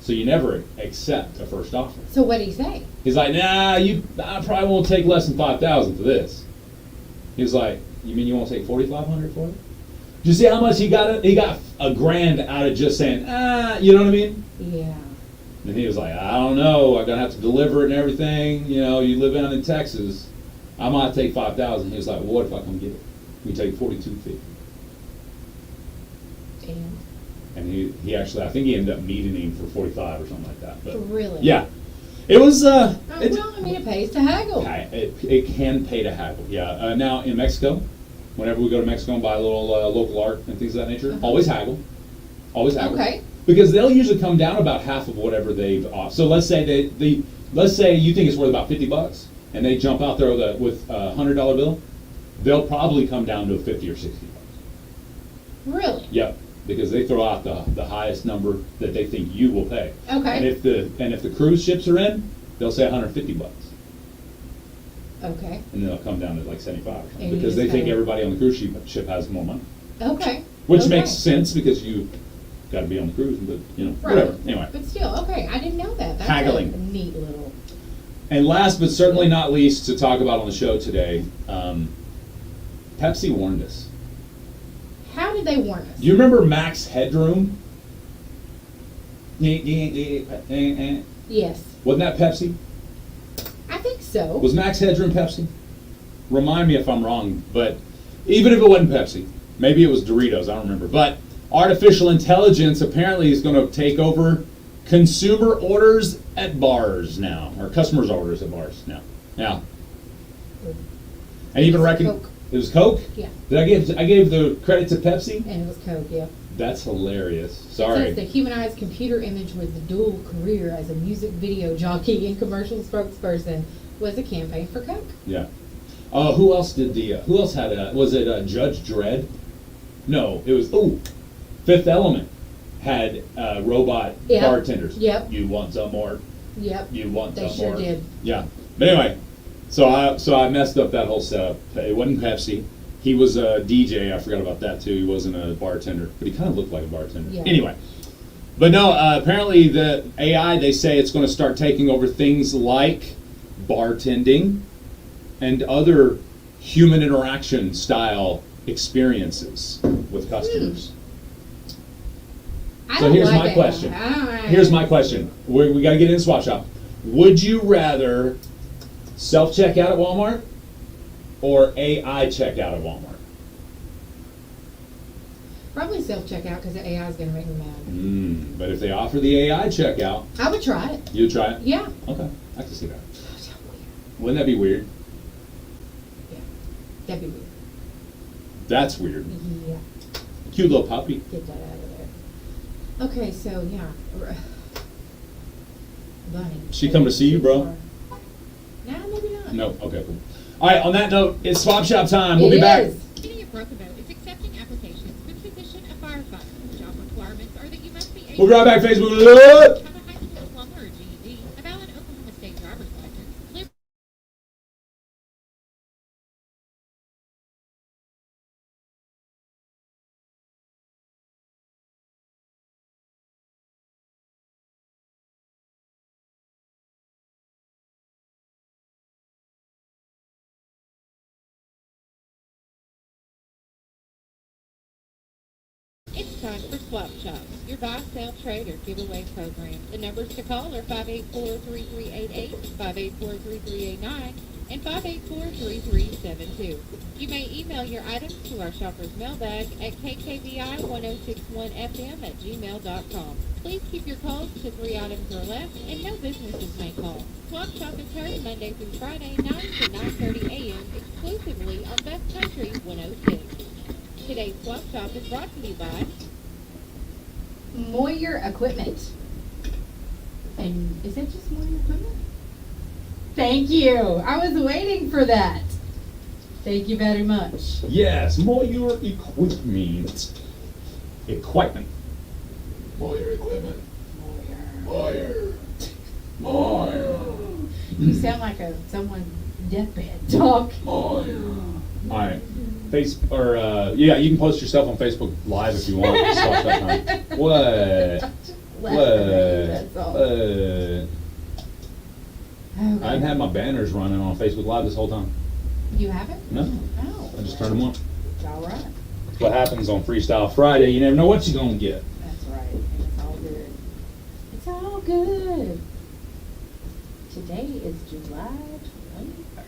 So you never accept a first offer. So what did he say? He's like, nah, I probably won't take less than $5,000 for this. He's like, you mean you won't take $4,500 for it? Do you see how much he got? He got $1,000 out of just saying, you know what I mean? Yeah. And he was like, I don't know, I'm gonna have to deliver it and everything. You know, you live down in Texas. I might take $5,000. He was like, well, what if I come get it? We take $4,250. Damn. And he actually, I think he ended up meeting him for $45 or something like that. But Really? yeah, it was. Oh, well, I mean, it pays to haggle. It can pay to haggle. Yeah. Now in Mexico, whenever we go to Mexico and buy a little local art and things of that nature, always haggle. Always haggle. Okay. Because they'll usually come down about half of whatever they've offered. So let's say let's say you think it's worth about $50, and they jump out there with a $100 bill, they'll probably come down to 50 or $60. Really? Yep. Because they throw out the highest number that they think you will pay. Okay. And if the cruise ships are in, they'll say $150. Okay. And then they'll come down to like 75 or something. And you Because just they think kinda- everybody on the cruise ship has more money. Okay. Which Okay. makes sense because you got to be on the cruise, but Right. whatever. Anyway. But still, okay. I didn't know that. That's Haggling. a neat little. And last but certainly not least to talk about on the show today, Pepsi warned us. How did they warn us? Do you remember Max Headroom? Wasn't Yes. that Pepsi? I think so. Was Max Headroom Pepsi? Remind me if I'm wrong, but even if it wasn't Pepsi, maybe it was Doritos, I don't remember. But artificial intelligence apparently is going to take over consumer orders at bars now, or customers' orders at bars now. Yeah. And even reckon Coke. it was Coke? Yeah. I gave the credit to Pepsi? And it was Coke, yeah. That's hilarious. It Sorry. says the humanized computer image with the dual career as a music video jockey and commercial spokesperson was a campaign for Coke. Yeah. Who else did who else had was it Judge Dredd? No, it was, Fifth Element had robot Yep. bartenders. Yep. You want some more? Yep. You want They some sure more? did. Yeah. But anyway, so I messed up that whole setup. It wasn't Pepsi. He was a DJ. I forgot about that too. He wasn't a bartender, but he kind of looked like a bartender. Yeah. Anyway. But no, apparently the AI, they say it's going to start taking over things like bartending and other human interaction style experiences with customers. I So don't here's like my it. question. I don't- Here's my question. We got to get in the swap shop. Would you rather self-checkout at Walmart or AI checkout at Walmart? Probably self-checkout because the AI is going to make me mad. But if they offer the AI checkout, I would try it. you'd try it? Yeah. Okay, I can see that. Wouldn't that be weird? That'd be weird. That's weird. Yeah. Cute little puppy. Get that out of there. Okay, so yeah. Bunny. She come to see you, bro? No, maybe not. No. Okay, cool. All right, on that note, it's swap shop time. We'll It be back. is. City of Roosevelt is accepting applications for the position of firefighter. Job requirements are that you must be able We'll be right back, Facebook. to have a high school diploma or GED, a valid Oklahoma State driver's license, clear It's time for Swap Shop, your buy, sell, trade, or giveaway program. The numbers to call are 584-3388, 584-3389, and 584-3372. You may email your items to our shopper's mailbag at kkbi1061fm@gmail.com. Please keep your calls to 3 items or less, and no businesses may call. Swap Shop is heard Monday through Friday, 9 to 9:30 a.m., exclusively on Best Country 106. Today's Swap Shop is brought to you by Moyer Equipment. And is it just Moyer Equipment? Thank you. I was waiting for that. Thank you very much. Yes, Moyer Equipment. Equipment. Moyer Equipment. Moyer. Moyer. You sound like someone deathbed talk. Moyer. All right. Yeah, you can post yourself on Facebook Live if you want. Swap shop time. What? That's all. I haven't had my banners running on Facebook Live this whole time. You haven't? No. Oh. I just turned them on. All right. What happens on Freestyle Friday, you never know what you're going to get. That's right. And it's all good. It's all good. Today is July 21st.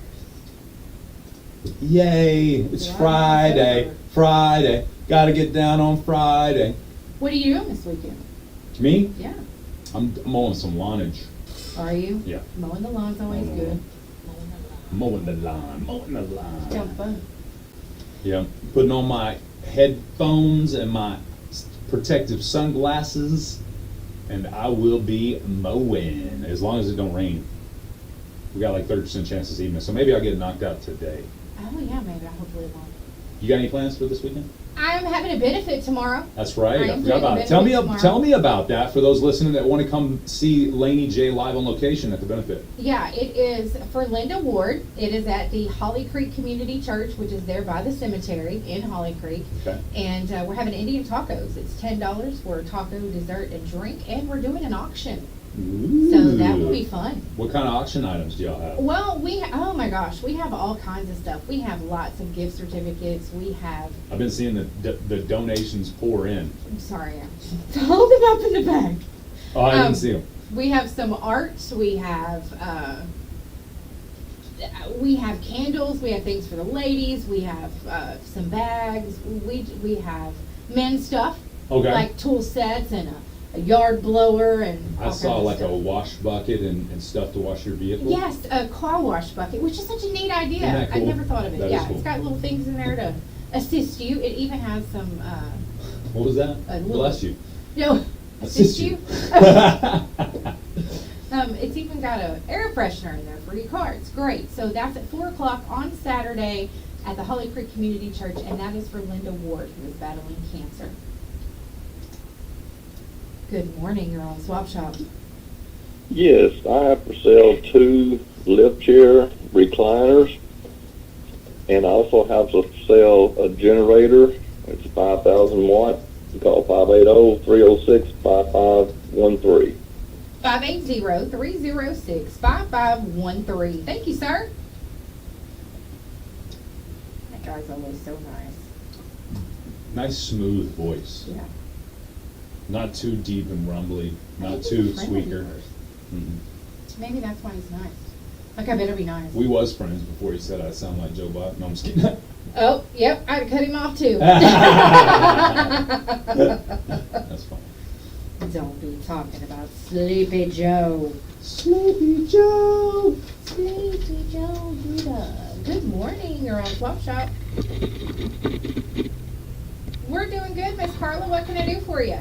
Yay, it's Friday. Friday. Gotta get down on Friday. What are you doing this weekend? Me? Yeah. I'm mowing some lawnage. Are you? Yeah. Mowing the lawn's always good. Mowing the lawn. Mowing the lawn. Sounds fun. Yeah. Putting on my headphones and my protective sunglasses, and I will be mowing as long as it don't rain. We got like 30% chance this evening, so maybe I'll get knocked out today. Oh yeah, maybe. Hopefully it won't. You got any plans for this weekend? I'm having a benefit tomorrow. That's right. I I'm forgot doing about a it. Tell benefit me about that for those listening that want to come see Laney J live on location at the benefit. Yeah, it is for Linda Ward. It is at the Holly Creek Community Church, which is there by the cemetery in Holly Creek. Okay. And we're having Indian tacos. It's $10 for taco, dessert, and drink. And we're doing an auction. Ooh. So that will be fun. What kind of auction items do y'all have? Well, oh my gosh, we have all kinds of stuff. We have lots of gift certificates. We have, I've been seeing the donations pour in. I'm sorry, hold them up in the back. Oh, I didn't see them. We have some art. We have candles. We have things for the ladies. We have some bags. We have men's stuff. Okay. Like tool sets and a yard blower and all I saw kinds of like stuff. a wash bucket and stuff to wash your vehicle. Yes, a car wash bucket, which is such a neat idea. Isn't that I cool? never thought of it. That is Yeah, cool. it's got little things in there to assist you. It even has some. What was that? A little- Bless you. No, Assist you. It's even got an air freshener in there for your car. It's great. So that's at 4 o'clock on Saturday at the Holly Creek Community Church, and that is for Linda Ward, who is battling cancer. Good morning. You're on Swap Shop. Yes, I have for sale 2 lift chair recliners, and I also have for sale a generator. It's 5,000 watt. You call 580-306-5513. 580-306-5513. Thank you, sir. That guy's always so nice. Nice smooth voice. Yeah. Not too deep and rumbly. Not He's too a friend of squeaker. yours. Mhm. Maybe that's why he's nice. Like, I better be nice. We was friends before he said I sound like Joe Biden. No, I'm just kidding. Oh, yep, I cut him off too. That's fine. Don't be talking about Sleepy Joe. Sleepy Joe. Sleepy Joe, you done. Good morning. You're on Swap Shop. We're doing good, Miss Carla. What can I do for you?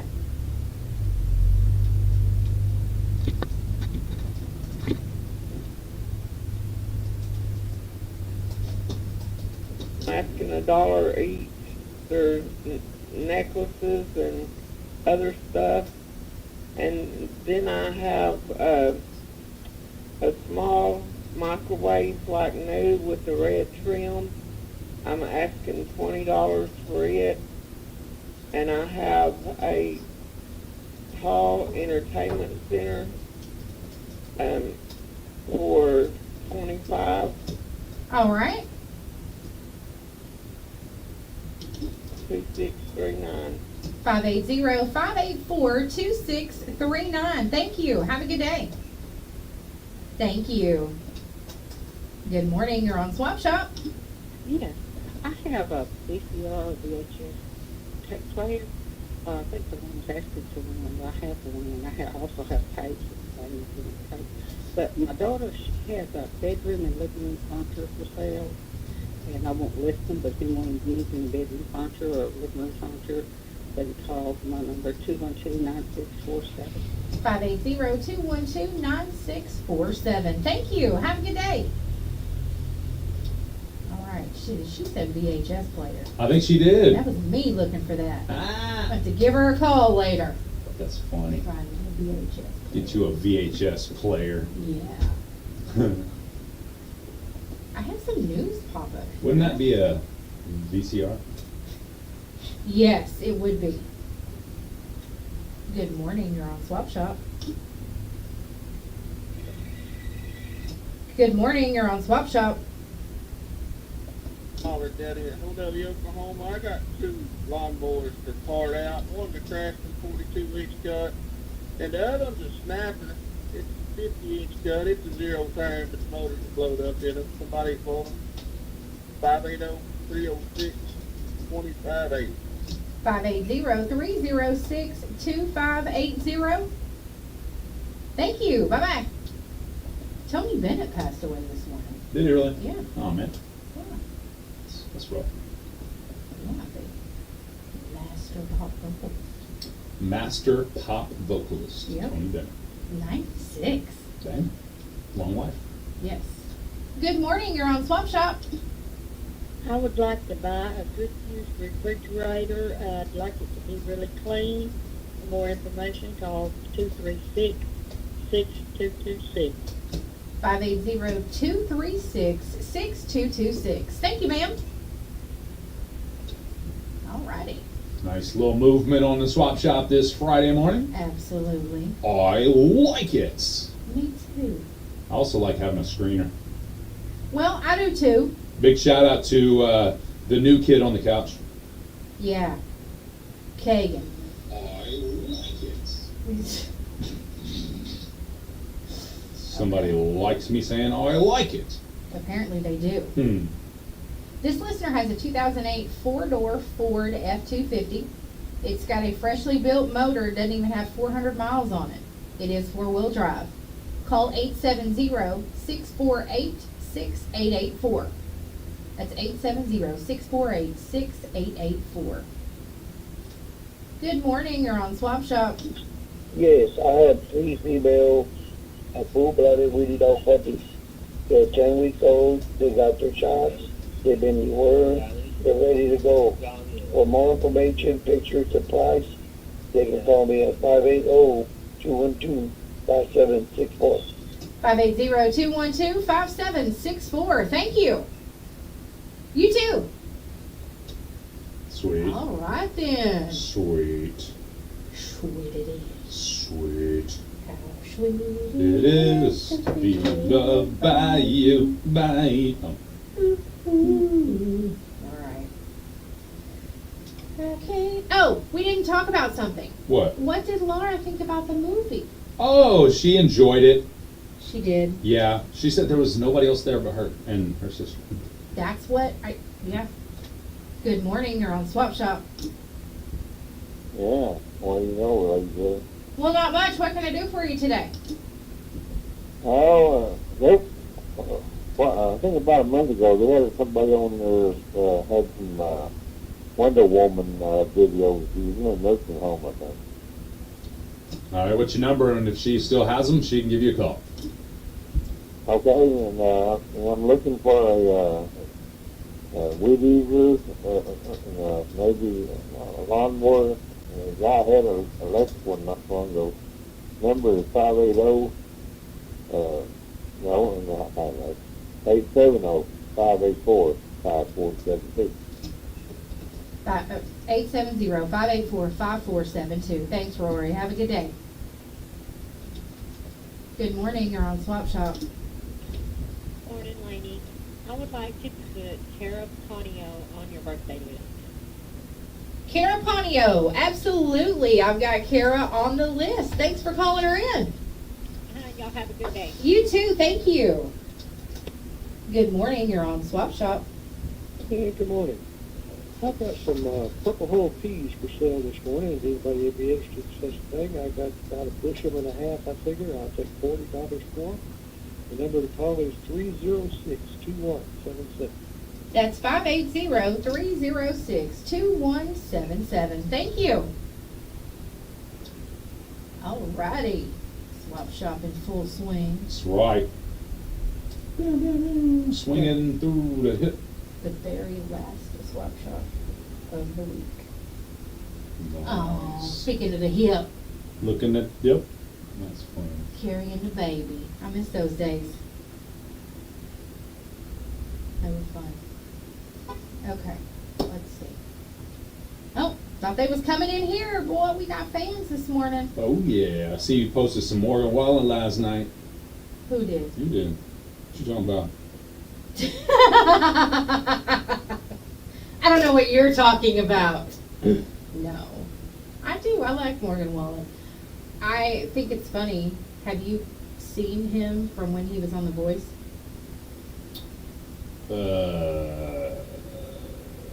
Asking $1 each. There's necklaces and other stuff. And then I have a small microwave like new with the red trim. I'm asking $20 for it. And I have a tall entertainment center for $25. All right. 2639. 580-584-2639. Thank you. Have a good day. Thank you. Good morning. You're on Swap Shop. Yes, I have a VCR VHS tape player. I think the one's asking for one. I have one, and I also have tapes. But my daughter, she has a bedroom and living room furniture for sale, and I won't list them, but if anyone needs any bedroom furniture or living room furniture, they can call my number 212-9647. 580-212-9647. Thank you. Have a good day. All right. She said VHS player. I think she did. That was me looking for that. I have to give her a call later. That's funny. Find a VHS. Get you a VHS player. Yeah. I had some news pop up. Wouldn't that be a VCR? Yes, it would be. Good morning. You're on Swap Shop. Good morning. You're on Swap Shop. Holler Daddy at Hillsdale, Oklahoma. I got 2 lawnmowers to part out. One's a Craftsman 42-inch cut, and the other one's a Snapper. It's a 50-inch cut. It's a 0 turn, but the motor's blowed up in it. Somebody for them. 580-306-2580. 580-306-2580. Thank you. Bye-bye. Tony Bennett passed away this morning. Did he really? Yeah. Oh, man. Yeah. That's rough. Yeah, the master pop vocalist. Master pop vocalist. Yep. Tony Bennett. 96. Dang. Long life. Yes. Good morning. You're on Swap Shop. I would like to buy a good used refrigerator. I'd like it to be really clean. For more information, call 236-6226. 580-236-6226. Thank you, ma'am. All righty. Nice little movement on the Swap Shop this Friday morning. Absolutely. I like it. Me too. I also like having a screener. Well, I do too. Big shout out to the new kid on the couch. Yeah. Kagan. I like it. Somebody likes me saying, "Oh, I like it." Apparently they do. Hmm. This listener has a 2008 four-door Ford F-250. It's got a freshly built motor. It doesn't even have 400 miles on it. It is four-wheel drive. Call 870-648-6884. That's 870-648-6884. Good morning. You're on Swap Shop. Yes, I have 3 females, a full-blooded weedy dog puppies. They're 10 weeks old. They got their shots. They've been rewormed. They're ready to go. For more information, pictures, and price, they can call me at 580-212-5764. 580-212-5764. Thank you. You too. Sweet. All right then. Sweet. Sweet it is. Sweet. How sweet It is to be loved by you, by you. Oh. All right. Okay. Oh, we didn't talk about something. What? What did Laura think about the movie? Oh, she enjoyed it. She did. Yeah, she said there was nobody else there but her and her sister. That's what yeah. Good morning. You're on Swap Shop. Yeah, well, you know what I do. Well, not much. What can I do for you today? Oh, nope. Well, I think about a month ago, there was somebody on there had some Wonder Woman videos. She was in a nursing home, I think. All right, what's your number? And if she still has them, she can give you a call. Okay, and I'm looking for a weed eater, maybe a lawnmower. The guy had an electric one not long ago. Number is 580, no, and 870-584-5472. 870-584-5472. Thanks, Rory. Have a good day. Good morning. You're on Swap Shop. Morning, Laney. I would like to put Cara Ponio on your birthday list. Cara Ponio. Absolutely. I've got Cara on the list. Thanks for calling her in. Y'all have a good day. You too. Thank you. Good morning. You're on Swap Shop. Hey, good morning. I've got some purple hull peas for sale this morning. If anybody would be interested in such a thing, I got about a bushel and a half, I figure. I'll take $40 for them. The number to call is 306-2177. That's 580-306-2177. Thank you. All righty. Swap Shop in full swing. That's right. Swinging through the hip. The very last Swap Shop of the week. Nice. Oh, speaking of the hip, Looking at, yep. That's fun. carrying the baby. I miss those days. They were fun. Okay, let's see. Oh, thought they was coming in here. Boy, we got fans this morning. Oh, yeah. I see you posted some Morgan Wallen last night. Who did? You did. What you talking about? I don't know what you're talking about. No. I do. I like Morgan Wallen. I think it's funny. Have you seen him from when he was on The Voice?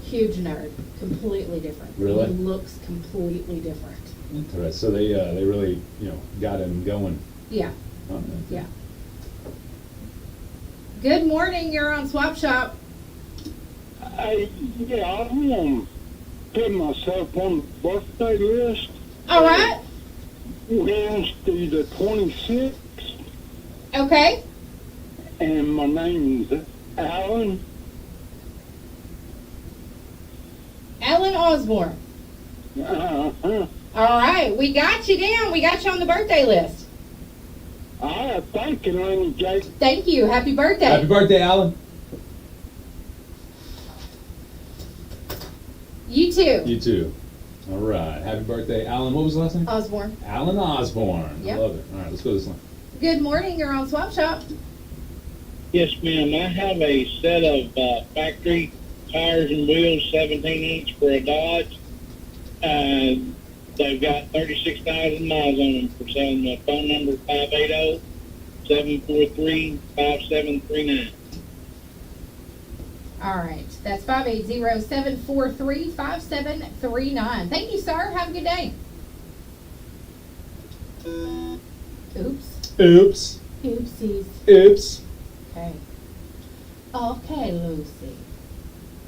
Huge nerd. Completely different. Really? He looks completely different. Interesting. So they really, got him going. Yeah. Okay. Yeah. Good morning. You're on Swap Shop. I want to put myself on the birthday list. All right. Wednesday the 26th. Okay. And my name's Alan. Alan Osborne. Uh-huh. All right. We got you down. We got you on the birthday list. All right. Thank you, Laney J. Thank you. Happy birthday. Happy birthday, Alan. You too. You too. All right. Happy birthday, Alan. What was the last name? Osborne. Alan Osborne. Yep. I love it. All right, let's go to this one. Good morning. You're on Swap Shop. Yes, ma'am. I have a set of factory tires and wheels, 17-inch for a Dodge. They've got 36,000 miles on them for selling. My phone number is 580-743-5739. All right. That's 580-743-5739. Thank you, sir. Have a good day. Oops. Oops. Oopsies. Oops. Okay. Okay, Lucy.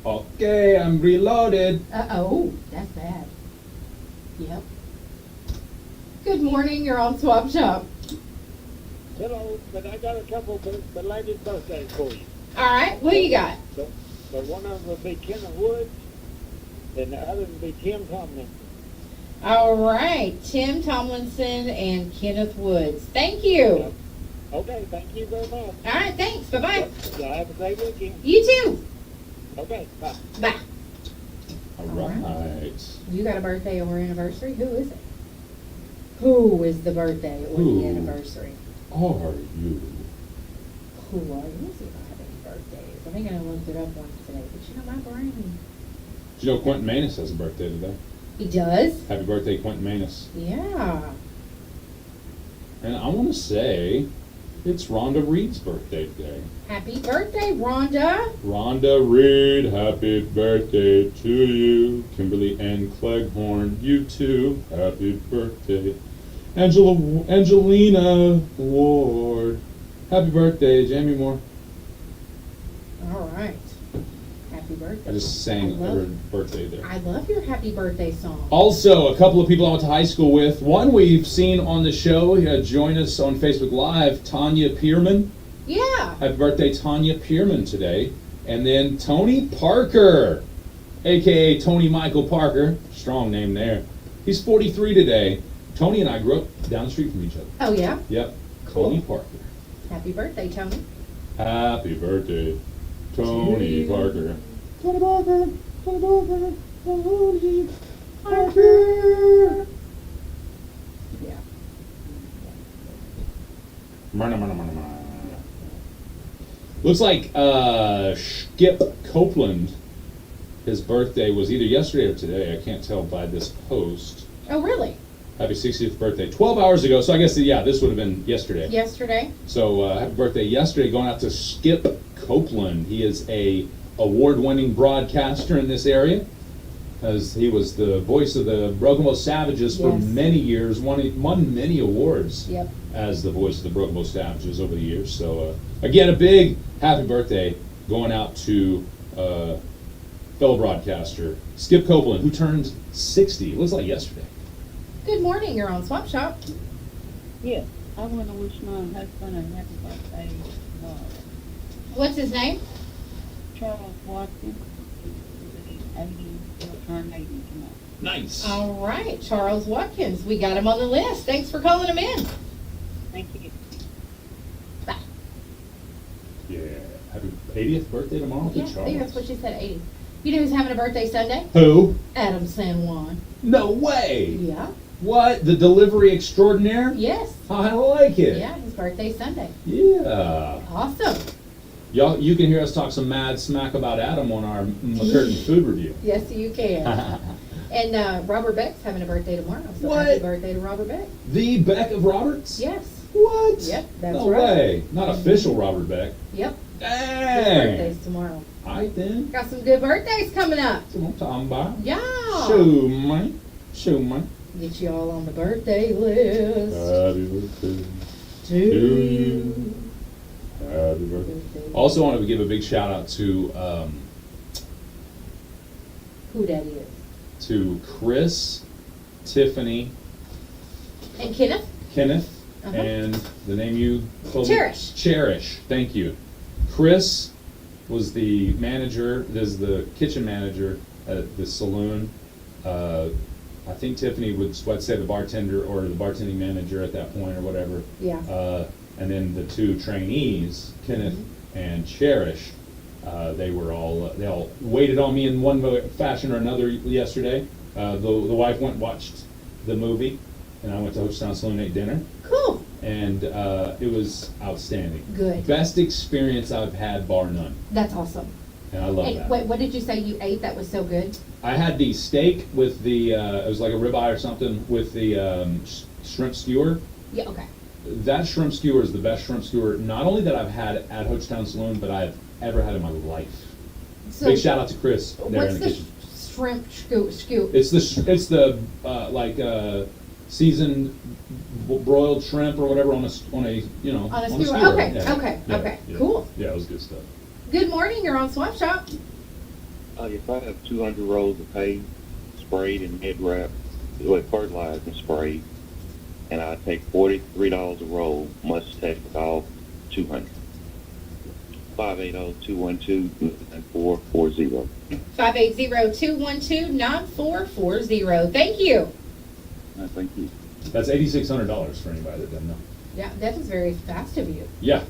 Okay, I'm reloaded. Uh-oh. That's bad. Yep. Good morning. You're on Swap Shop. Hello, but I got a couple of belated birthdays for you. All right. What do you got? But one of them will be Kenneth Woods, and the other will be Tim Tomlinson. All right. Tim Tomlinson and Kenneth Woods. Thank you. Okay, thank you very much. All right. Thanks. Bye-bye. Y'all have a great weekend. You too. Okay, bye. Bye. All right. You got a birthday or anniversary? Who is it? Who is the birthday or Who the anniversary? Are you? Who are you? Let me see if I have any birthdays. I think I looked it up once today, but my brain. Did you know Quentin Manus has a birthday today? He does? Happy birthday, Quentin Manus. Yeah. And I want to say it's Rhonda Reed's birthday today. Happy birthday, Rhonda. Rhonda Reed, happy birthday to you. Kimberly Ann Cleghorn, you too. Happy birthday. Angelina Ward. Happy birthday, Jamie Moore. birthday. I just sang her birthday there. I love your happy birthday song. Also, a couple of people I went to high school with. One we've seen on the show. Join us on Facebook Live. Tanya Pierman. Yeah. Happy birthday, Tanya Pierman today. And then Tony Parker, a.k.a. Tony Michael Parker. Strong name there. He's 43 today. Tony and I grew up down the street from each other. Oh, yeah? Yep. Cool. Tony Parker. Happy birthday, Tony. Happy birthday, Tony Parker. Tony Parker. Tony Parker. Tony Parker. Yeah. Looks like Skip Copeland, his birthday was either yesterday or today. I can't tell by this post. Oh, really? Happy 60th birthday. 12 hours ago, so I guess, yeah, this would have been yesterday. Yesterday. So happy birthday yesterday going out to Skip Copeland. He is a award-winning broadcaster in this area, as he was the voice of the Broken Savages for many years, won many awards as the voice of the Broken Savages over the years. So again, a big happy birthday going out to fellow broadcaster Skip Copeland, who turned 60. It looks like yesterday. Good morning. You're on Swap Shop. Yeah, I want to wish my husband a happy birthday. What's his name? Charles Watkins. He's 80. He'll turn 80 tomorrow. Nice. All right, Charles Watkins. We got him on the list. Thanks for calling him in. Thank you. Bye. Yeah. Happy 80th birthday tomorrow to Yeah, I Charles. think that's what she said, 80. You know who's having a birthday Sunday? Who? Adam San Juan. No way. Yeah. What? The delivery extraordinaire? Yes. I like it. Yeah, his birthday Sunday. Yeah. Awesome. Y'all, you can hear us talk some mad smack about Adam on our McCurtain food review. Yes, you can. And Robert Beck's having a birthday tomorrow. So What? happy birthday to Robert Beck. The Beck of Roberts? Yes. What? Yep, that's no right. way. Not official Robert Beck. Yep. His Dang. birthday's tomorrow. All right then. Got some good birthdays coming up. That's what I'm talking about. Yeah. Show man. Show man. Get you all on the birthday list. Happy birthday to you. Happy birthday. Also wanted to give a big shout out to Who that is. to Chris, Tiffany, And Kenneth? Kenneth, Uh-huh. and the name you told me? Cherish. Cherish. Thank you. Chris was the manager. Is the kitchen manager at the saloon. I think Tiffany would say the bartender or the bartending manager at that point or whatever. Yeah. And then the two trainees, Kenneth and Cherish, they all waited on me in one fashion or another yesterday. The wife went and watched the movie, and I went to Hochtown Saloon and ate dinner. Cool. And it was outstanding. Good. Best experience I've had, bar none. That's awesome. And I love And that. wait, what did you say you ate that was so good? I had the steak with the, it was like a ribeye or something, with the shrimp skewer. Yeah, okay. That shrimp skewer is the best shrimp skewer, not only that I've had at Hochtown Saloon, but I've ever had in my life. So Big shout out to Chris there What's in the the kitchen. shrimp scoop? It's the seasoned broiled shrimp or whatever on a On a skewer. skewer. Okay, Yeah. okay, Yeah, okay. yeah. Cool. Yeah, it was good stuff. Good morning. You're on Swap Shop. If I have 200 rolls of hay sprayed and head wrapped, fertilized and sprayed, and I take $43 a roll, must take about 200. 580-212-9440. 580-212-9440. Thank you. Thank you. That's $8,600 for anybody that doesn't know. Yeah, that is very fast of you. Yeah.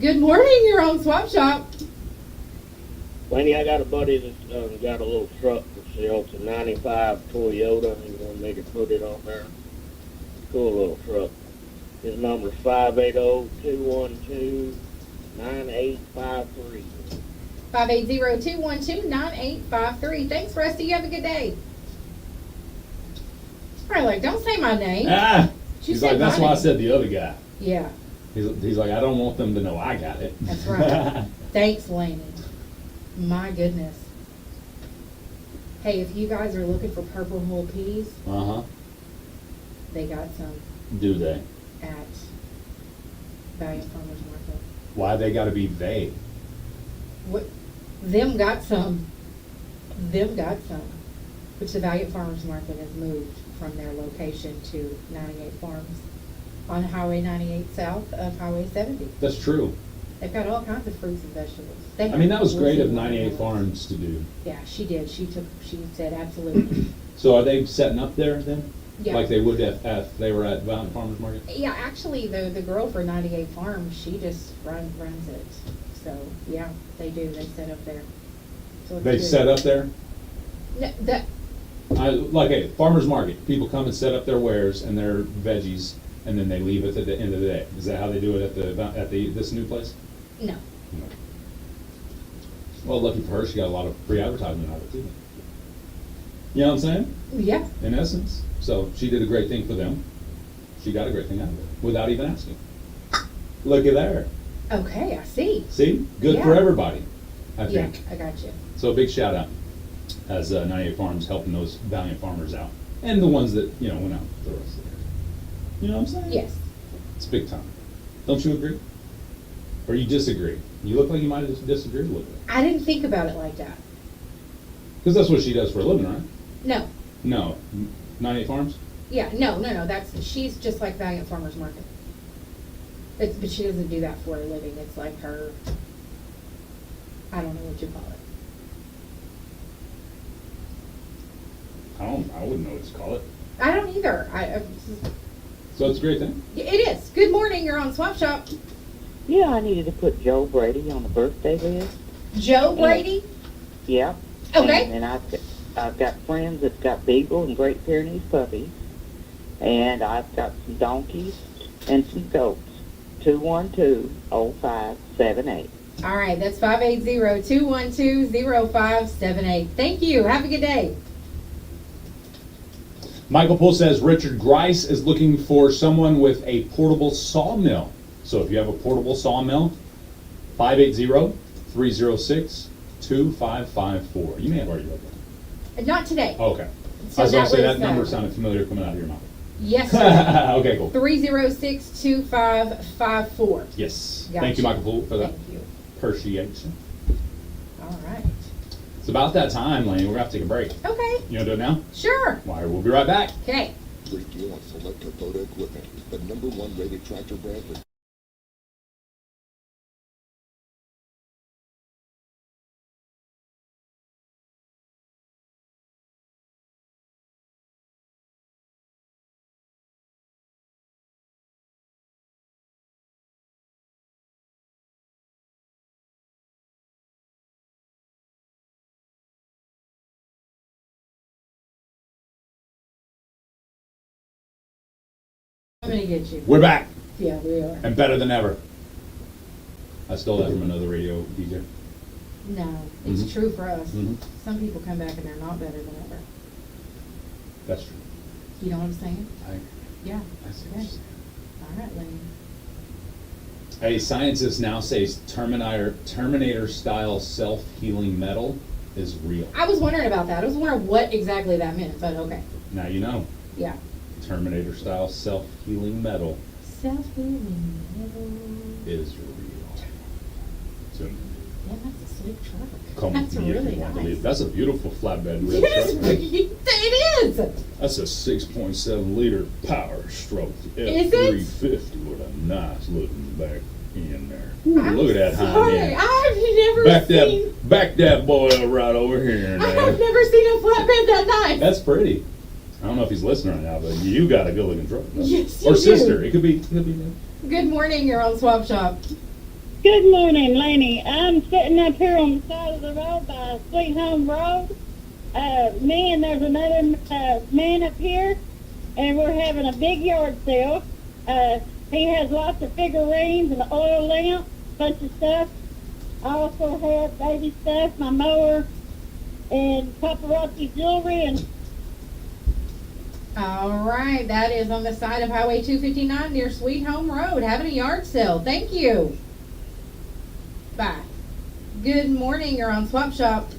Good morning. You're on Swap Shop. Laney, I got a buddy that's got a little truck for sale. It's a 95 Toyota. He wanted me to put it on there. Cool little truck. His number is 580-212-9853. 580-212-9853. Thanks, Rusty. You have a good day. He's probably like, don't say my name. Ah! She He's said like, that's my why I name. said the other guy. Yeah, He's like, I don't want them to know I got it. that's right. Thanks, Laney. My goodness. Hey, if you guys are looking for purple whole peas, Uh-huh. they got some Do they? at Valiant Farmers Market. Why they gotta be they? What Them got some. Them got some. Which the Valiant Farmers Market has moved from their location to 98 Farms on Highway 98 south of Highway 70. That's true. They've got all kinds of fruits and vegetables. They I mean, that have was great of listen, 98 Farms to do. Yeah, she did. She said absolutely. So are they setting up there then? Yeah. Like they would if they were at Valiant Farmers Market? Yeah, actually, the girl for 98 Farms, she just runs it. So, yeah, they do. They set up there. So it's They good. set up there? No, that, Like a farmer's market. People come and set up their wares and their veggies, and then they leave it at the end of the day. Is that how they do it at this new place? no. No. Well, lucky for her, she got a lot of free advertisement out of it too. You know what I'm saying? Yeah. In essence. So she did a great thing for them. She got a great thing out of it without even asking. Look at there. Okay, I see. See? Good for Yeah. everybody, I Yeah, think. I got you. So a big shout out as 98 Farms helping those valiant farmers out. And the ones that, went out the rest of the year. You know what I'm saying? Yes. It's big time. Don't you agree? Or you disagree? You look like you might have disagreed a little bit. I didn't think about it like that. Because that's what she does for a living, right? No. No. 98 Farms? Yeah, no. She's just like Valiant Farmers Market. But she doesn't do that for a living. It's like her, I don't know what you call it. I wouldn't know what to call it. I don't either. So it's a great thing. It is. Good morning. You're on Swap Shop. Yeah, I needed to put Joe Brady on the birthday list. Joe Brady? Yeah. Okay. And I've got friends that's got Beagle and Great Pyrenees puppies. And I've got some donkeys and some goats. 212-0578. All right. That's 580-212-0578. Thank you. Have a good day. Michael Poole says Richard Grice is looking for someone with a portable sawmill. So if you have a portable sawmill, 580-306-2554. You may have already read that. Not today. Oh, okay. So I was going to say that that was, number sounded familiar coming out of your mouth. Yes, sir. Okay, cool. 306-2554. Yes. Gotcha. Thank you, Michael Poole, for that. Thank you. Appreciation. All right. It's about that time, Laney. We're going to have to take a break. Okay. You want to do it now? Sure. Why, we'll be right back. Okay. Great deal on select Kubota equipment. The #1 rated tractor brand for I'm going to get you. We're back. Yeah, we are. And better than ever. I stole that from another radio DJ. No, it's Mhm. true for us. Mhm. Some people come back and they're not better than ever. That's true. You know what I'm saying? Yeah. I see what Okay. you're saying. All right, Lane. A scientist now says Terminator style self-healing metal is real. I was wondering about that. I was wondering what exactly that meant, but okay. Now you know. Yeah. Terminator style self-healing metal Self-healing metal. is real. So, Yeah, that's a slick truck. come That's with me if really you want to nice. believe. That's a beautiful flatbed real It is. truck. Right? It is. That's a 6.7 liter power stroke Is it? F350 with a nice looking back in there. Ooh, I'm look at that hind sorry. end. I've never seen. Back that boy up right over here I now. have never seen a flatbed that nice. That's pretty. I don't know if he's listening right now, but you got a good looking truck. Yes, Or you sister. do. It could be. Good morning. You're on Swap Shop. Good morning, Laney. I'm sitting up here on the side of the road by Sweet Home Road. Me and there's another man up here, and we're having a big yard sale. He has lots of figurines and oil lamp, bunch of stuff. I also have baby stuff, my mower, and paparazzi jewelry, and All right, that is on the side of Highway 259 near Sweet Home Road, having a yard sale. Thank you. Bye. Good morning. You're on Swap Shop.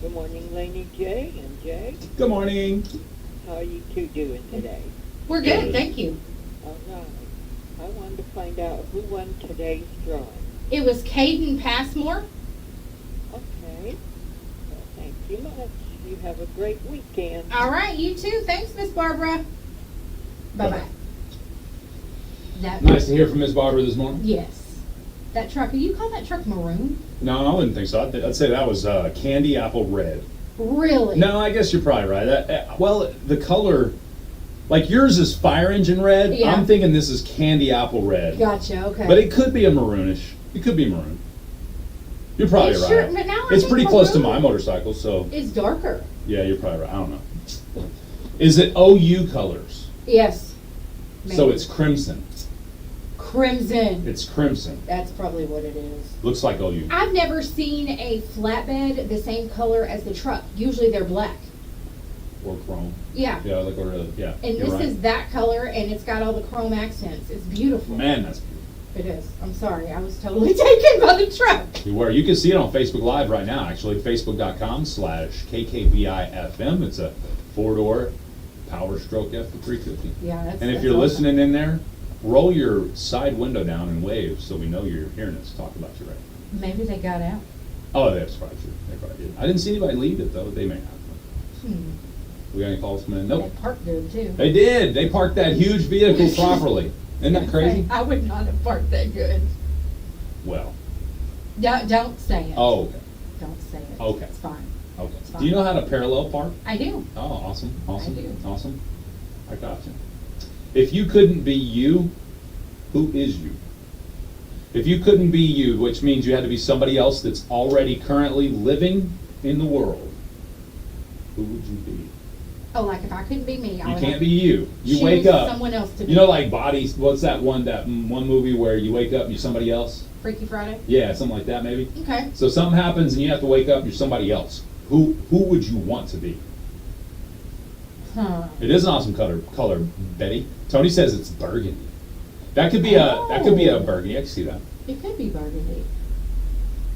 Good morning, Laney J and Jay. Good morning. How are you two doing today? We're good. Thank you. All right. I wanted to find out who won today's drawing. It was Caden Passmore. Okay. you much. You have a great weekend. All right, you too. Thanks, Miss Barbara. Bye-bye. That Nice to hear from Miss Barbara this morning. Yes. That truck, do you call that truck maroon? No, I wouldn't think so. I'd say that was candy apple red. Really? No, I guess you're probably right. Well, the color, like yours is fire engine red. Yeah. I'm thinking this is candy apple red. Gotcha, okay. But it could be a maroonish. It could be maroon. You're probably right. Sure, but now I It's think pretty close to maroon my motorcycle, so It's darker. yeah, you're probably right. I don't know. Is it OU colors? Yes. So Maybe. it's crimson. Crimson. It's crimson. That's probably what it is. Looks like OU. I've never seen a flatbed the same color as the truck. Usually they're black. Or chrome. Yeah. Yeah, like yeah. And you're this right. is that color, and it's got all the chrome accents. It's beautiful. Man, that's beautiful. It is. I'm sorry. I was totally taken by the truck. You were. You can see it on Facebook Live right now, actually. Facebook.com/KKBIFM. It's a 4-door Power Stroke F350. Yeah, that's And if that's you're awesome. listening in there, roll your side window down and wave so we know you're hearing us talk about you right now. Maybe they got out. Oh, that's probably true. They probably did. I didn't see anybody leave it, though. They may have. We got any calls from in? Nope. They parked good, too. They did. They parked that huge vehicle properly. Isn't that crazy? I would not have parked that good. Well. Don't say it. Oh, okay. Don't say it. Okay. It's fine. Okay. It's Do you fine. know how to parallel park? I do. Oh, awesome. Awesome. I do. Awesome. I got you. If you couldn't be you, who is you? If you couldn't be you, which means you had to be somebody else that's already currently living in the world, who would you be? Oh, like if I couldn't be me, I You would can't have be you. You choose wake up. someone else to be. You know, like Bodies. What's that one movie where you wake up and you're somebody else? Freaky Friday? Yeah, something like that maybe. Okay. So something happens and you have to wake up. You're somebody else. Who would you want to be? Huh. It is an awesome color, Betty. Tony says it's burgundy. That could be a burgundy. I can see that. It could be burgundy.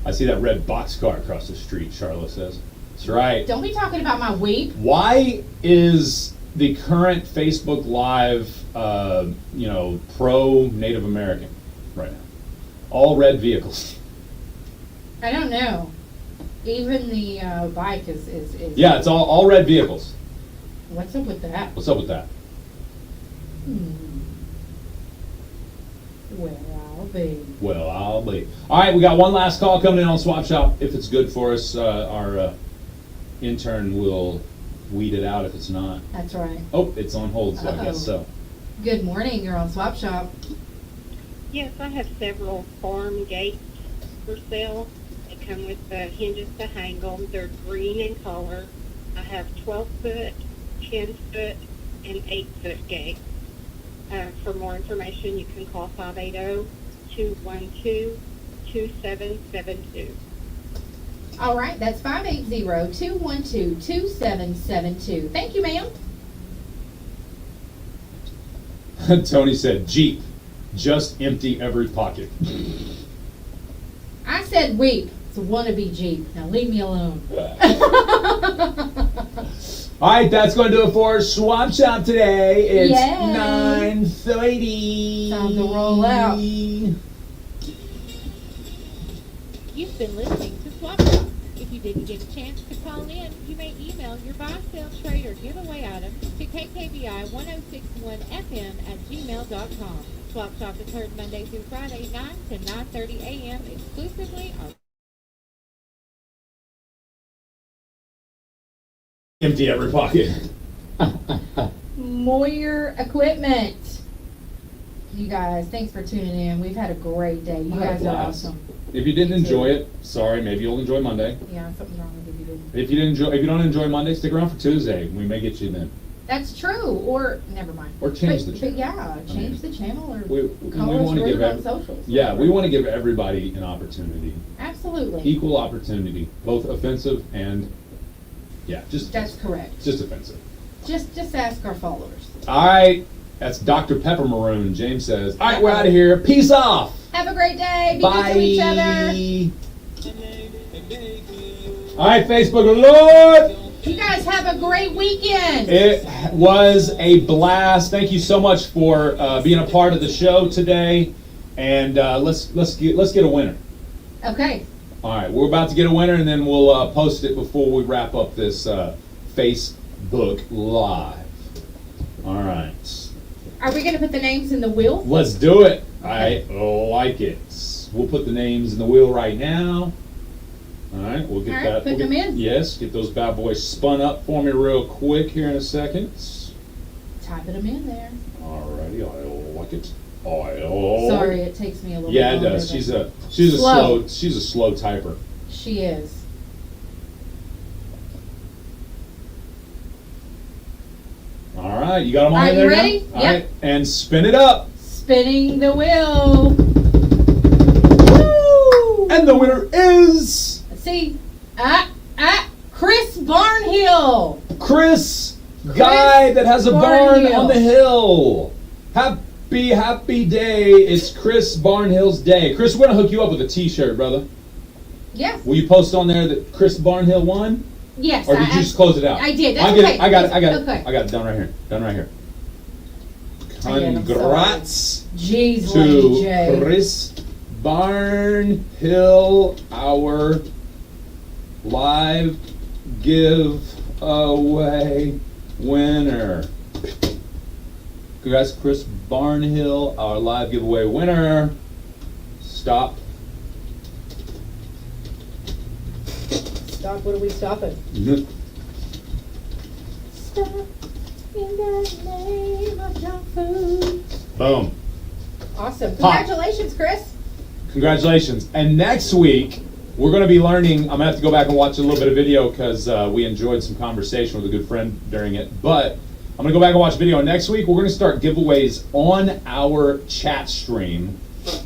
I see that red boxcar across the street. Charlotte says that's right. Don't be talking about my weep. Why is the current Facebook Live, pro Native American right now? All red vehicles. I don't know. Even the bike is. Yeah, it's all red vehicles. What's up with that? What's up with that? Well, I'll be. All right, we got one last call coming in on Swap Shop. If it's good for us, our intern will weed it out if it's not. That's right. Oh, it's on hold, so I guess so. Good morning. You're on Swap Shop. Yes, I have several farm gates for sale. They come with hinges to hang them. They're green in color. I have 12-foot, 10-foot, and 8-foot gates. For more information, you can call 580-212-2772. All right, that's 580-212-2772. Thank you, ma'am. Tony said, Jeep, just empty every pocket. I said weep. It's a wannabe Jeep. Now leave me alone. All right, that's going to do it for Swap Shop today. It's Yay. 9:30. Time to roll out. You've been listening to Swap Shop. If you didn't get a chance to call in, you may email your buy, sell, trade, or giveaway items to kkbi1061fm@gmail.com. Swap Shop is heard Monday through Friday, 9 to 9:30 a.m. exclusively on Empty every pocket. Moyer Equipment. You guys, thanks for tuning in. We've had a great day. You guys are awesome. If you didn't enjoy it, sorry, maybe you'll enjoy Monday. Yeah, something's wrong with if you didn't. If you don't enjoy Monday, stick around for Tuesday. We may get you then. That's true. Or never mind. Or change the channel. But yeah, change the channel or We call us want to rude give on socials. Yeah, we want to give everybody an opportunity. Absolutely. Equal opportunity, both offensive and That's correct. just offensive. Just ask our followers. All right, that's Dr. Pepper Maroon. James says, all right, we're out of here. Peace off. Have a great day. Be Bye. good to each other. All right, Facebook Lord. You guys have a great weekend. It was a blast. Thank you so much for being a part of the show today, and let's get a winner. Okay. All right, we're about to get a winner, and then we'll post it before we wrap up this Facebook Live. All right. Are we going to put the names in the wheel? Let's do it. I like it. We'll put the names in the wheel right now. All right, we'll get All right, that. put them in. Yes, get those bad boys spun up for me real quick here in a second. Typing them in there. All righty, I like it. Oh. Sorry, it takes me a little. Yeah, bit it longer does. than- She's a Slow. slow typer. She is. All right, you got them all Are in you there ready? now? All Yep. right, and spin it up. Spinning the wheel. Woo! And the winner is Let's see. Chris Barnhill. Chris, guy that has a barn Barnhill. on the hill. Happy day. It's Chris Barnhill's day. Chris, we're going to hook you up with a t-shirt, brother. Yes. Will you post on there that Chris Barnhill won? Yes. Or did you just close it out? I did. That's I get okay. it. I got it. Okay. I got it. Done right here. Done right here. Again, I'm Congrats Jeez, Laney to J. Chris Barnhill, our live giveaway winner. Congrats, Chris Barnhill, our live giveaway winner. Stop. Stop. What are we stopping? Stop in the name of junk food. Boom. Awesome. Pop. Congratulations, Chris. Congratulations. And next week, we're going to be learning. I'm going to have to go back and watch a little bit of video because we enjoyed some conversation with a good friend during it. But I'm going to go back and watch video. Next week, we're going to start giveaways on our chat stream.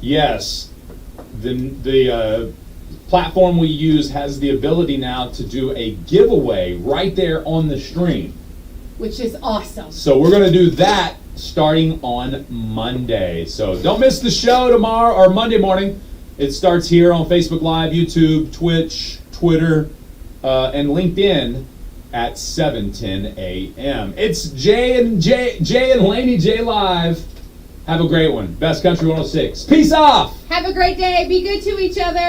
Yes, the platform we use has the ability now to do a giveaway right there on the stream. Which is awesome. So we're going to do that starting on Monday. So don't miss the show tomorrow or Monday morning. It starts here on Facebook Live, YouTube, Twitch, Twitter, and LinkedIn at 7:10 a.m. It's Jay and Laney J Live. Have a great one. Best Country 106. Peace off. Have a great day. Be good to each other.